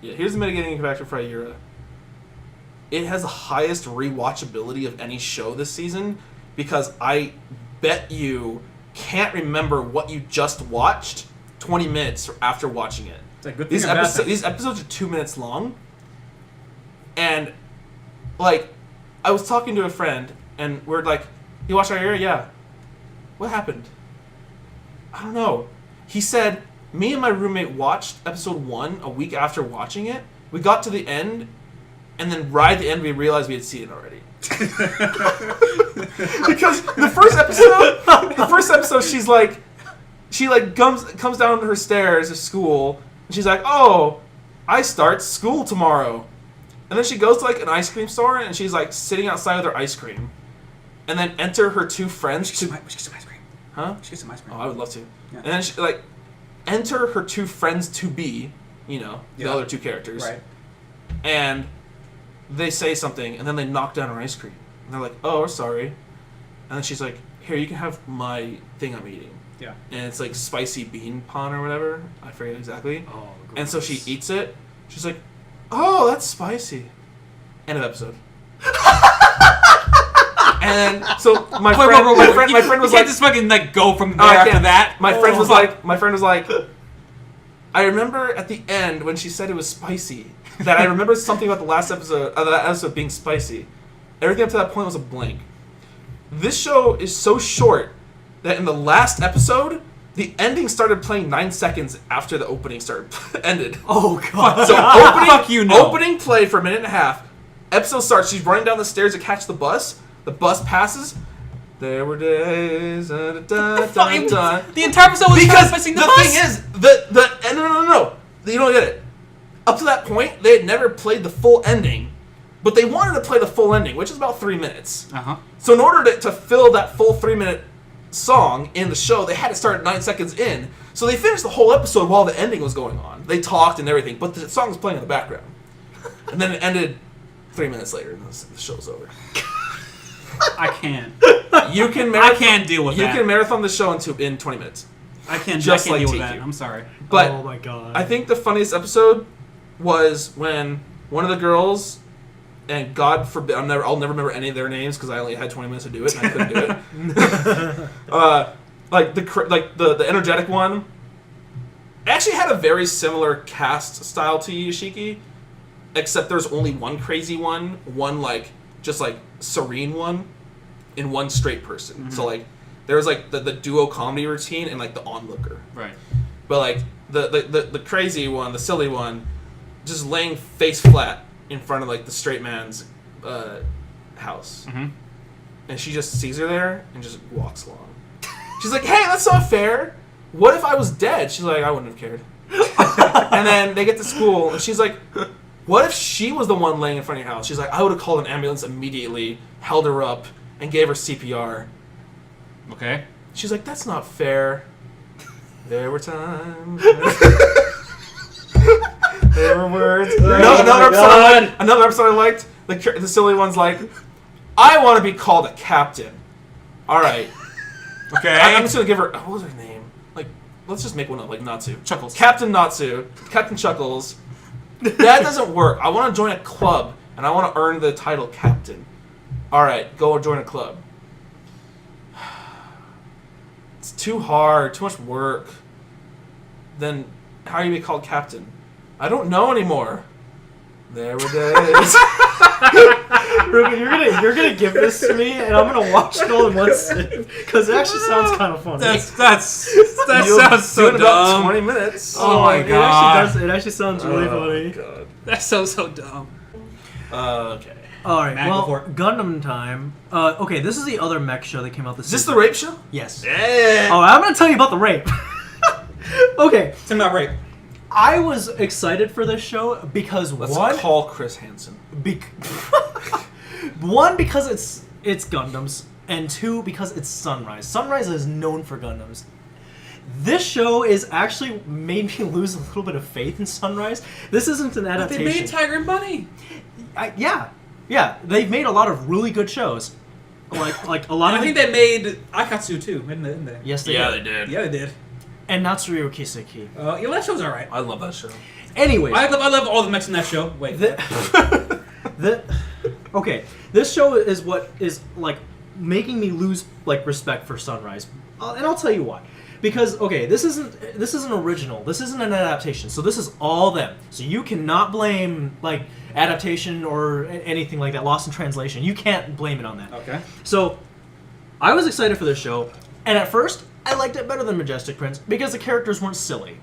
Here's the mitigating factor for Ayura. It has the highest rewatchability of any show this season because I bet you can't remember what you just watched 20 minutes after watching it. It's a good thing. These These episodes are 2 minutes long, and like I was talking to a friend, and we're like, "You watched Ayura? Yeah. What happened? I don't know." He said, "Me and my roommate watched episode 1 a week after watching it. We got to the end, and then right at the end we realized we had seen it already." Because the first episode, she's like, she like comes down her stairs to school, and she's like, "Oh, I start school tomorrow." And then she goes to like an ice cream store, and she's like sitting outside with her ice cream, and then enter her two friends. We should get some ice cream. Huh? We should get some ice cream. Oh, I would love to. Yeah. And then she like enter her two friends to be, you know, the other two characters, Right. and they say something, and then they knock down her ice cream, and they're like, "Oh, we're sorry," and then she's like, "Here, you can have my thing I'm eating." Yeah. And it's like spicy bean pon or whatever. I forget exactly. Oh, And so she gross. eats it. She's like, "Oh, that's spicy." End of episode. And so my friend was you like, can't just fucking like go from there I after can't. that. My friend was like, I remember at the end when she said it was spicy that I remember something about the last episode of that episode being spicy. Everything up to that point was a blank. This show is so short that in the last episode, the ending started playing 9 seconds after the opening ended. Oh god. So opening, Fuck you, no. opening play for a minute and a half. Episode starts. She's running down the stairs to catch the bus. The bus passes. There were days. The entire episode was because missing the the bus. thing is, no. You don't get it. Up to that point, they had never played the full ending, but they wanted to play the full ending, which is about 3 minutes. Uh-huh. So in order to fill that full 3-minute song in the show, they had to start 9 seconds in. So they finished the whole episode while the ending was going on. They talked and everything, but the song was playing in the background. And then it ended 3 minutes later, and the show's over. I can't. You can I can't deal with you that. can marathon the show in 20 minutes. I can't just deal like with TQ. that. I'm sorry. But oh my god. I think the funniest episode was when one of the girls, and God forbid, I'll never remember any of their names because I only had 20 minutes to do it and I couldn't do it. Like the energetic one, actually had a very similar cast style to Yoshiki, except there's only one crazy one like just like serene one, and one straight person. Mm-hmm. So like there was like the duo comedy routine and like the onlooker. Right. But like the crazy one, the silly one, just laying face flat in front of like the straight man's house, Mm-hmm. and she just sees her there and just walks along. She's like, "Hey, that's not fair. What if I was dead?" She's like, "I wouldn't have cared." And then they get to school, and she's like, "What if she was the one laying in front of your house?" She's like, "I would have called an ambulance immediately, held her up, and gave her CPR." Okay. She's like, "That's not fair. There were times." There were words. Another episode I liked. The silly one's like, "I want to be called a captain." All right. Okay. I'm just gonna give her. What was her name? Like, let's just make one up. Like Natsu. Chuckles. Captain Natsu. Captain Chuckles. That doesn't work. I want to join a club, and I want to earn the title captain. All right, go join a club. It's too hard. Too much work. Then how are you be called captain? I don't know anymore. There were days. Ruben, you're gonna give this to me, and I'm gonna watch it all in one sit because it actually sounds kind of funny. That You'll sounds so do it in about dumb. 20 minutes. Oh my god. It actually sounds really Oh, funny. God. That's so dumb. Okay. All right, Matt, well, go for it. Gundam time. Okay, this is the other mech show that came out this Is this season. the rape show? Yes. Yeah. Oh, I'm gonna tell you about the rape. Okay, Tell me about rape. I was excited for this show because Let's one, call Chris Hansen. one because it's Gundams, and two because it's Sunrise. Sunrise is known for Gundams. This show is actually made me lose a little bit of faith in Sunrise. This isn't an They adaptation. made Tiger and Bunny. Yeah, they've made a lot of really good shows. Like a lot And I of. think they made Akatsu too, didn't they? Yes, they Yeah, did. they did. Yeah, they did. And Natsurio Kiseki. Yeah, that show's alright. I love that show. Anyways, I love all the mechs in that show. Wait. Okay, this show is what is like making me lose like respect for Sunrise, and I'll tell you why. Because okay, this isn't original. This isn't an adaptation. So this is all them. So you cannot blame like adaptation or anything like that. Lost in translation. You can't blame it on that. Okay. So I was excited for this show, and at first I liked it better than Majestic Prince because the characters weren't silly.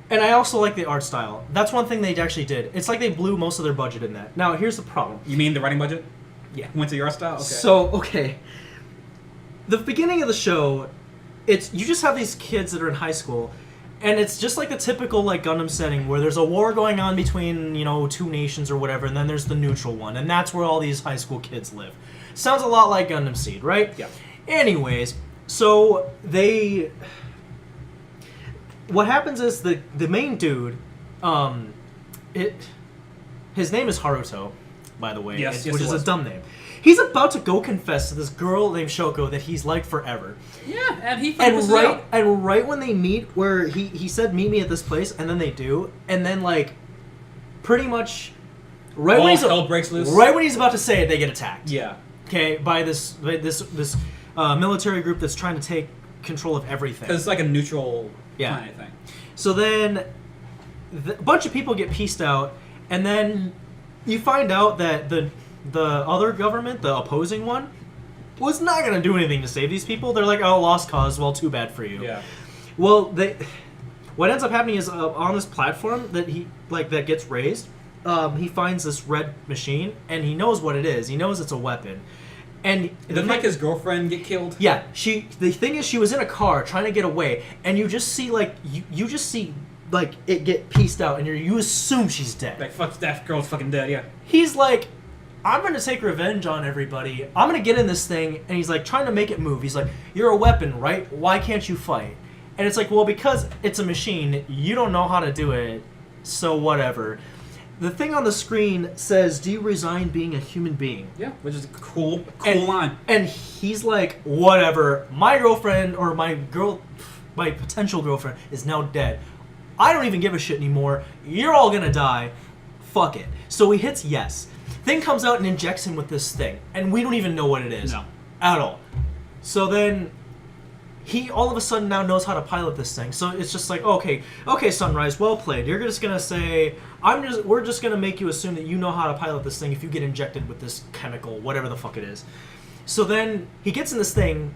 And I also like the art style. That's one thing they actually did. It's like they blew most of their budget in that. Now, here's the problem. You mean the writing budget? Yeah. Went to your style? Okay. So, okay. The beginning of the show, it's you just have these kids that are in high school, and it's just like the typical like Gundam setting where there's a war going on between two nations or whatever, and then there's the neutral one, and that's where all these high school kids live. Sounds a lot like Gundam Seed, right? Yeah. Anyways, so what happens is the main dude, his name is Haruto, by the way, Yes, which it is was. a dumb name. He's about to go confess to this girl named Shoko that he's liked forever. Yeah, and he And figures right when they meet, where he said meet me at this place, and then they do, and then like pretty much right when hell breaks loose. right when he's about to say it, they get attacked. Yeah. Okay, by this military group that's trying to take control of everything. Because it's like a neutral Yeah. kind of thing. So then a bunch of people get pieced out, and then you find out that the other government, the opposing one, was not going to do anything to save these people. They're like, oh, lost cause. Well, too bad for you. Yeah. Well, what ends up happening is on this platform that gets raised, he finds this red machine, and he knows what it is. He knows it's a weapon. And Didn't like his girlfriend get killed? yeah, the thing is, she was in a car trying to get away, and you just see it get pieced out, and you assume she's dead. Like, fuck, that girl's fucking dead, yeah. He's like, I'm gonna take revenge on everybody. I'm gonna get in this thing, and he's like trying to make it move. He's like, you're a weapon, right? Why can't you fight? And it's like, well, because it's a machine, you don't know how to do it, so whatever. The thing on the screen says, do you resign being a human being? Yeah, which is a cool And- line. And he's like, whatever. My girlfriend or my potential girlfriend is now dead. I don't even give a shit anymore. You're all gonna die. Fuck it. So he hits yes. Thing comes out and injects him with this thing, and we don't even know what it is. No. At all. So then he all of a sudden now knows how to pilot this thing. So it's just like, okay, Sunrise, well played. You're just gonna say, we're just gonna make you assume that you know how to pilot this thing if you get injected with this chemical, whatever the fuck it is. So then he gets in this thing,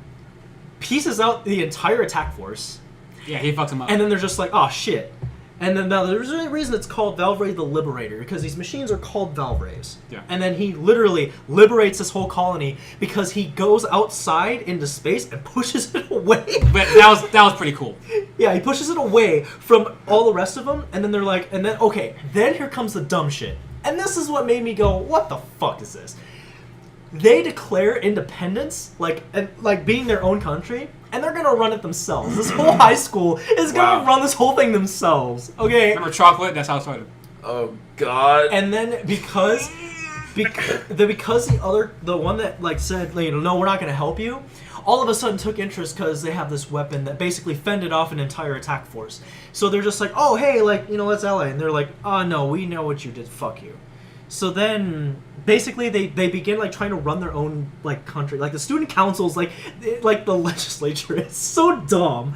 pieces out the entire attack force, Yeah, he fucks him up. and then they're just like, oh shit. And then now there's a reason it's called Valvray the Liberator, because these machines are called Valvrays. Yeah. And then he literally liberates this whole colony because he goes outside into space and pushes it away. But that was pretty cool. Yeah, he pushes it away from all the rest of them, and then they're like, and then, okay, then here comes the dumb shit. And this is what made me go, what the fuck is this? They declare independence, like being their own country, and they're gonna run it themselves. This whole high school is gonna Wow. run this whole thing themselves. Okay. Remember chocolate? That's how it started. Oh God. And then because the one that like said, no, we're not gonna help you, all of a sudden took interest because they have this weapon that basically fended off an entire attack force. So they're just like, oh hey, let's ally, and they're like, oh no, we know what you did, fuck you. So then basically they begin like trying to run their own like country, like the student councils, like the legislature. It's so dumb.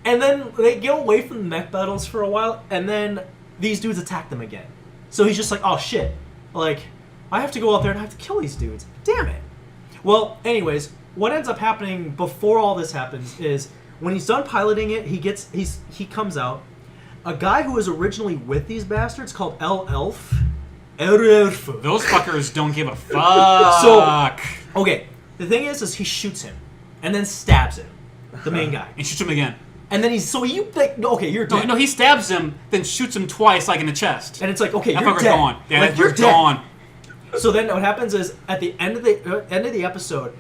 And then they get away from the mech battles for a while, and then these dudes attack them again. So he's just like, oh shit, like I have to go out there and I have to kill these dudes. Damn it. Well, anyways, what ends up happening before all this happens is when he's done piloting it, he comes out. A guy who was originally with these bastards called Elf. Those fuckers don't give a fuck. So, okay, the thing is he shoots him, and then stabs him, the main guy, And shoots him again. and then okay, you're dead, No, he stabs him, then shoots him twice, like in the chest. and it's like, okay, That you're fucker's dead, gone. Yeah, like that you're fucker's dead. gone. So then what happens is at the end of the episode,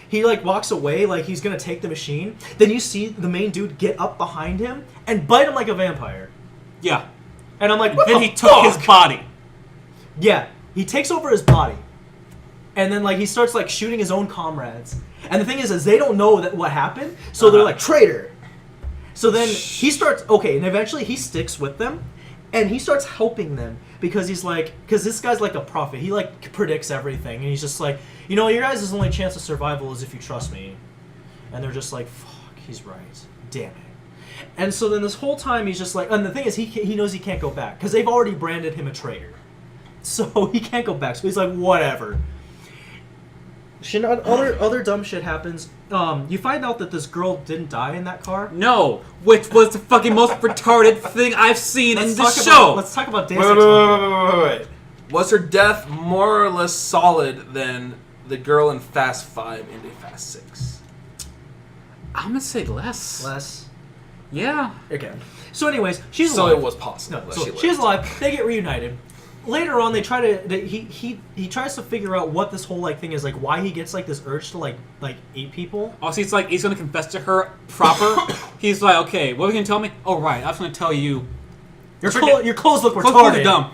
he like walks away like he's gonna take the machine. Then you see the main dude get up behind him and bite him like a vampire, Yeah. and I'm like, what Then the he took fuck? his body. Yeah, he takes over his body, and then like he starts like shooting his own comrades. And the thing is they don't know that what happened, so they're like traitor. So then he starts and eventually he sticks with them, and he starts helping them because because this guy's like a prophet. He like predicts everything, and he's just like, your guys' only chance of survival is if you trust me. And they're just like, fuck, he's right. Damn it. And so then this whole time he's just like, and the thing is he knows he can't go back because they've already branded him a traitor. So he can't go back. So he's like, whatever. Other dumb shit happens. You find out that this girl didn't die in that car. No, which was the fucking most retarded thing I've seen in the show. Let's talk about Deus Wait, Ex wait, Machina. wait. Was her death more or less solid than the girl in Fast 5 and Fast 6? I'm gonna say less. Less. Yeah. Okay. So, anyways, she's So alive. it was possible. No, that so she lived. she's alive. They get reunited. Later on, they try to. He tries to figure out what this whole like thing is, like why he gets like this urge to like eat people. Also, it's like he's gonna confess to her proper. He's like, okay, what are you gonna tell me? Oh, right, I was gonna tell you. Your clothes look Clothes retarded. are dumb.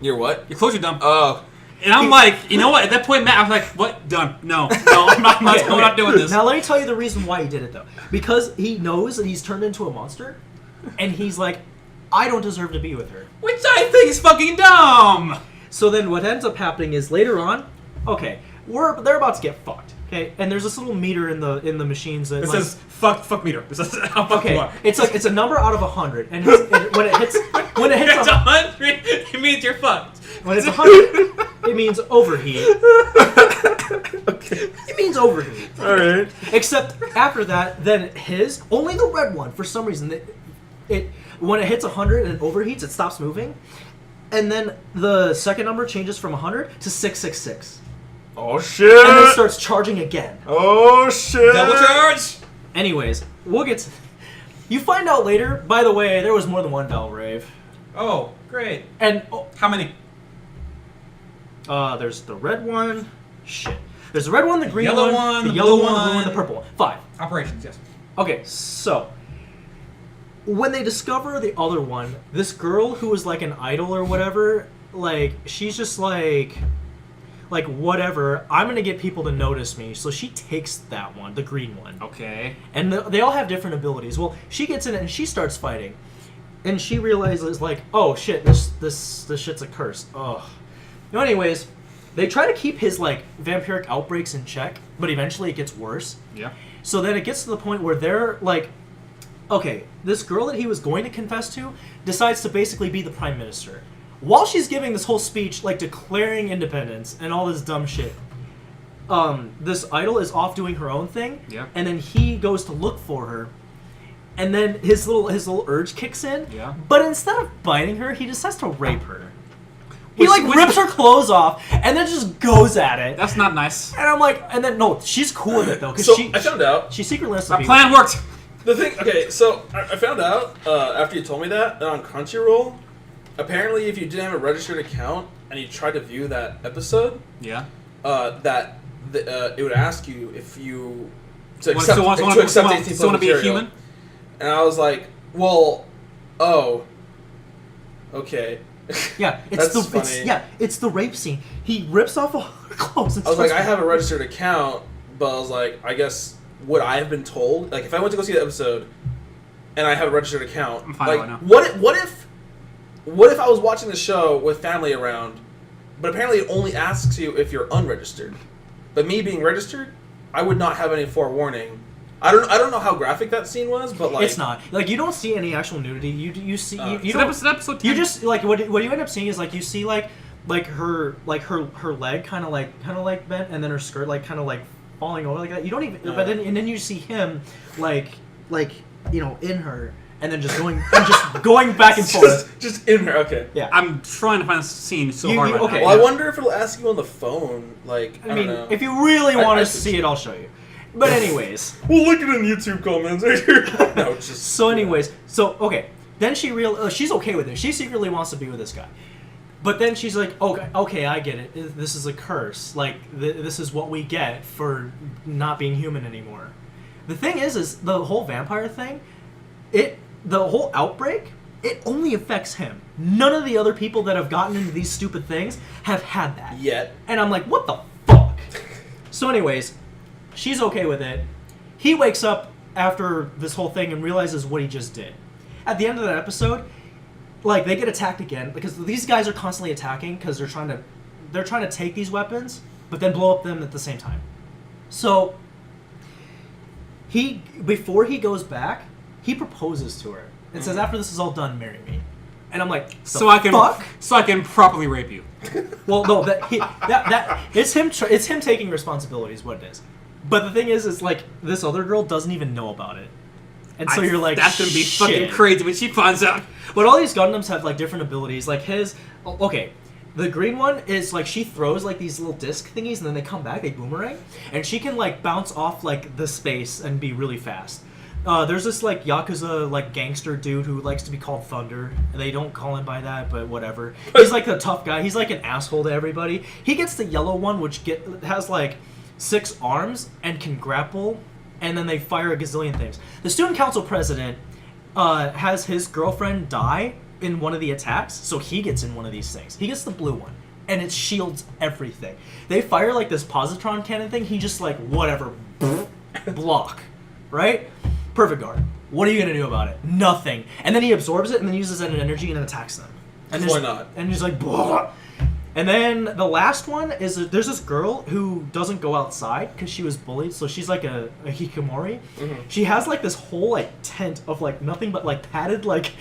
You're what? Your clothes are dumb. Oh. And I'm like, you know what? At that point, Matt, I was like, what? Done. No, I'm not, Okay, I'm not doing this. Now let me tell you the reason why he did it though. Because he knows that he's turned into a monster, and he's like, I don't deserve to be with her. Which I think is fucking dumb. So then what ends up happening is later on, okay, they're about to get fucked. Okay, and there's this little meter in the machines that It like, says fuck meter. It says how fuck you okay, are. it's a number out of 100, and when it hits It's 100, 100. It means you're fucked. when it's 100, it means overheat. Okay. It means overheat. All right. Except after that, then only the red one for some reason when it hits 100 and it overheats, it stops moving, and then the second number changes from 100 to 666, Oh shit. and then starts charging again. Oh shit. Double charge. Anyways, we'll get to, you find out later, by the way, there was more than one Bell Rave. Oh, great. And How many? there's the red one. Shit. There's the red one, the green Yellow one, one, the the yellow blue one, the blue one. one, the purple one. 5. Operations, yes. Okay, so when they discover the other one, this girl who was like an idol or whatever, like she's just like whatever, I'm gonna get people to notice me. So she takes that one, the green one. Okay. And they all have different abilities. Well, she gets in it and she starts fighting, and she realizes like, oh shit, this shit's a curse. Ugh. No, anyways, they try to keep his like vampiric outbreaks in check, but eventually it gets worse. Yeah. So then it gets to the point where they're like, okay, this girl that he was going to confess to decides to basically be the prime minister. While she's giving this whole speech, like declaring independence and all this dumb shit, this idol is off doing her own thing, Yeah. and then he goes to look for her, and then his little urge kicks in. Yeah. But instead of biting her, he decides to rape her. He Which- like which- rips her clothes off and then just goes at it. That's not nice. And I'm like, and then no, she's cool with it though, because So she I found out. she secretly wants to Our be. plan worked. The thing, okay, so I found out after you told me that on Crunchyroll, apparently if you didn't have a registered account and you tried to view that episode, Yeah. it would ask you if you to Want accept, to to accept 18 plus want to be a material. human? And I was like, well, oh, okay. Yeah, it's That's funny. it's the rape scene. He rips off all her clothes. And I was like, I starts- have a registered account, but I was like, I guess would I have been told? Like, if I went to go see the episode and I have a registered account, I'm fine like, right now. what if I was watching the show with family around, but apparently it only asks you if you're unregistered. But me being registered, I would not have any forewarning. I don't know how graphic that scene was, but like It's not like you don't see any actual nudity. You see you It's don't. episode 10. You just like what you end up seeing is like you see like her leg kind of like bent, and then her skirt like kind of like falling over like that. You don't even. But then you see him like in her, and then just going back and forth. just in there. Okay. Yeah. I'm trying to find a scene so You- hard you- right okay. now. Well, I wonder if it'll ask you on the phone. Like, I don't mean, know. if you really I- want I to should see it, I'll show you. But anyways. We'll look it in YouTube comments right here. No, it's just So anyways, okay. Then she's okay with it. She secretly wants to be with this guy. But then she's like, okay, I get it. This is a curse. Like, this is what we get for not being human anymore. The thing is the whole vampire thing, the whole outbreak, it only affects him. None of the other people that have gotten into these stupid things have had that. Yet. And I'm like, what the fuck? So anyways, she's okay with it. He wakes up after this whole thing and realizes what he just did. At the end of that episode, like, they get attacked again because these guys are constantly attacking because they're trying to take these weapons but then blow up them at the same time. So before he goes back, he proposes to her and says, after this is all done, marry me. And I'm like, so I fuck? can properly rape you. Well, no, it's him taking responsibility is what it is. But the thing is like this other girl doesn't even know about it, and so you're like, that's gonna be fucking shit. crazy when she finds out. But all these Gundams have like different abilities. Like his, okay, The green one is like she throws like these little disc thingies and then they come back, they boomerang, and she can like bounce off like the space and be really fast. There's this like Yakuza like gangster dude who likes to be called Thunder. They don't call him by that, but whatever. He's like the tough guy. He's like an asshole to everybody. He gets the yellow one, which has like 6 arms and can grapple, and then they fire a gazillion things. The student council president has his girlfriend die in one of the attacks, so he gets in one of these things. He gets the blue one, and it shields everything. They fire like this positron cannon thing. He just like whatever, block, right? Perfect guard. What are you gonna do about it? Nothing. And then he absorbs it and then uses that energy and attacks them. And Why not? And he's like, blah. And then the last one is there's this girl who doesn't go outside because she was bullied, so she's like a hikikomori. Mm-hmm. She has like this whole like tent of like nothing but like padded like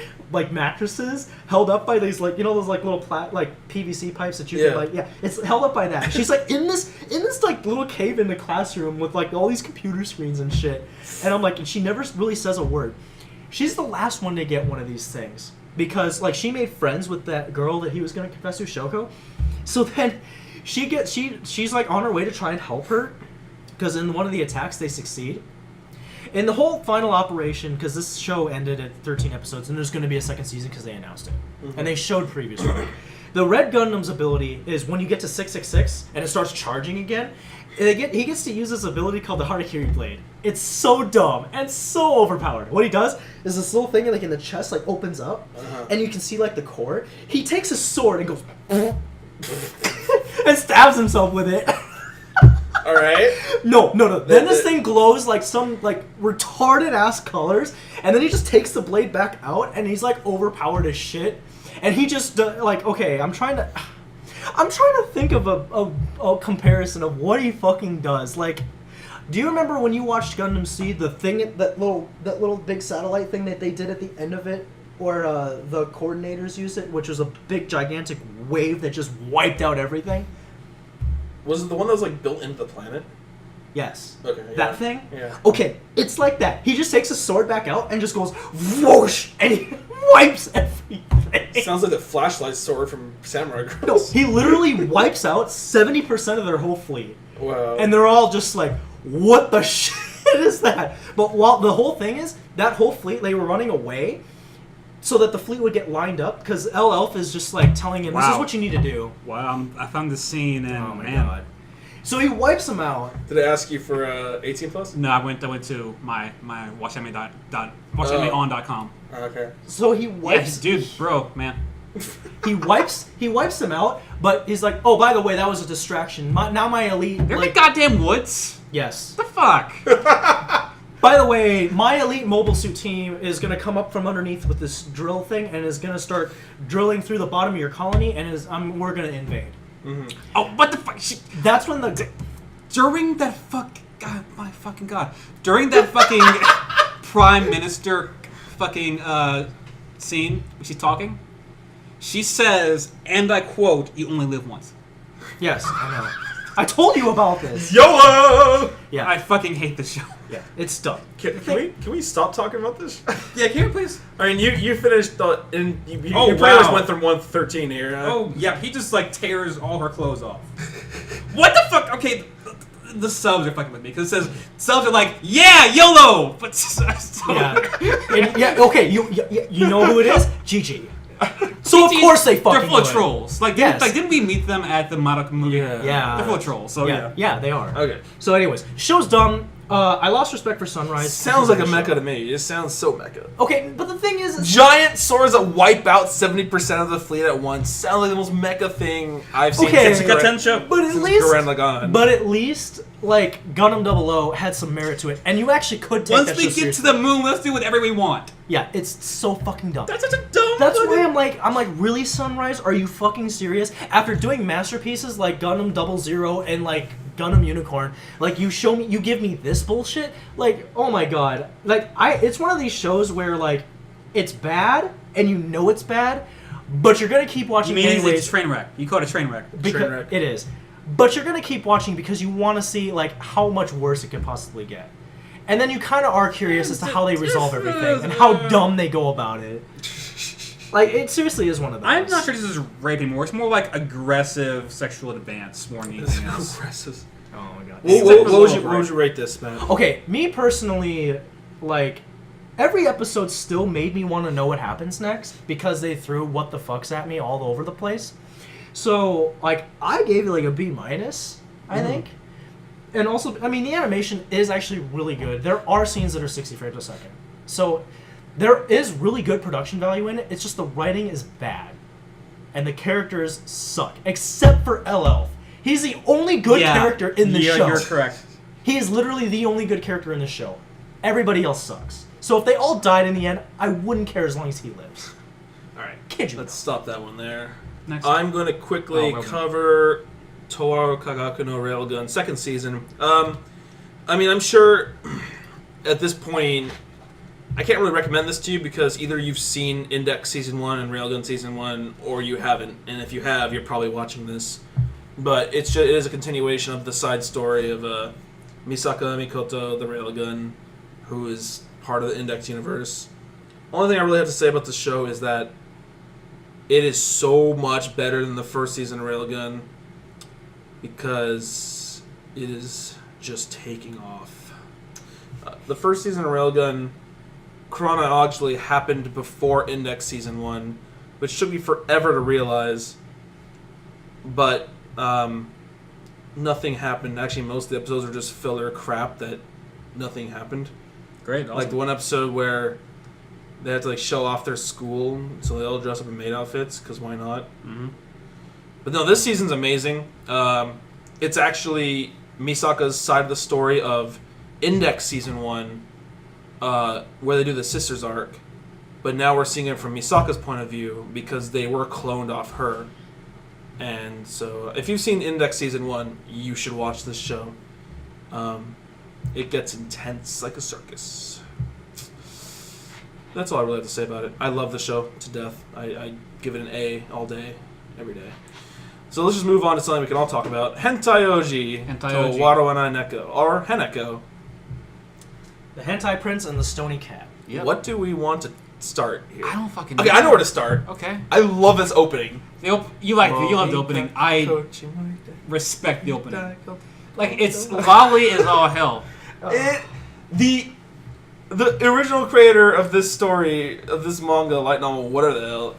mattresses held up by these like those like little like PVC pipes that you can like it's held up by that. She's like in this like little cave in the classroom with like all these computer screens and shit. And I'm like, and she never really says a word. She's the last one to get one of these things because like she made friends with that girl that he was gonna confess to, Shoko. So then she's like on her way to try and help her because in one of the attacks they succeed. In the whole final operation, because this show ended at 13 episodes and there's going to be a second season because they announced it. Mm-hmm. And they showed previously. The Red Gundam's ability is when you get to 666 and it starts charging again, he gets to use this ability called the Harakiri Blade. It's so dumb and so overpowered. What he does is this little thing like in the chest like opens up and you can see like the core. He takes a sword and goes and stabs himself with it. All right. No. Then this thing glows like some like retarded ass colors, and then he just takes the blade back out, and he's like overpowered as shit. And he just like okay, I'm trying to think of a comparison of what he fucking does. Like, do you remember when you watched Gundam Seed, the thing that little big satellite thing that they did at the end of it? Or the coordinators used it, which was a big, gigantic wave that just wiped out everything. Was it the one that was like built into the planet? Yes. Okay. Yeah. That thing? Yeah. Okay, it's like that. He just takes his sword back out and just goes whoosh, and he wipes everything. Sounds like the flashlight sword from Samurai No, Girls. he literally wipes out 70% of their whole fleet. Wow. And they're all just like, what the shit is that? But while the whole thing is, that whole fleet, they were running away so that the fleet would get lined up, because Elf is just like telling him, this is what you need to do. Wow, I found this scene and Oh my god. So he wipes them out. Did I ask you for 18 plus? No, I went to my watchanime.com. Okay. So he wipes Dude, bro, man. he wipes them out, but he's like, oh, by the way, that was a distraction. Now my elite They're in the goddamn woods. Yes. The fuck? By the way, my elite mobile suit team is going to come up from underneath with this drill thing and is going to start drilling through the bottom of your colony, and we're going to invade. Mm-hmm. Oh, what the fuck? That's when the... During that God, my fucking God. During that fucking Prime Minister fucking scene, when she's talking, she says, and I quote, "You only live once." Yes, I know. I told you about this. YOLO! Yeah. I fucking hate this show. Yeah, it's dumb. Can we stop talking about this? Yeah, can you please? I mean, you finished the... you pretty much wow. went through 113 here. Oh, yeah, he just, like, tears all her clothes off. What the fuck? Okay, the subs are fucking with me, because it says, subs are like, yeah, YOLO! But, Okay, you know who it is? GG. So of course they fucking They're full of would. trolls. Like, Yes. didn't we meet them at the Madoka movie? Yeah. They're full of trolls, so yeah. Yeah, they are. Okay. So anyways, show's dumb. I lost respect for Sunrise. Sounds like a Show. mecha to me. It sounds so mecha. Okay, but the thing is... Giant swords that wipe out 70% of the fleet at once. Sounds like the most mecha thing I've seen Okay. since But at least... Gurren Lagann. But at least, like, Gundam 00 had some merit to it. And you actually could take Once that we show get seriously. to the moon, let's do whatever we want. Yeah, it's so fucking dumb. That's such a dumb That's fucking- why I'm like, really, Sunrise? Are you fucking serious? After doing masterpieces like Gundam 00 and like Gundam Unicorn, like you give me this bullshit? Like, oh my god. Like, it's one of these shows where like, it's bad and you know it's bad, but you're gonna keep watching Meaning anyways. it's a train wreck. You call it a train wreck. Train wreck. It is. But you're gonna keep watching because you want to see like how much worse it can possibly get. And then you kind of are curious as to how they resolve everything and how dumb they go about it. Like, it seriously is one of those. I'm not sure this is rape anymore. It's more like aggressive sexual advance more than anything else. Aggressive. Oh my god. What would you rate this, man? Okay, me personally, like, every episode still made me want to know what happens next because they threw what the fucks at me all over the place. So, like, I gave it like a B minus, I think. And also, I mean, the animation is actually really good. There are scenes that are 60 frames a second. So, there is really good production value in it. It's just the writing is bad. And the characters suck. Except for Elf. He's the only good character in the show. Yeah, you're correct. He is literally the only good character in the show. Everybody else sucks. So if they all died in the end, I wouldn't care as long as he lives. Alright, Kid you let's stop that one there. Next. I'm going to quickly cover Toaru Kagaku no Railgun, second season. I mean, I'm sure at this point, I can't really recommend this to you because either you've seen Index Season 1 and Railgun Season 1, or you haven't. And if you have, you're probably watching this. But it is a continuation of the side story of Misaka Mikoto, the Railgun, who is part of the Index universe. Only thing I really have to say about the show is that it is so much better than the first season of Railgun because it is just taking off. The first season of Railgun chronologically happened before Index Season 1, which took me forever to realize, but nothing happened. Actually, most of the episodes are just filler crap that nothing happened. Great. Awesome. Like the one episode where they had to like show off their school, so they all dress up in maid outfits because why not? Mm-hmm. But no, this season's amazing. It's actually Misaka's side of the story of Index Season 1, where they do the sisters arc. But now we're seeing it from Misaka's point of view because they were cloned off her. And so, if you've seen Index Season 1, you should watch this show. It gets intense like a circus. That's all I really have to say about it. I love the show to death. I give it an A all day, every day. So let's just move on to something we can all talk about. Hentai Oji to Waro Ana Neko, or Heneko. The Hentai Prince and the Stony Cat. Yep. What do we want to start here? I don't fucking know. Okay, I know where to start. Okay. I love this opening. You love the opening. I respect the opening. Like, it's lolly as all hell. The original creator of this story, of this manga, light novel, whatever the hell,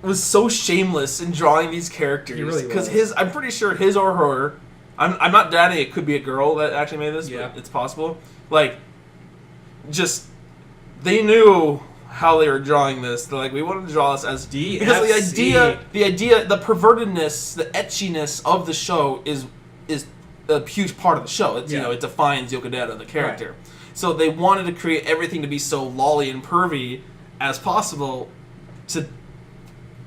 was so shameless in drawing these characters. He really Because was. I'm pretty sure his or her, I'm not doubting it could be a girl that actually made this, Yeah. but it's possible. Like, just, they knew how they were drawing this. They're like, we wanted to draw this as DFC. because the idea, the pervertedness, the etchiness of the show is a huge part of the show. It's it defines Yokadera, the character. Right. So they wanted to create everything to be so lolly and pervy as possible to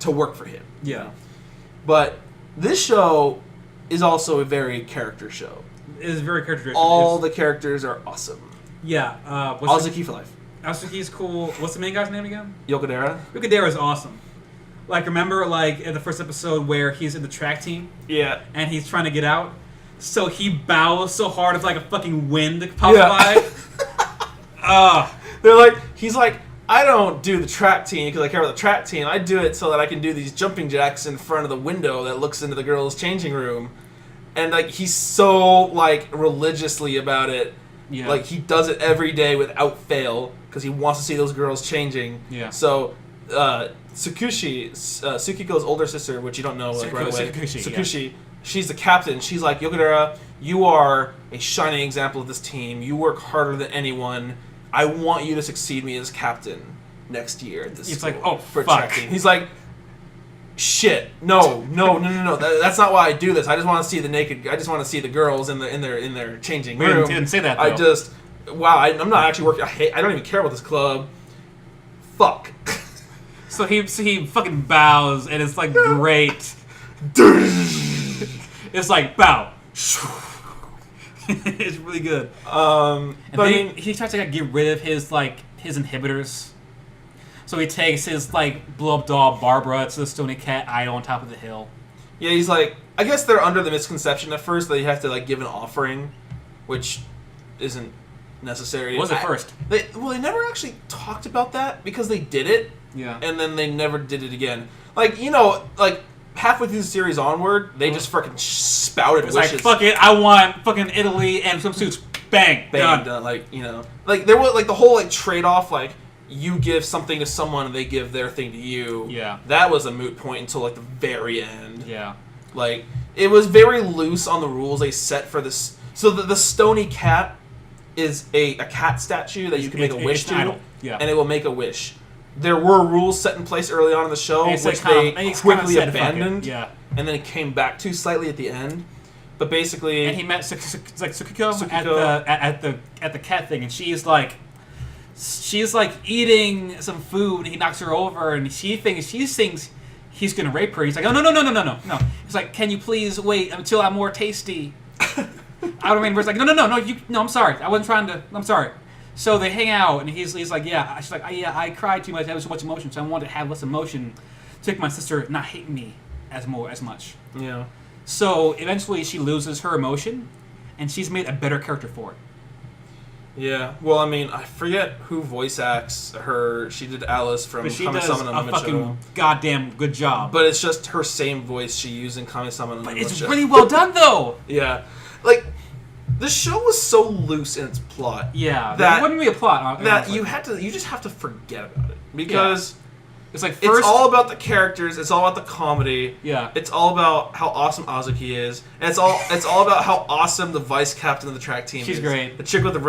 work for him. Yeah. But this show is also a very character show. It is very character-driven. All the characters are awesome. Yeah. Azuki for life. Azuki's cool. What's the main guy's name again? Yokadera. Yukadera is awesome. Like, remember, like, in the first episode where he's in the track team? Yeah. And he's trying to get out? So he bows so hard it's like a fucking wind pops by. He's like, I don't do the track team because I care about the track team. I do it so that I can do these jumping jacks in front of the window that looks into the girls' changing room. And, like, he's so, like, religiously about it. Yeah. Like, he does it every day without fail because he wants to see those girls changing. Yeah. So, Tsukushi, Tsukiko's older sister, which you don't know right away. Tsukushi, she's the captain. She's like, Yokadera, you are a shining example of this team. You work harder than anyone. I want you to succeed me as captain next year at this It's school like, oh, for fuck. track team. He's like, shit, no. That's not why I do this. I just want to see I just want to see the girls in their changing We room. didn't say that, though. I just, I'm not actually working. I don't even care about this club. Fuck. So he fucking bows, and it's like great. It's like bow. It's really good. But then he tries to like, get rid of his inhibitors. So he takes his like blow up doll Barbara to the Stony Cat idol on top of the hill. yeah, he's like, I guess they're under the misconception at first that you have to like give an offering, which isn't necessary. What was it first? They never actually talked about that because they did it, Yeah. And then they never did it again. Like, you know, like, halfway through the series onward, they just fucking spouted It's wishes. like, fuck it, I want fucking Italy and swimsuits. Bang, Bang, done. like, you know. Like, there was, like, the whole, like, trade-off, like, you give something to someone and they give their thing to you. Yeah. That was a moot point until, like, the very end. Yeah. Like, it was very loose on the rules they set for this. So the stony cat is a cat statue that you can make a wish it's an to, idol. Yeah. and it will make a wish. There were rules set in place early on in the show, And it's which like they kinda quickly said, fuck it. abandoned, Yeah. and then it came back to slightly at the end. But basically, And he met Tsukiko Tsukiko. at the cat thing, and she's like eating some food, and he knocks her over, and she thinks he's gonna rape her. He's like, oh no. He's like, can you please wait until I'm more tasty? I don't mean, it's like, no, I'm sorry, I wasn't trying to. I'm sorry. So they hang out, and he's like, yeah. She's like, yeah, I cried too much. I had so much emotion, so I wanted to have less emotion to make my sister not hate me as much. yeah. So eventually she loses her emotion, and she's made a better character for it. Yeah, well, I mean, I forget who voice acts her. She did Alice from But she Kami does Sama no a Numa fucking Show. goddamn good job. But it's just her same voice she used in Kami Sama no But Numa it's Show. really well done, though. Yeah. Like, the show was so loose in its plot. Yeah, That- there wouldn't be a plot. That honestly. you just have to forget about it. Because It's like first. it's all about the characters, it's all about the comedy. Yeah. It's all about how awesome Azuki is. And it's all about how awesome the vice captain of the track team is. She's great. The chick with the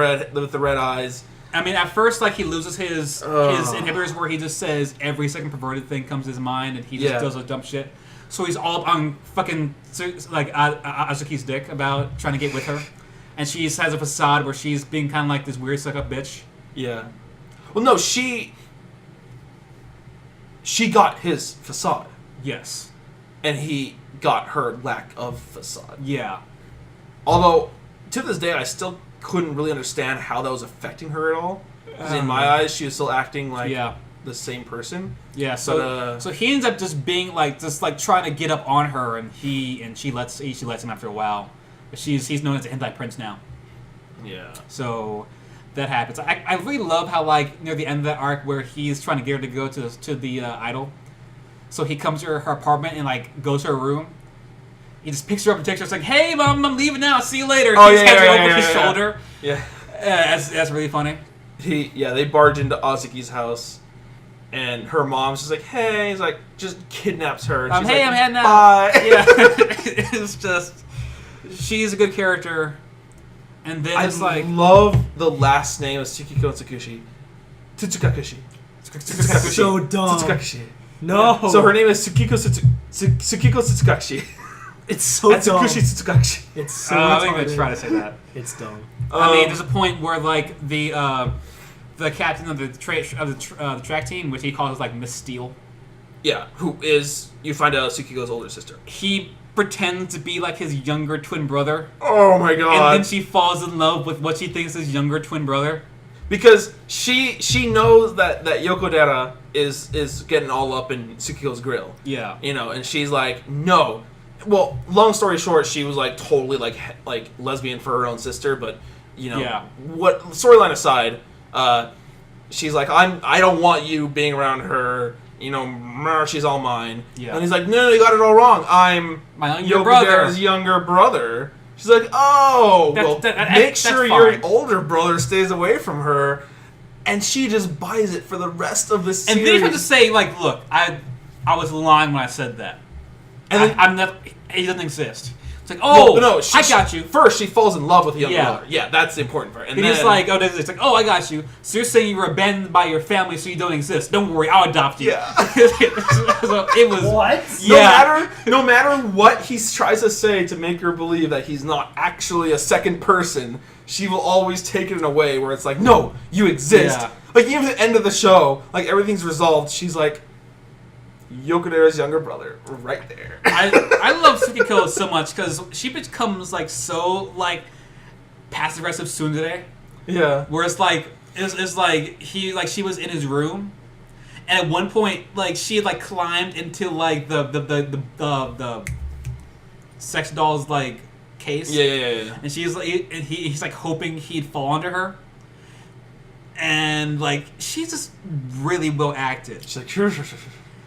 red eyes. I mean, at first, like, he loses his Ugh. inhibitors where he just says every second perverted thing comes to his mind, and he just Yeah. does a dumb shit. So he's all on fucking like Azuki's dick about trying to get with her, and she has a facade where she's being kind of like this weird suck up bitch. Yeah. Well, no, she got his facade, Yes. and he got her lack of facade. Yeah. Although, to this day, I still couldn't really understand how that was affecting her at all. 'Cause in my eyes, she was still acting like Yeah. the same person. Yeah, so But, so he ends up just being like trying to get up on her, and she lets him after a while. But he's known as the hentai prince now. Yeah. So that happens. I really love how, like, near the end of that arc where he's trying to get her to go to the idol. So he comes to her apartment and, like, goes to her room. He just picks her up and takes her. It's like, hey, mom, I'm leaving now. See you later. Oh, He just yeah, has her yeah, over yeah, his yeah. shoulder. Yeah. That's really funny. They barge into Azuki's house, and her mom's just like, hey, he's like, just kidnaps her. And she's Hey, like, I'm heading out. bye. Yeah. It's just, she's a good character. And then I it's like, love the last name of Tsukiko and Tsukushi. Tsukakushi. So dumb. Tsukakushi. No. So her name is Tsukiko Tsukakushi. It's so And dumb. Tsukushi Tsukakushi. It's so I think they retarded. try to say that. It's dumb. I mean, there's a point where, like, the captain of the track team, which he calls like Miss Steele, yeah, who is, you find out, Tsukiko's older sister. he pretends to be like his younger twin brother, Oh my and god. then she falls in love with what she thinks is younger twin brother. Because she knows that Yokodera is getting all up in Tsukiko's grill. Yeah. You know, and she's like, no. Well, long story short, she was like totally like lesbian for her own sister, but you know, Yeah. what storyline aside, she's like, I don't want you being around her. You know, she's all mine. Yeah. And he's like, no, you got it all wrong. I'm My younger brother. Yokodera's younger brother. She's like, oh, well, make that's sure fine. your older brother stays away from her. And she just buys it for the rest of the series. And then you have to say, like, look, I was lying when I said that. And then- I'm not. He doesn't exist. It's like, oh, no, I got you. First, she falls in love with the younger Yeah. brother. Yeah, that's the important part. And And then, he's like, it's like, oh, I got you. So you're saying you were abandoned by your family, so you don't exist. Don't worry, I'll adopt you. Yeah. So it was. What? Yeah. no matter what he tries to say to make her believe that he's not actually a second person, she will always take it in a way where it's like, no, you exist. Yeah. Like, even at the end of the show, like, everything's resolved, she's like, Yokodera's younger brother, right there. I love Tsukiko so much because she becomes like so like passive aggressive tsundere, Yeah. where it's like she was in his room, and at one point like she had like climbed into like the sex doll's like case. Yeah. And she's like, and he's like hoping he'd fall onto her. and like she's just really well acted. She's like, sure.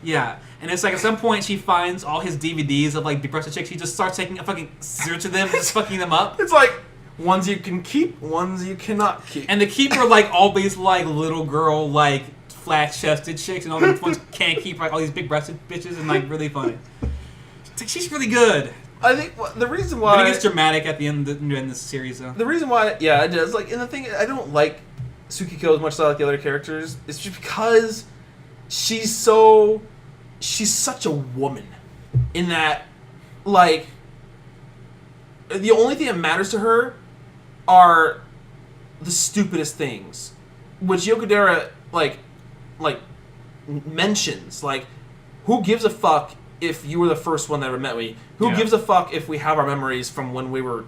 Yeah, and it's like at some point she finds all his DVDs of like depressed chicks. She just starts taking a fucking search of them, and just fucking them up. It's like ones you can keep, ones you cannot keep. And the keeper like all these like little girl like flat chested chicks, and all the ones can't keep like all these big breasted bitches, and like really funny. It's like, she's really good. I think the reason I why think it's dramatic at the end of this series, though. the reason why, yeah, it does. Like, and the thing, I don't like Tsukiko as much as I like the other characters. It's just because she's such a woman in that, like, the only thing that matters to her are the stupidest things, which Yokodera like mentions. Like, who gives a fuck if you were the first one that ever met me? Who gives a fuck if we have our memories from when we were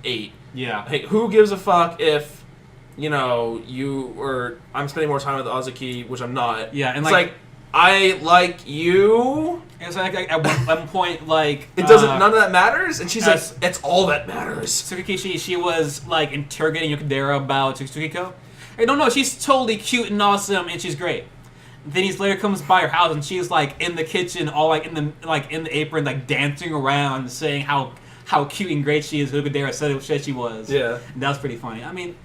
8? Yeah. Hey, who gives a fuck if, you know, I'm spending more time with Azuki, which I'm not. Yeah, and it's like I like you. It's like at one point, like It doesn't. None of that matters, and she's like, "It's all that matters." Tsukiki, she was like interrogating Yokodera about Tsukiko. I don't know. She's totally cute and awesome, and she's great. Then he later comes by her house, and she's like in the kitchen, all like in the apron, like dancing around, saying how cute and great she is. Yokodera said she was. Yeah, and that was pretty funny. I mean,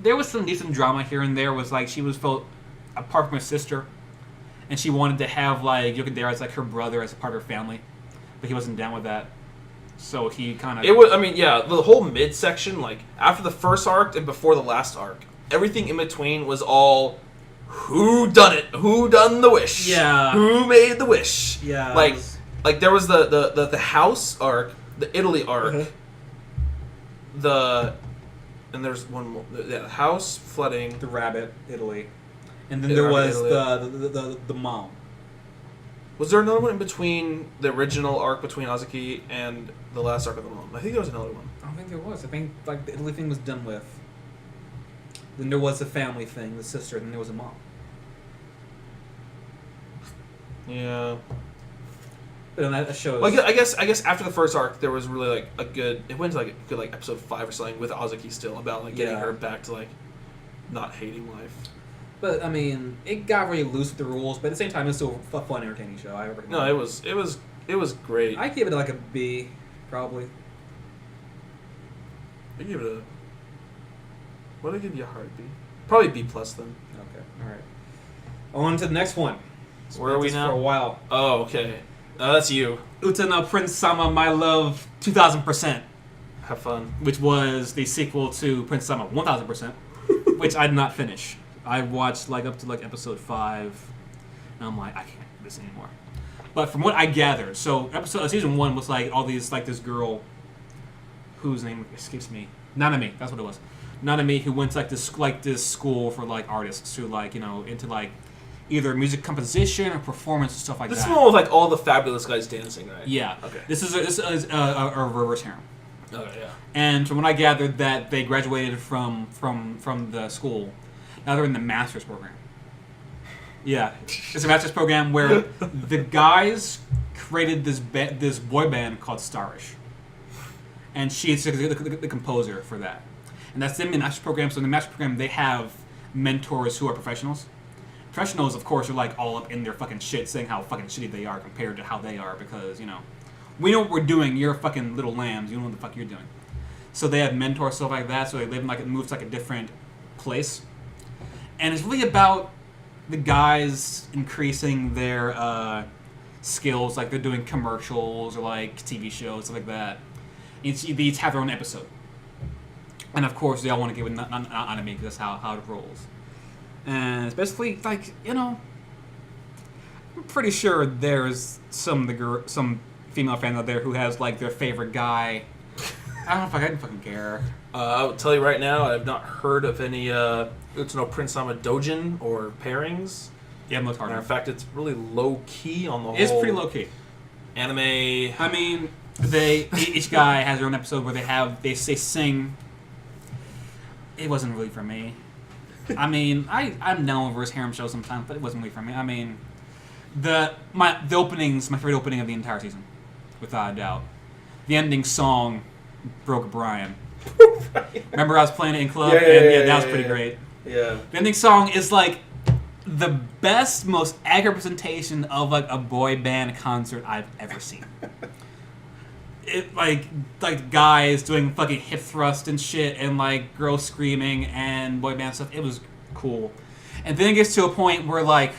there was some decent drama here and there. Was like she was felt apart from her sister, and she wanted to have like Yokodera as like her brother as a part of her family, but he wasn't down with that. So he kind of... It was, I mean, yeah, the whole mid-section, like, after the first arc and before the last arc, everything in between was all, who done it? Who done the wish? Yeah. Who made the wish? Yeah. Like there was the house arc, the Italy arc, and there's one more, the house, flooding. The rabbit, Italy. And then there was the mom. Was there another one in between the original arc between Azuki and the last arc of the mom? I think there was another one. I don't think there was. I think like the Italy thing was done with. Then there was the family thing, the sister, and then there was a mom. Yeah. But then that shows. Well, I guess after the first arc, there was really like a good. It went to like a good like episode 5 or something with Azuki still about like getting her back to like not hating life. But I mean, it got really loose with the rules, but at the same time, it's still a fun, entertaining show. I recommend. No, it was great. I give it like a B, probably. I give it a. What did I give you a hard B? Probably B plus then. Okay, all right. On to the next one. Where are we now? For a while. Oh, okay. That's you. Utena Prince Sama My Love 2000%. Have fun. Which was the sequel to Prince Sama 1000%, which I did not finish. I watched like up to like episode 5, and I'm like, I can't do this anymore. But from what I gathered, so season 1 was like all these like this girl, whose name escapes me, Nanami. That's what it was. Nanami, who went to this school for like artists who like into like either music composition or performance and stuff like that. This is one with like all the fabulous guys dancing, right? Yeah. Okay. This is a reverse harem. Okay, yeah. And from what I gathered, that they graduated from the school. Now they're in the master's program. Yeah, it's a master's program where the guys created this boy band called Starish, and she's the composer for that. And that's them in the master's program. So in the master's program, they have mentors who are professionals. Professionals, of course, are like all up in their fucking shit, saying how fucking shitty they are compared to how they are, because we know what we're doing. You're fucking little lambs. You know what the fuck you're doing. So they have mentors, stuff like that. So they live in it moves to like a different place. And it's really about the guys increasing their skills, like they're doing commercials or like TV shows, stuff like that. They each have their own episode. And of course, they all want to get with anime because that's how it rolls. And it's basically like, I'm pretty sure there's some female fan out there who has like their favorite guy. I don't know if I didn't fucking care. I will tell you right now, I have not heard of any Prince Sama Dojin or pairings. Yeah, I'm hard. Matter of fact, it's really low key on the whole. It's pretty low key. Anime. I mean, each guy has their own episode where they sing. It wasn't really for me. I mean, I'm down with reverse harem shows sometimes, but it wasn't really for me. I mean, my favorite opening of the entire season, without a doubt. The ending song broke Brian. Remember I was playing it in club? Yeah, And that was pretty great. Yeah. The ending song is like the best, most accurate representation of like a boy band concert I've ever seen. It like guys doing fucking hip thrust and shit, and like girls screaming and boy band stuff. It was cool. And then it gets to a point where like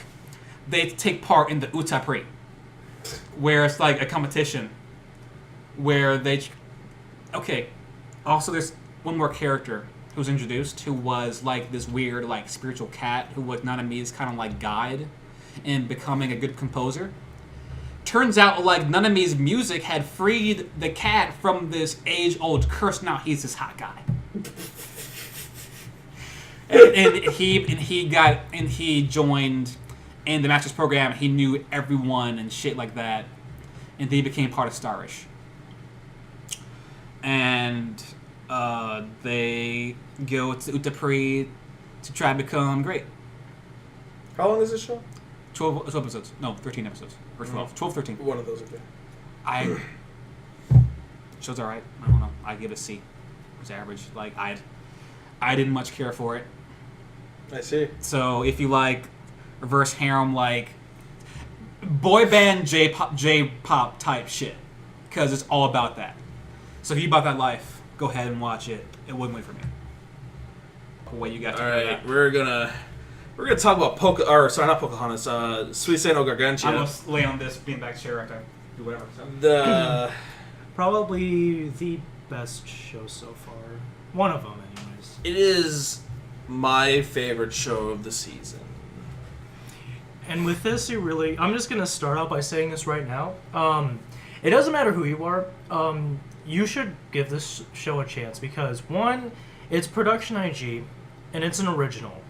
they take part in the Utapri, where it's like a competition where they. Okay. Also, there's one more character who was introduced who was like this weird like spiritual cat who was Nanami's kind of like guide in becoming a good composer. Turns out like Nanami's music had freed the cat from this age-old curse. Now he's this hot guy. and he joined in the master's program. He knew everyone and shit like that, and he became part of Starish. And they go to Utapri to try and become great. How long is this show? 12 episodes. No, 13 episodes. Or 12. 12, 13. One of those, okay. Show's alright. I don't know. I give it a C. It's average. Like, I didn't much care for it. I see. So, if you like reverse harem, like, boy band J-pop type shit. Because it's all about that. So, if you bought that life, go ahead and watch it. It wouldn't wait for me. What you got to Alright, we're gonna talk about not Pocahontas, Sweet Saint No Gargantia. I'm gonna lay on this beanbag chair after I do whatever. So. The Probably the best show so far. One of them, anyways. it is my favorite show of the season. And with this, I'm just gonna start out by saying this right now. It doesn't matter who you are. You should give this show a chance because one, it's production IG, and it's an original,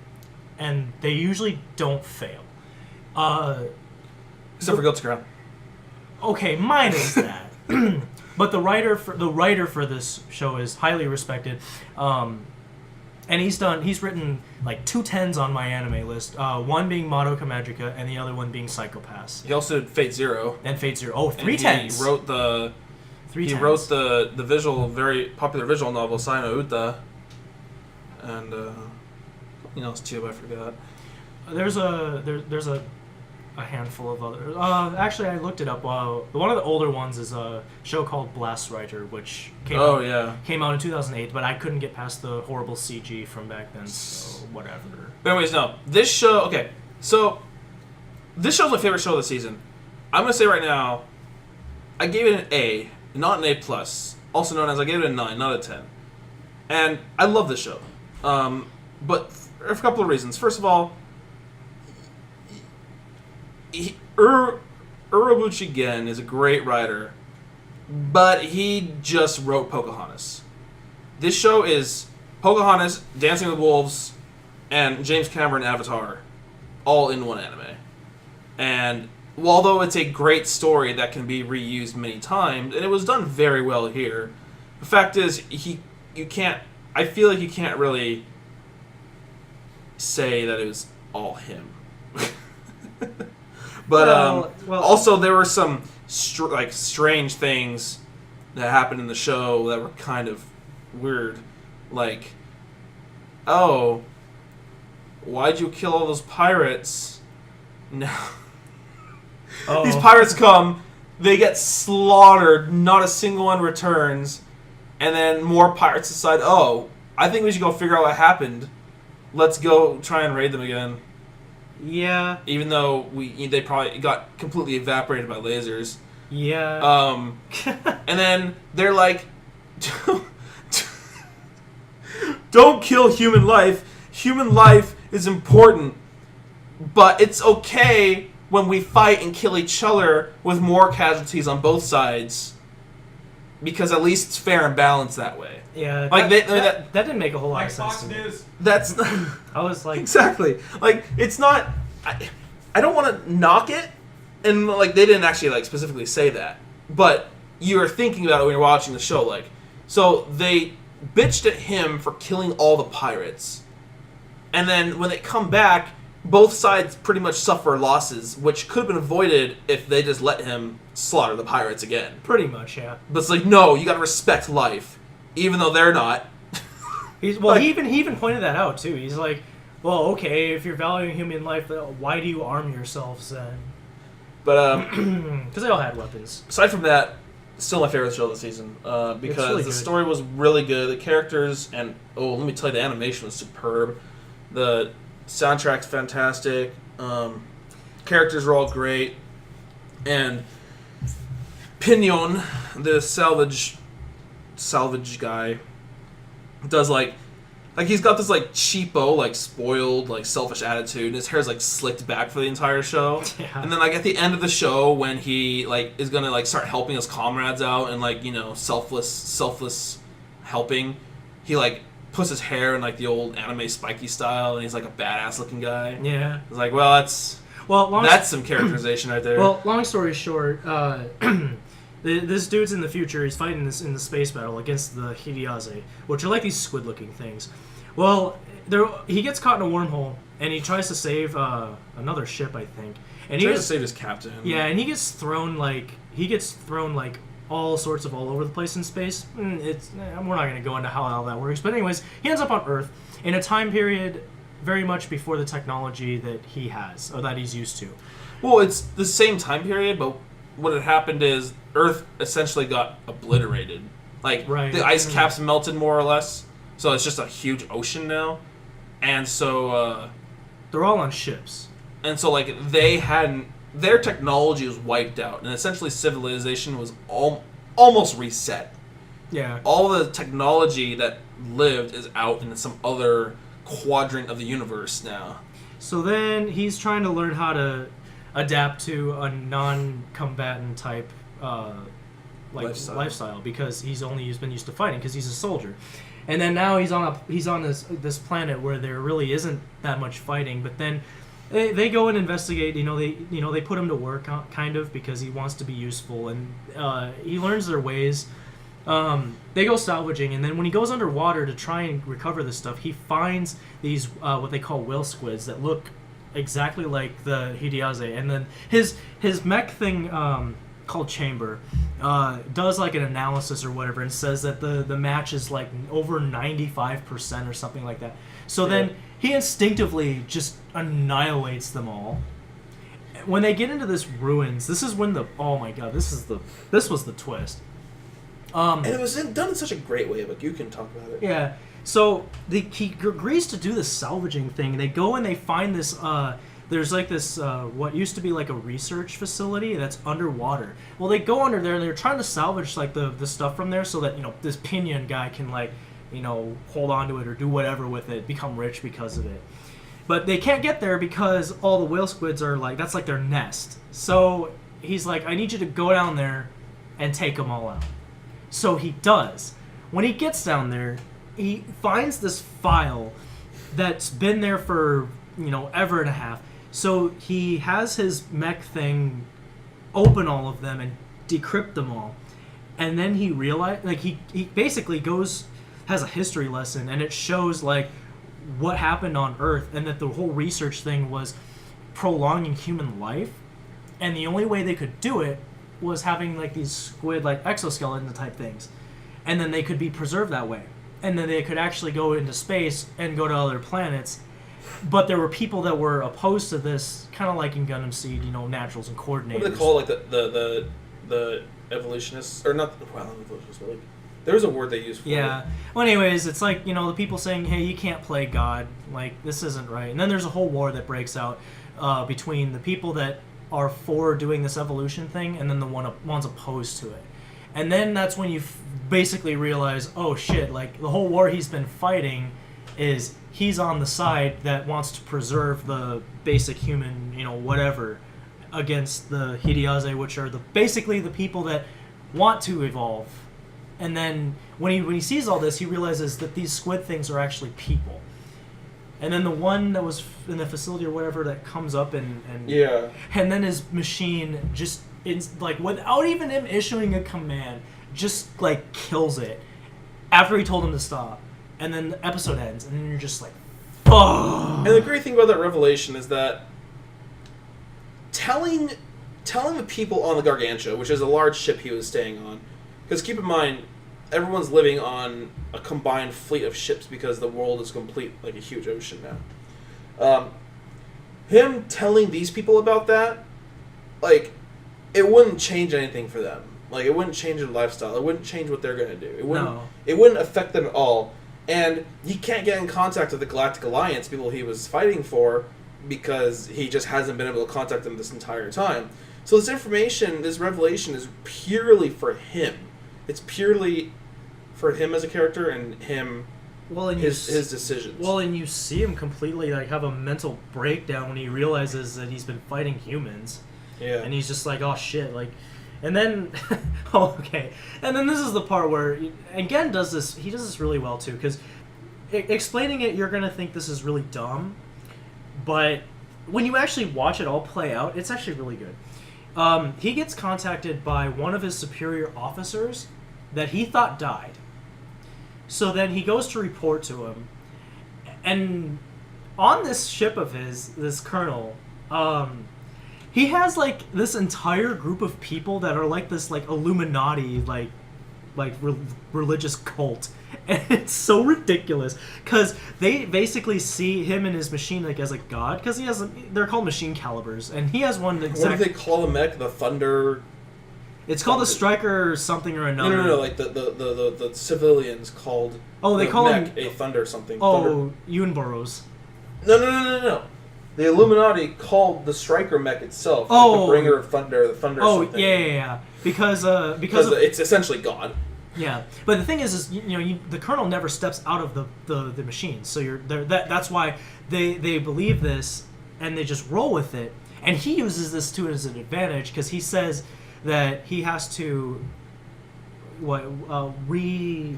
and they usually don't fail. Except for Guilty Crown. Okay, mine is that. But the writer for this show is highly respected, and he's written like 2 10s on my anime list. One being Madoka Magica, and the other one being Psycho-Pass. He also did Fate Zero. And Fate Zero. Oh, 3 And 10s. He wrote the 3 he 10s. wrote the very popular visual novel Sai no Uta. And something else too, I forgot. There's a handful of other. Actually, I looked it up. One of the older ones is a show called Blast Writer, which came out in 2008, but I couldn't get past the horrible CG from back then. So whatever. But anyways, no. This show, okay. So this show's my favorite show of the season. I'm gonna say right now, I gave it an A, not an A plus. Also known as I gave it a 9, not a 10. And I love this show, but for a couple of reasons. First of all, Urobuchi Gen is a great writer, but he just wrote Pocahontas. This show is Pocahontas, Dancing with Wolves, and James Cameron Avatar, all in one anime. And although it's a great story that can be reused many times, and it was done very well here, the fact is I feel like you can't really say that it was all him. But also there were some strange things that happened in the show that were kind of weird, like, oh, why'd you kill all those pirates? No. Oh. These pirates come, they get slaughtered, not a single one returns, and then more pirates decide, oh, I think we should go figure out what happened. Let's go try and raid them again. Yeah. Even though they probably got completely evaporated by lasers. Yeah. And then they're like, don't kill human life. Human life is important, but it's okay when we fight and kill each other with more casualties on both sides, because at least it's fair and balanced that way. Yeah. Like that didn't make a whole lot of sense to me. That's I was like, exactly, like, it's not. I don't want to knock it, and like they didn't actually like specifically say that, but you are thinking about it when you're watching the show. Like, so they bitched at him for killing all the pirates, and then when they come back, both sides pretty much suffer losses, which could have been avoided if they just let him slaughter the pirates again. pretty much, yeah. But it's like, no, you gotta respect life. even though they're not. Well, he even pointed that out too. He's like, well, okay, if you're valuing human life, why do you arm yourselves then? But because they all had weapons. aside from that, still my favorite show of the season because really the good. story was really good. The characters and let me tell you, the animation was superb. The soundtrack's fantastic. Characters are all great, and Pinion, the salvage guy, does like he's got this like cheapo, like spoiled, like selfish attitude, and his hair's like slicked back for the entire show. Yeah. And then like at the end of the show, when he like is gonna like start helping his comrades out and like selfless helping, he like puts his hair in like the old anime spiky style, and he's like a badass looking guy. Yeah. It's like, well, that's some characterization right there. Well, long story short, this dude's in the future. He's fighting this in the space battle against the Hideaze, which are like these squid-looking things. Well, he gets caught in a wormhole, and he tries to save another ship, I think. And he tries to save his captain. Yeah, and he gets thrown like all sorts of all over the place in space. We're not going to go into how all that works, but anyways, he ends up on Earth in a time period very much before the technology that he has or that he's used to. Well, it's the same time period, but what had happened is Earth essentially got obliterated. Like, the ice caps melted more or less, so it's just a huge ocean now. And so they're all on ships. And so like their technology was wiped out, and essentially civilization was almost reset. Yeah. All the technology that lived is out in some other quadrant of the universe now. So then he's trying to learn how to adapt to a non-combatant type lifestyle because he's been used to fighting because he's a soldier. And then now he's on this planet where there really isn't that much fighting, but then they go and investigate. They put him to work kind of because he wants to be useful, and he learns their ways. They go salvaging, and then when he goes underwater to try and recover this stuff, he finds these what they call whale squids that look exactly like the Hideaze. And then his mech thing called Chamber does like an analysis or whatever and says that the match is like over 95% or something like that. So then he instinctively just annihilates them all. When they get into this ruins, this is when this was the twist. And it was done in such a great way, but you can talk about it. Yeah. So he agrees to do this salvaging thing. They go and they find this. There's like this what used to be like a research facility that's underwater. Well, they go under there and they're trying to salvage like the stuff from there so that this Pinion guy can like hold on to it or do whatever with it, become rich because of it. But they can't get there because all the whale squids are like that's like their nest. So he's like, I need you to go down there and take them all out. So he does. When he gets down there, he finds this file that's been there for, ever and a half. So he has his mech thing open all of them and decrypt them all. And then he realized, like, he basically has a history lesson, and it shows, like, what happened on Earth, and that the whole research thing was prolonging human life. And the only way they could do it was having like these squid like exoskeleton type things, and then they could be preserved that way, and then they could actually go into space and go to other planets. But there were people that were opposed to this, kind of like in Gundam Seed, naturals and coordinators. What do they call like the evolutionists, or not? Well, not evolutionists, but like there was a word they used for it. Yeah. Well, anyways, it's like the people saying, "Hey, you can't play God. Like this isn't right." And then there's a whole war that breaks out between the people that are for doing this evolution thing, and then the one's opposed to it. And then that's when you basically realize, oh shit, like the whole war he's been fighting is he's on the side that wants to preserve the basic human, whatever, against the Hideaze, which are basically the people that want to evolve. And then when he sees all this, he realizes that these squid things are actually people. And then the one that was in the facility or whatever that comes up and then his machine just like without even him issuing a command, just like kills it after he told him to stop. And then the episode ends, and then you're just like, fuck. And the great thing about that revelation is that telling the people on the Gargantua, which is a large ship he was staying on, because keep in mind, everyone's living on a combined fleet of ships because the world is complete like a huge ocean now. Him telling these people about that, like, it wouldn't change anything for them. Like, it wouldn't change their lifestyle. It wouldn't change what they're gonna do. It wouldn't. No. It wouldn't affect them at all. And he can't get in contact with the Galactic Alliance, people he was fighting for, because he just hasn't been able to contact them this entire time. So this information, this revelation, is purely for him. It's purely for him as a character and him, his decisions. Well, and you see him completely like have a mental breakdown when he realizes that he's been fighting humans. Yeah. And he's just like, oh shit, like, and then, oh, okay, and then this is the part where again does this. He does this really well too, because explaining it, you're gonna think this is really dumb, but when you actually watch it all play out, it's actually really good. He gets contacted by one of his superior officers that he thought died. So then he goes to report to him, and on this ship of his, this colonel, he has like this entire group of people that are like this like Illuminati like religious cult, and it's so ridiculous because they basically see him and his machine like as a god, because he has they're called machine calibers, and he has one exact. What do they call the mech? The Thunder. It's called a Striker something or another. No. Like the civilians called. Oh, they the call mech him a Thunder something. Oh, Unboros. No. The Illuminati called the Striker mech itself Oh, the Bringer of Thunder, the Thunder. Oh, something. yeah. Because of, it's essentially God. Yeah, but the thing is the colonel never steps out of the machine, so that's why they believe this and they just roll with it. And he uses this to his advantage because he says that he has to he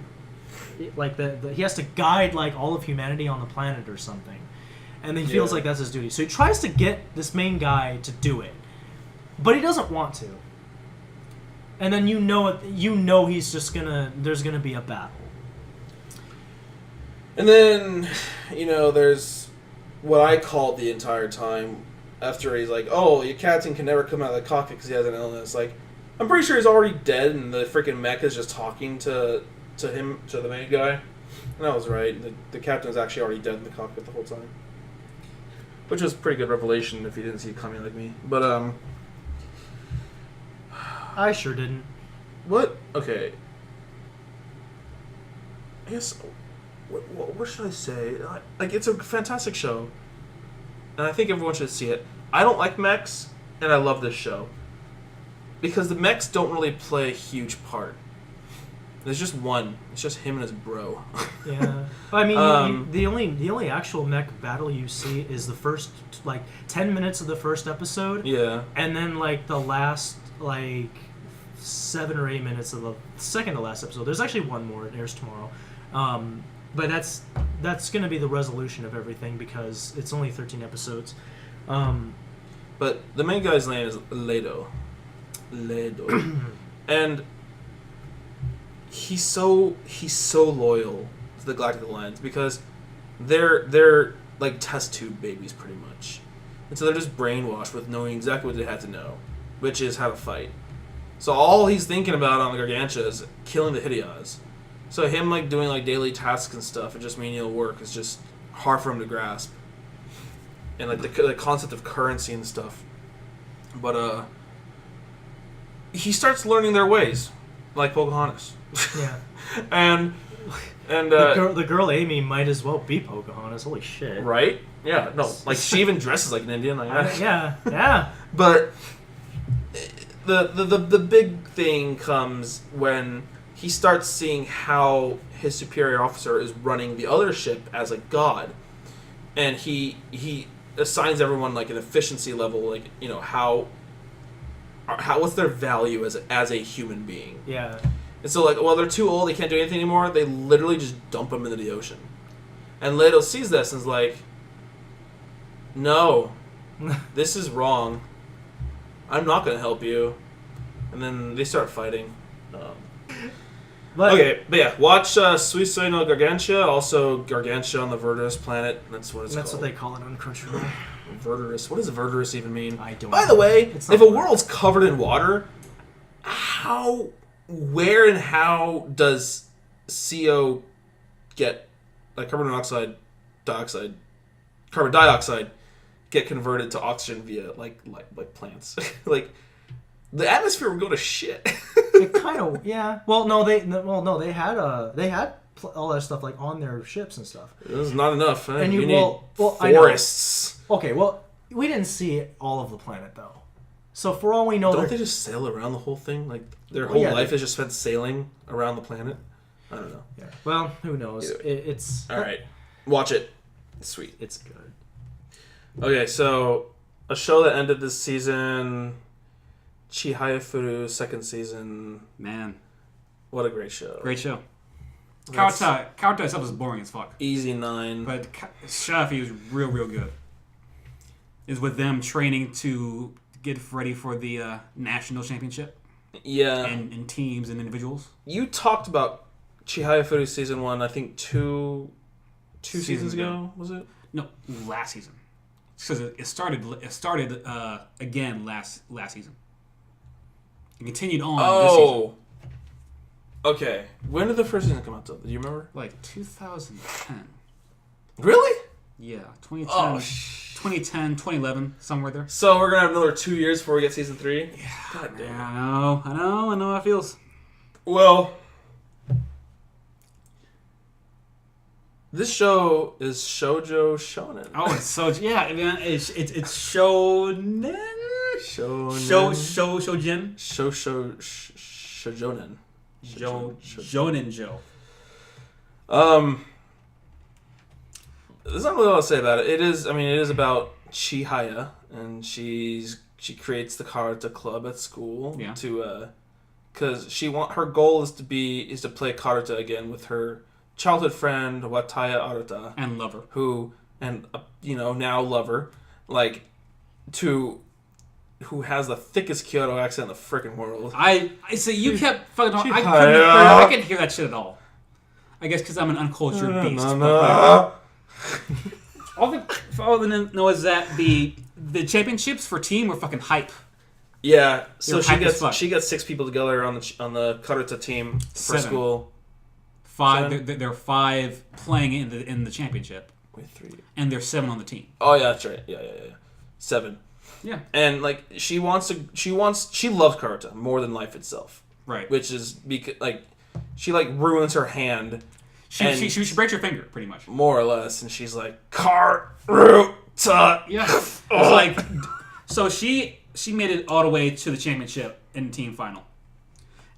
has to guide like all of humanity on the planet or something, and he feels like that's his duty. So he tries to get this main guy to do it, but he doesn't want to. And then he's just there's gonna be a battle. And then, there's what I called the entire time after he's like, oh, your captain can never come out of the cockpit because he has an illness. Like, I'm pretty sure he's already dead and the freaking mech is just talking to him, to the main guy. And I was right. The captain was actually already dead in the cockpit the whole time. Which was a pretty good revelation if you didn't see it coming like me. But, I sure didn't. What? Okay. I guess... What should I say? Like, it's a fantastic show. And I think everyone should see it. I don't like mechs, and I love this show. Because the mechs don't really play a huge part. There's just one. It's just him and his bro. Yeah. I mean, the only actual mech battle you see is the first, 10 minutes of the first episode. Yeah. And then, the last, 7 or 8 minutes of the second to last episode. There's actually one more. It airs tomorrow. But that's going to be the resolution of everything because it's only 13 episodes. But the main guy's name is Ledo. And he's so loyal to the Galactic Alliance because they're like test tube babies pretty much. And so they're just brainwashed with knowing exactly what they have to know, which is how to fight. So all he's thinking about on the Gargantua is killing the Hideas. So him doing daily tasks and stuff and just menial work is just hard for him to grasp. And the concept of currency and stuff. But he starts learning their ways, like Pocahontas. Yeah. and the girl Amy might as well be Pocahontas. Holy shit. Right? Yeah. No. She even dresses like an Indian. Yeah. But the big thing comes when he starts seeing how his superior officer is running the other ship as a god, and he assigns everyone an efficiency level, how what's their value as a human being. Yeah. And so they're too old, they can't do anything anymore. They literally just dump them into the ocean, and Leto sees this and is like, "No, this is wrong. I'm not going to help you." And then they start fighting. But yeah, watch Suicide no Gargantua, also Gargantua on the Verdurous planet. That's what it's called. That's what they call it on Crunchyroll. Verdurous. What does Verdurous even mean? I don't know. By the way, if a world's covered in water, how where and how does CO get like carbon dioxide get converted to oxygen via like plants? Like the atmosphere would go to shit. It kind of, yeah. Well, no, they had all that stuff like on their ships and stuff. It was not enough. And you need forests. Okay, well, we didn't see all of the planet though. So for all we know, don't they just sail around the whole thing? Like their whole life is just spent sailing around the planet. I don't know. Yeah. Well, who knows? It's all right. Watch it. It's sweet. It's good. Okay, so a show that ended this season, Chihaya Furu's second season. Man, what a great show! Great show. Kawata itself is boring as fuck. Easy 9. But Shafi was real good. Is with them training to get ready for the national championship. Yeah. And teams and individuals. You talked about Chihaya Furu's season 1, I think two seasons ago, was it? No, last season. Because it started again last season. It continued on this season. Okay. When did the first season come out, though? Do you remember? Like 2010. Really? Yeah, 2010, 2010, 2011, somewhere there. So we're going to have another 2 years before we get season 3? Yeah. God damn. I know how it feels. Well, this show is Shoujo Shonen. Oh, it's so... Yeah, man, it's shonen? Shoujin? Shoujonen. Shonen Joe. There's not really a lot to say about it. It is about Chihaya, and she creates the karate club at school to because her goal is to play karate again with her childhood friend Wataya Arata and lover, now lover, who has the thickest Kyoto accent in the freaking world. I say you kept fucking on. I couldn't hear that shit at all. I guess because I'm an uncultured beast. All I know is that the championships for team were fucking hype. Yeah, so she gets 6 people together on the karate team for 7. school. 5. There are 5 playing in the championship. Wait, 3. And there's 7 on the team. Oh yeah, that's right. Yeah. 7. Yeah. And she loves karate more than life itself. Right. Which is because she ruins her hand. She breaks her finger pretty much. More or less, and she's like karate. Yeah. It's so she made it all the way to the championship in the team final.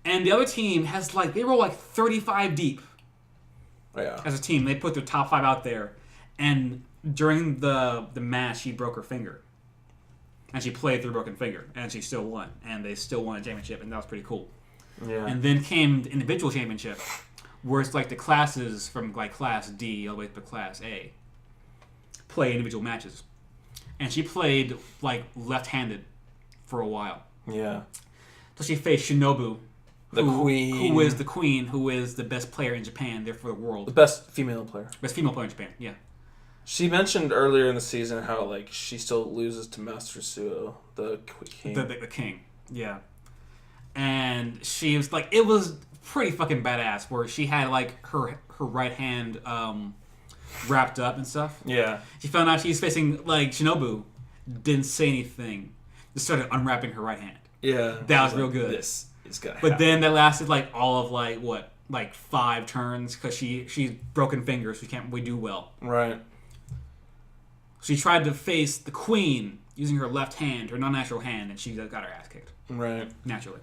And the other team has they were 35 deep. Oh, yeah. As a team, they put their top 5 out there, and during the match, she broke her finger, and she played through a broken finger, and she still won, and they still won a championship, and that was pretty cool. Yeah. And then came the individual championship, where it's the classes from class D all the way to class A play individual matches, and she played left-handed for a while. Yeah. So she faced Shinobu. Queen. Who is the queen, who is the best player in Japan, therefore the world. The best female player. Best female player in Japan, yeah. She mentioned earlier in the season how, she still loses to Master Suo, the king. The king, yeah. And she was, it was pretty fucking badass, where she had, her right hand wrapped up and stuff. Yeah. She found out she was facing, Shinobu, didn't say anything, just started unwrapping her right hand. Yeah. That was real good. This. But then that lasted all of 5 turns because she's broken fingers. She can't really do well. Right. She tried to face the queen using her left hand, her non-natural hand, and she got her ass kicked. Right. Naturally.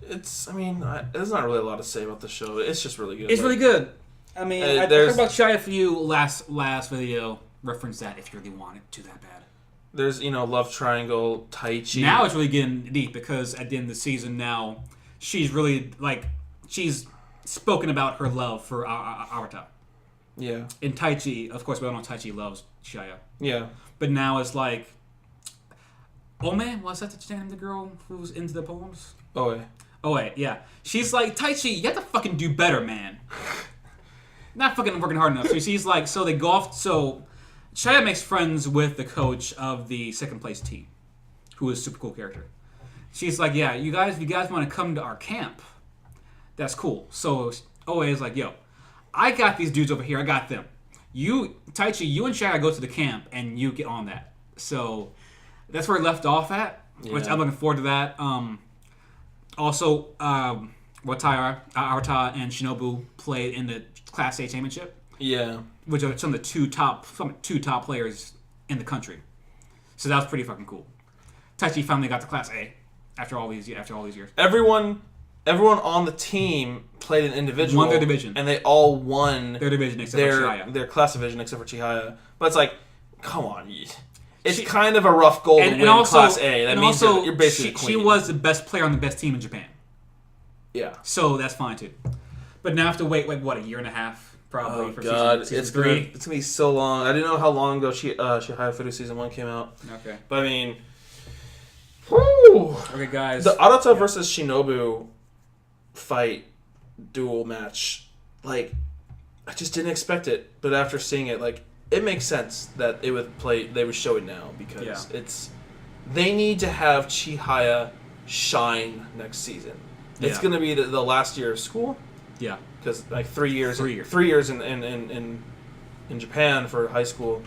There's not really a lot to say about the show. It's just really good. It's really good. I mean, I talked about Shy of You last video. Reference that if you really want it to that bad. There's love triangle, Taichi. Now it's really getting deep because at the end of the season now. She's really, she's spoken about her love for Arata. Yeah. In Taichi, of course, we all know Taichi loves Shia. Yeah. But now it's Ome, was that the name of the girl who's into the poems? Oe, yeah. She's Taichi, you have to fucking do better, man. Not fucking working hard enough. So she's so they golfed, so Shia makes friends with the coach of the second place team, who is a super cool character. She's yeah, if you guys want to come to our camp, That's cool. So Oe is like, yo, I got these dudes over here. I got them. You, Taichi, you and Shai go to the camp, and you get on that. So that's where it left off at, which I'm looking forward to that. Also, Arata and Shinobu played in the Class A championship. Yeah. Which are some of the two top players in the country. So that was pretty fucking cool. Taichi finally got to Class A after all these years. Everyone on the team played an individual. Won their division. And they all won their division except for Chihaya. Their class division except for Chihaya. But it's like, come on. It's kind of a rough goal to win also, Class A. That means you're basically she was the best player on the best team in Japan. Yeah. So that's fine too. But now I have to wait, like, what, a year and a half probably for season it's 3? It's going to be so long. I didn't know how long ago Chihaya Furu Season 1 came out. Okay. But I mean... Whew. Okay, guys. The Arata versus Shinobu fight duel match, like, I just didn't expect it. But after seeing it, like, it makes sense that they would show it now because they need to have Chihaya shine next season. It's going to be the last year of school. Yeah. Because, like, 3 years. 3 years. 3 years in Japan for high school.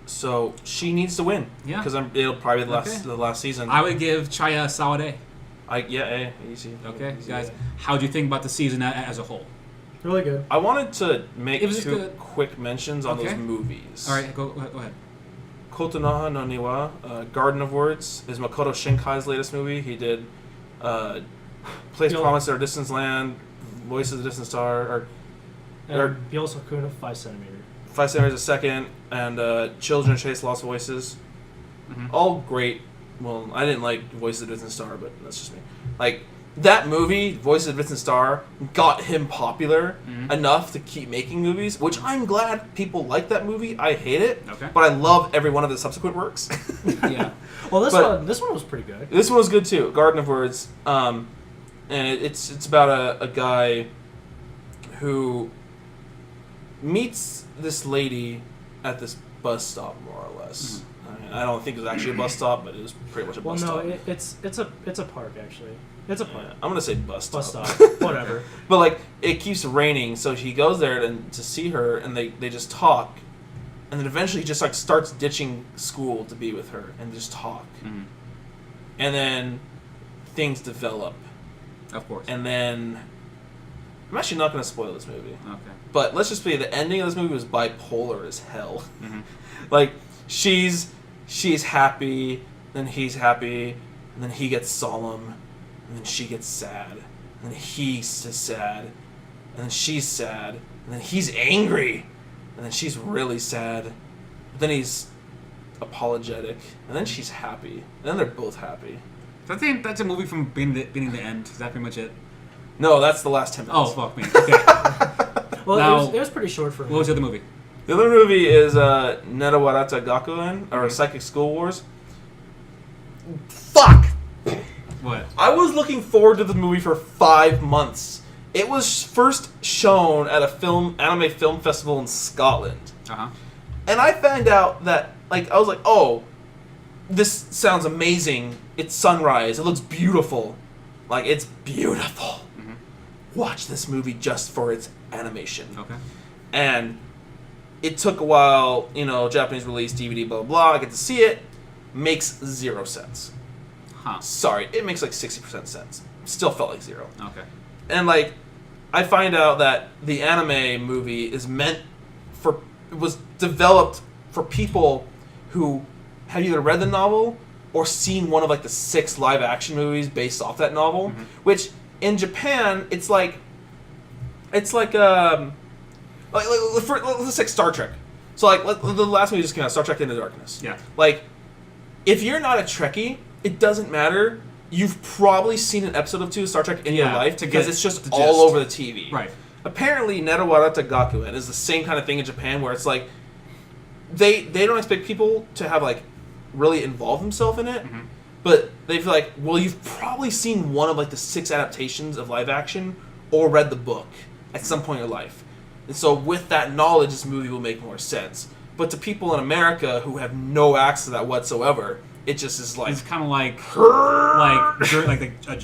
So she needs to win. Yeah. Because it'll probably be the last season. I would give Chaya a solid A. Easy. Okay, easy, guys. How do you think about the season as a whole? Really good. I wanted to make two quick mentions on those movies. All right, go ahead. Kotonoha no Niwa, Garden of Words, is Makoto Shinkai's latest movie. He did Place Promised or Distant Land, Voice of the Distant Star, or Byosokuna 5 centimeter. 5 centimeters a second, and Children Chase Lost Voices. Mm-hmm. All great. Well, I didn't like Voice of the Distant Star, but that's just me. Like, that movie, Voice of the Distant Star, got him popular enough to keep making movies, which I'm glad people like that movie. I hate it, but I love every one of the subsequent works. Yeah. Well, this one was pretty good. This one was good too, Garden of Words, and it's about a guy who meets this lady at this bus stop, more or less. Mm-hmm. I don't think it was actually a bus stop, but it was pretty much a bus stop. Well, no, it's a park actually. It's a park. I'm gonna say bus stop. Bus stop. Whatever. But like, it keeps raining, so he goes there to see her, and they just talk, and then eventually he just like starts ditching school to be with her and just talk, and then things develop. Of course. And then I'm actually not gonna spoil this movie. Okay. But let's just say the ending of this movie was bipolar as hell. Mm-hmm. Like, she's happy, then he's happy, and then he gets solemn, and then she gets sad, and then he's sad, and then she's sad, and then he's angry, and then she's really sad, but then he's apologetic, and then she's happy, and then they're both happy. So I think that's a movie from beginning to end. Is that pretty much it? No, that's the last 10 minutes. Oh, fuck me. Okay. Well, now, it was pretty short for me. What was the other movie? The other movie is Nerawarata Gakuen, or Psychic School Wars. Fuck! What? I was looking forward to the movie for 5 months. It was first shown at a anime film festival in Scotland. Uh-huh. And I found out that, like, I was like, oh, this sounds amazing. It's sunrise. It looks beautiful. Like, it's beautiful. Mm-hmm. Watch this movie just for its animation. Okay. And it took a while, Japanese release, DVD, blah, blah, blah. I get to see it. Makes 0 sense. Huh. Sorry, it makes like 60% sense. Still felt like 0. Okay. And like, I find out that the anime movie is was developed for people who have either read the novel or seen one of like the 6 live action movies based off that novel. Mm-hmm. Which in Japan, let's take Star Trek. So like the last movie just came out, Star Trek Into Darkness. Yeah. Like, if you're not a Trekkie, it doesn't matter. You've probably seen an episode of 2 of Star Trek in your life because it's just all over the TV. Right. Apparently, Nerawarata Gakuen is the same kind of thing in Japan where it's like they don't expect people to have like really involve themselves in it, but they feel like, well, you've probably seen one of like the 6 adaptations of live action or read the book at some point in your life. And so with that knowledge, this movie will make more sense. But to people in America who have no access to that whatsoever, It just is like It's kind of like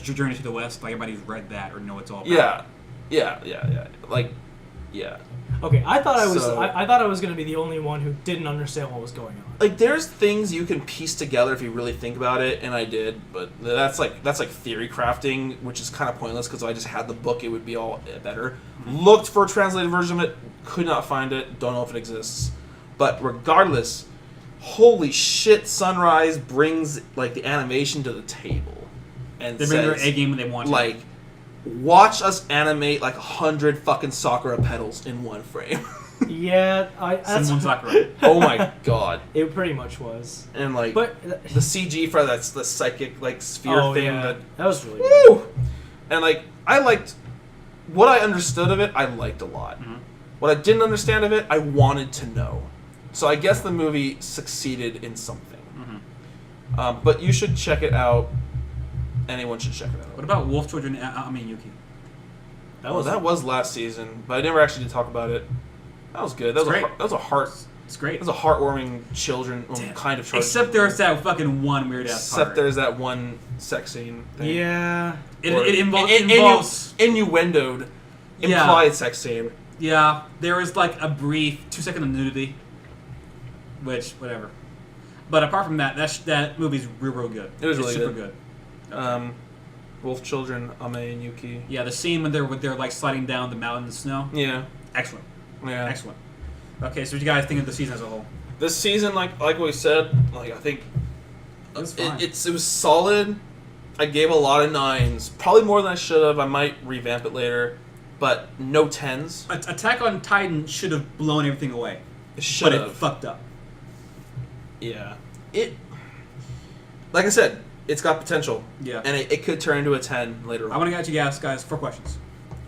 Journey to the West. Like everybody's read that or know it's all about. yeah. Like, yeah. Okay, I thought I was So- I thought I was going to be the only one who didn't understand what was going on. Like, there's things you can piece together if you really think about it, and I did, but that's like theory crafting, which is kind of pointless because if I just had the book, it would be all better. Looked for a translated version of it, could not find it, don't know if it exists. But regardless, holy shit, Sunrise brings like the animation to the table, and They bring their says, A game when they want to. like, watch us animate like 100 fucking Sakura petals in one frame. Yeah, that's Someone's not right. Oh my god. It pretty much was. And like But the CG for that's the psychic like sphere thing yeah, that was really good. woo! And like I liked what I understood of it, I liked a lot. Mhm. What I didn't understand of it, I wanted to know. So I guess the movie succeeded in something. Mhm. But you should check it out. Anyone should check it out. What about Wolf Children? Yuki. That was last season, but I never actually did talk about it. That was good. That was It's great. that was a heart. It's great. That was a heartwarming children kind of. Except there's that fucking one weird ass part. Except there's that one sex scene. Thing. Yeah. It involves. Innuendoed, Yeah. implied sex scene. Yeah, there was like a brief 2-second nudity, which whatever. But apart from that, that movie's real good. It was It's really super good. Wolf Children, Ame and Yuki. Yeah, the scene when they're like sliding down the mountain in the snow. Yeah, Excellent. yeah. Excellent. Okay, so what do you guys think of the season as a whole? This season, like we said, like I think It was fine. it was solid. I gave a lot of 9s, probably more than I should have. I might revamp it later, but no 10s. Attack on Titan should have blown everything away, It should but it have. fucked up. Yeah. It. Like I said, it's got potential. Yeah. And it could turn into a 10 later on. I want to get you guys 4 questions,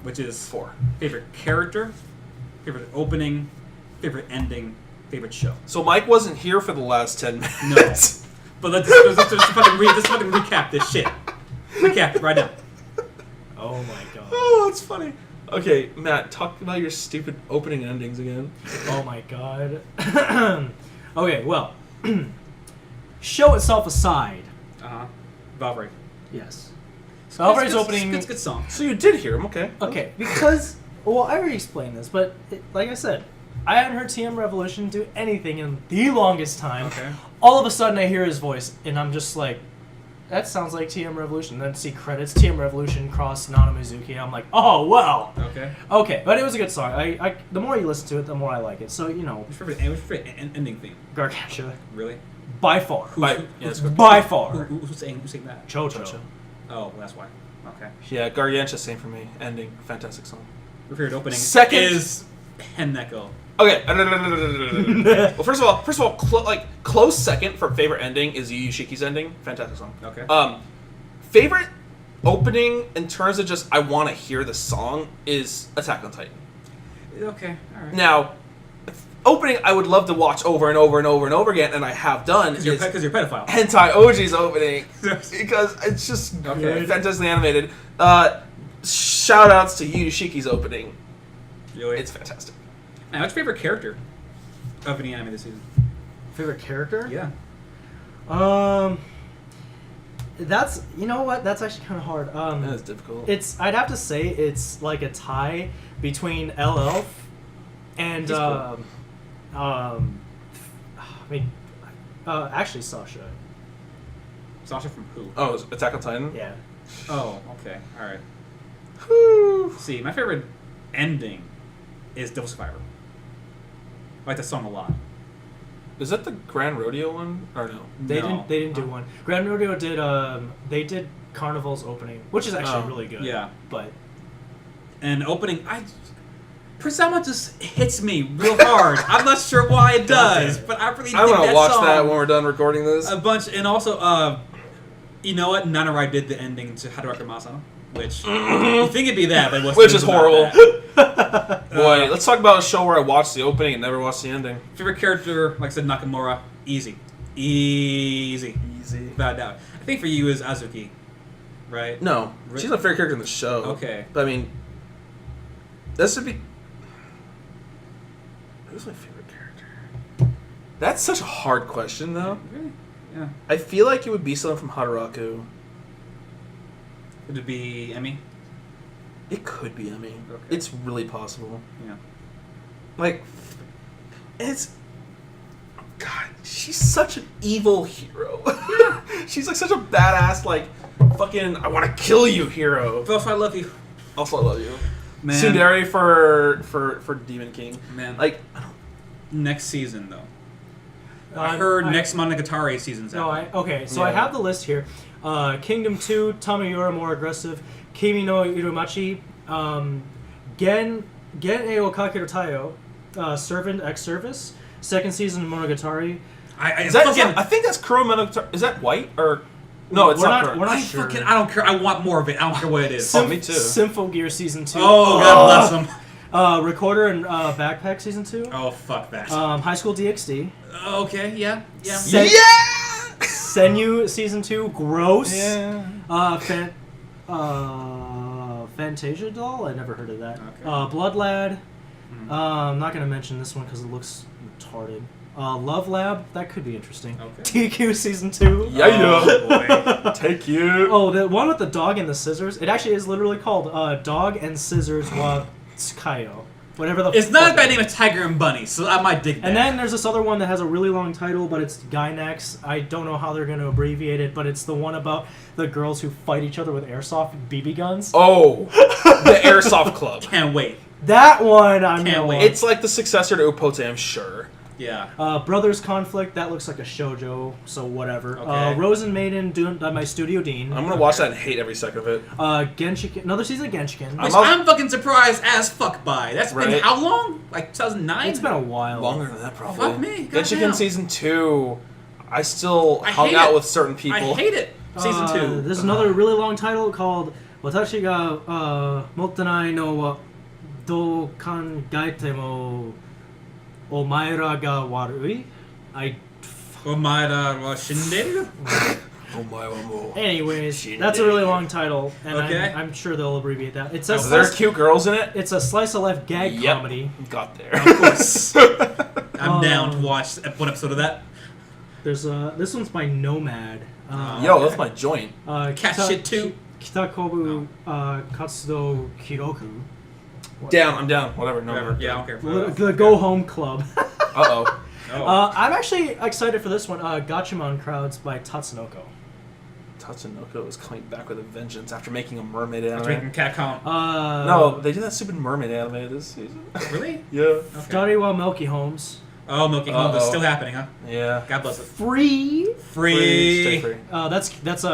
which is 4. favorite character, favorite opening, favorite ending, favorite show. So Mike wasn't here for the last 10 No. minutes. But let's fucking recap this shit. Recap it right now. Oh my god. Oh, it's funny. Okay, Matt, talk about your stupid opening and endings again. Oh my god. Okay, well, show itself aside. Valkyrie. Yes. Valkyrie's opening. It's a good song. So you did hear him, okay. Okay, because well, I already explained this, but like I said, I hadn't heard TM Revolution do anything in the longest time. Okay. All of a sudden, I hear his voice, and I'm just like, that sounds like TM Revolution. Then see credits, TM Revolution cross Nana Mizuki. I'm like, oh well. Okay. Okay, but it was a good song. I the more you listen to it, the more I like it. So you know, What's your favorite ending theme? Gargantua, Really? by far, By, yeah, by far. Who's saying that? Chocho. Oh, well, that's why. Okay. yeah, Gargantua, same for me. Ending, fantastic song. Your favorite opening Second- is Henneko. Okay. Well, first of all, close second for favorite ending is Yu Yu Shiki's ending. Fantastic song. Okay. Favorite opening in terms of just I want to hear the song is Attack on Titan. Okay. All right. Now, opening I would love to watch over and over and over and over again, and I have done. Because is you're a pedophile. Hentai Oji's opening because it's just Okay. fantastically animated. Shout outs to Yu Yu Shiki's opening. Really? It's fantastic. Now, what's your favorite character of any anime this season? Favorite character? Yeah. That's you know what? That's actually kind of hard. That is difficult. I'd have to say it's like a tie between Elf and He's cool. I mean, actually Sasha. Sasha from who? Oh, it's Attack on Titan. Yeah. Oh, okay. All right. Whew. See, my favorite ending is Devil Survivor. I like that song a lot. Is that the Grand Rodeo one or no? They No. didn't do one. Grand Rodeo did they did Carnival's opening, which is actually Oh. really good. Yeah. But And opening, Prisama just hits me real hard. I'm not sure why it does, but I really I'm dig gonna that watch song that when we're done recording this. a bunch. And also, you know what? Nanarai did the ending to Haruka Masano, which you think it'd be that, but it wasn't. Which it is was not horrible. that. Boy, let's talk about a show where I watched the opening and never watched the ending. Favorite character, like I said, Nakamura, easy, Easy. without a doubt. I think for you is Azuki, right? No, she's my favorite character in the show. Okay. But I mean, this would be. Who's my favorite character? That's such a hard question, though. Really? Yeah. I feel like it would be someone from Hataraku. Would it be Emmy? It could be Emmy. Okay. It's really possible. Yeah. Like, it's... God, she's such an evil hero. She's like such a badass, like, fucking, I want to kill you hero. But also, I love you. Also, I love you. Man. Tsundere for Demon King. Man. Like, Next season, though. I heard next Monogatari season's No, out. okay, so I Yeah. have the list here. Kingdom 2, Tamiyura more aggressive. Kimi no Irumachi, Gen Eo Kakeru Tayo, Servant ex-service. Second season Monogatari. is that, I think that's Kuro Monogatari. Is that white or... No, it's We're not. not- Kuro. we're not I sure. fucking, I don't care. I want more of it. I don't care what it is. me too. Symphogear season 2. Oh, God bless him. Recorder and Backpack season 2. Oh, fuck that. High School DxD. Okay, yeah. Sen- Yeah! Senyu season 2. Gross. Yeah. Fantasia Doll. I never heard of that. Okay. Blood Lad. I'm not gonna mention this one because it looks retarded. Love Lab. That could be interesting. Okay. TQ season 2. Yeah. Oh, boy. Take you. Oh, the one with the dog and the scissors. It actually is literally called Dog and Scissors wa Tsukayo. Whatever the. It's not fuck a bad it is. name of Tiger and Bunny, so I might dig that. And then there's this other one that has a really long title, but it's Gynax. I don't know how they're going to abbreviate it, but it's the one about the girls who fight each other with airsoft BB guns. Oh, the Airsoft Club. Can't wait. That one, I'm Can't gonna wait. watch. It's like the successor to Upote, I'm sure. Yeah. Brothers Conflict, that looks like a shoujo, so whatever. Okay. Rosen Maiden, doing by my Studio Dean. I'm gonna watch that and hate every second of it. Genshiken, another season of Genshiken. Which I'm I'm fucking surprised as fuck by. That's been Right. how long? Like 2009? It's been a while. Longer than that, probably. Fuck me, goddamn. Genshiken Season 2, I still I hung hate out it. with certain people. I hate it. Season 2. There's another really long title called Watashi ga Mottenai no wa do kangaite mo omaera ga warui. Omaira wa Shinderu? Oh my one. Anyways, that's a really long title, and Okay. I'm sure they'll abbreviate that. It says Is there cute girls in it? it's a slice of life gag Yep. comedy. Got there. Of course. I'm down to watch one episode of that. There's this one's by Nomad. Yo, that's my joint. Cat shit too. Kitakobu Katsudo Kiroku. Down, I'm down. Whatever, no. Whatever. Yeah, I don't care. The Go Home Club. Uh-oh. Oh. I'm actually excited for this one. Gatchaman Crowds by Tatsunoko. Tatsunoko is coming back with a vengeance after making a mermaid After anime. making Catcom. No, they did that stupid mermaid anime this season. Really? Yeah. Okay. Dariwa Milky Homes. Oh, Milky Home is Uh-oh. still happening, huh? Yeah. God bless it. Free. Free. Stay free. That's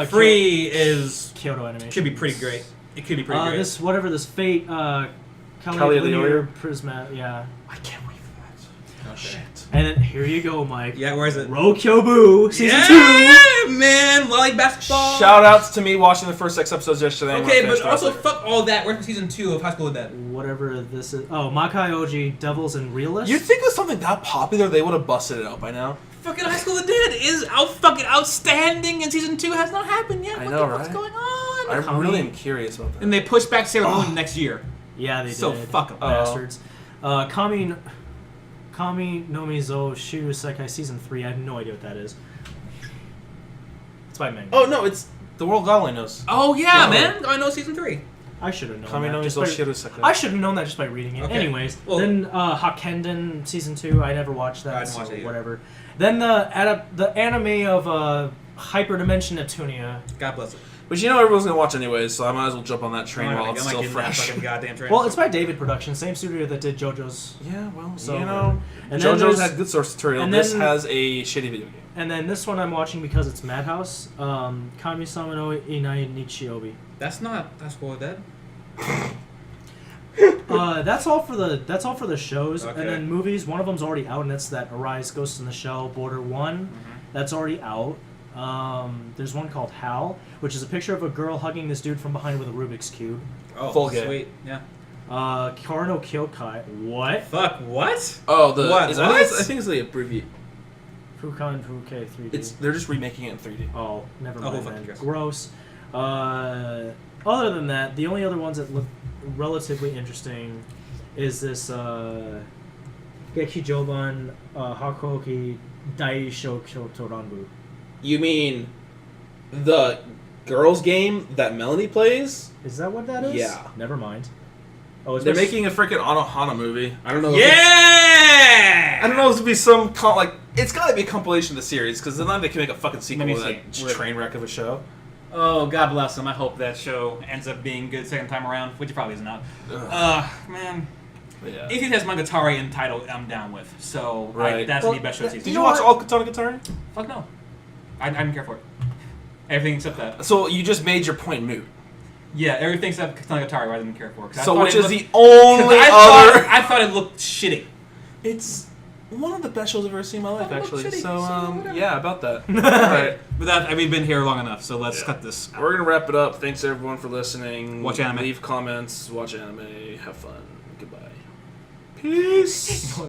Free is Kyoto Animation. could be pretty great. It could be pretty great. This whatever this Fate Kali Linear Prisma, yeah. I can't wait for that. Oh, Okay. shit. And then here you go, Mike. Yeah, where is it? Rokyobu season Yeah, man, like basketball. Shout outs to me watching the first 6 episodes yesterday. I'm Okay, gonna but finish also Classic. fuck all that. Where's season 2 of High School of the Dead? 2. Whatever this is. Oh, Makai Oji, Devils and Realists. You'd think with something that popular, they would have busted it out by now. Fucking High School of the Dead is fucking outstanding, and season 2 has not happened yet. I What know, the fuck's right? going on? I really am curious about that. And they pushed back Sailor Moon next year. Yeah, they So did. fuck 'em. Bastards. Kami no Mizo Shiru Sekai season 3. I have no idea what that is. It's by manga. Oh, no, it's The World God Only Knows. Oh yeah, No. man. I know season 3. I should have known Kami no that. just Mizo by- Shiru Sekai. I should have known that just by reading it. Okay. Anyways, Well- then Hakenden season 2. I never watched that. I didn't so watch it either. whatever. Then the anime of Hyperdimension Neptunia. God bless it. But you know everyone's going to watch anyways, so I might as well jump on that train while it's still That fresh. fucking goddamn train. Well, it's by David Productions, same studio that did JoJo's. Yeah, well, So, you know, and then JoJo's there's- had good source material. and This then- has a shitty video game. And then this one I'm watching because it's Madhouse. Kami-sama no Inai Nichiobi. That's not High School of the Dead. That's all for the shows. Okay. And then movies. One of them's already out, and that's that Arise Ghost in the Shell Border 1. That's already out. There's one called Hal, which is a picture of a girl hugging this dude from behind with a Rubik's Cube. Oh, Full game. sweet. Yeah. Karo Kyokai. What? Fuck, what? Oh, the What? I think it's the abbreviate. Fukan Fuke 3D. They're just remaking it in 3D. Oh, never Oh, mind. fucking Then. cares. Gross. Other than that, the only other ones that look relatively interesting is this Gekijoban Hakoki Daisho Kyotoranbu. You mean the girls' game that Melanie plays? Is that what that is? Yeah. Never mind. Oh, it's They're making a freaking Anohana movie. I don't know. Yeah! I don't know if it'll be some it's got to be a compilation of the series because then they can make a fucking sequel Let to me that see. train wreck of a show. Oh, God bless them. I hope that show ends up being good second time around, which it probably is not. Man. Yeah. If it has Monogatari in title, I'm down with. So Right. that's Well, the best show season. Did you watch all Katana Gatari? Fuck no. I didn't care for it. Everything except that. So you just made your point moot. Yeah, everything except Katana Gatari I didn't care for. 'Cause I So thought which it is looked- the only 'cause other? I thought it looked shitty. It's one of the best shows I've ever seen in my life, Oh, it actually. looks shitty, So so whatever. yeah, about that. All right. But that, we've been here long enough, so let's Yeah. cut this. We're gonna wrap it up. Thanks everyone for listening. Watch anime. Leave comments. Watch anime. Have fun. Goodbye. Peace.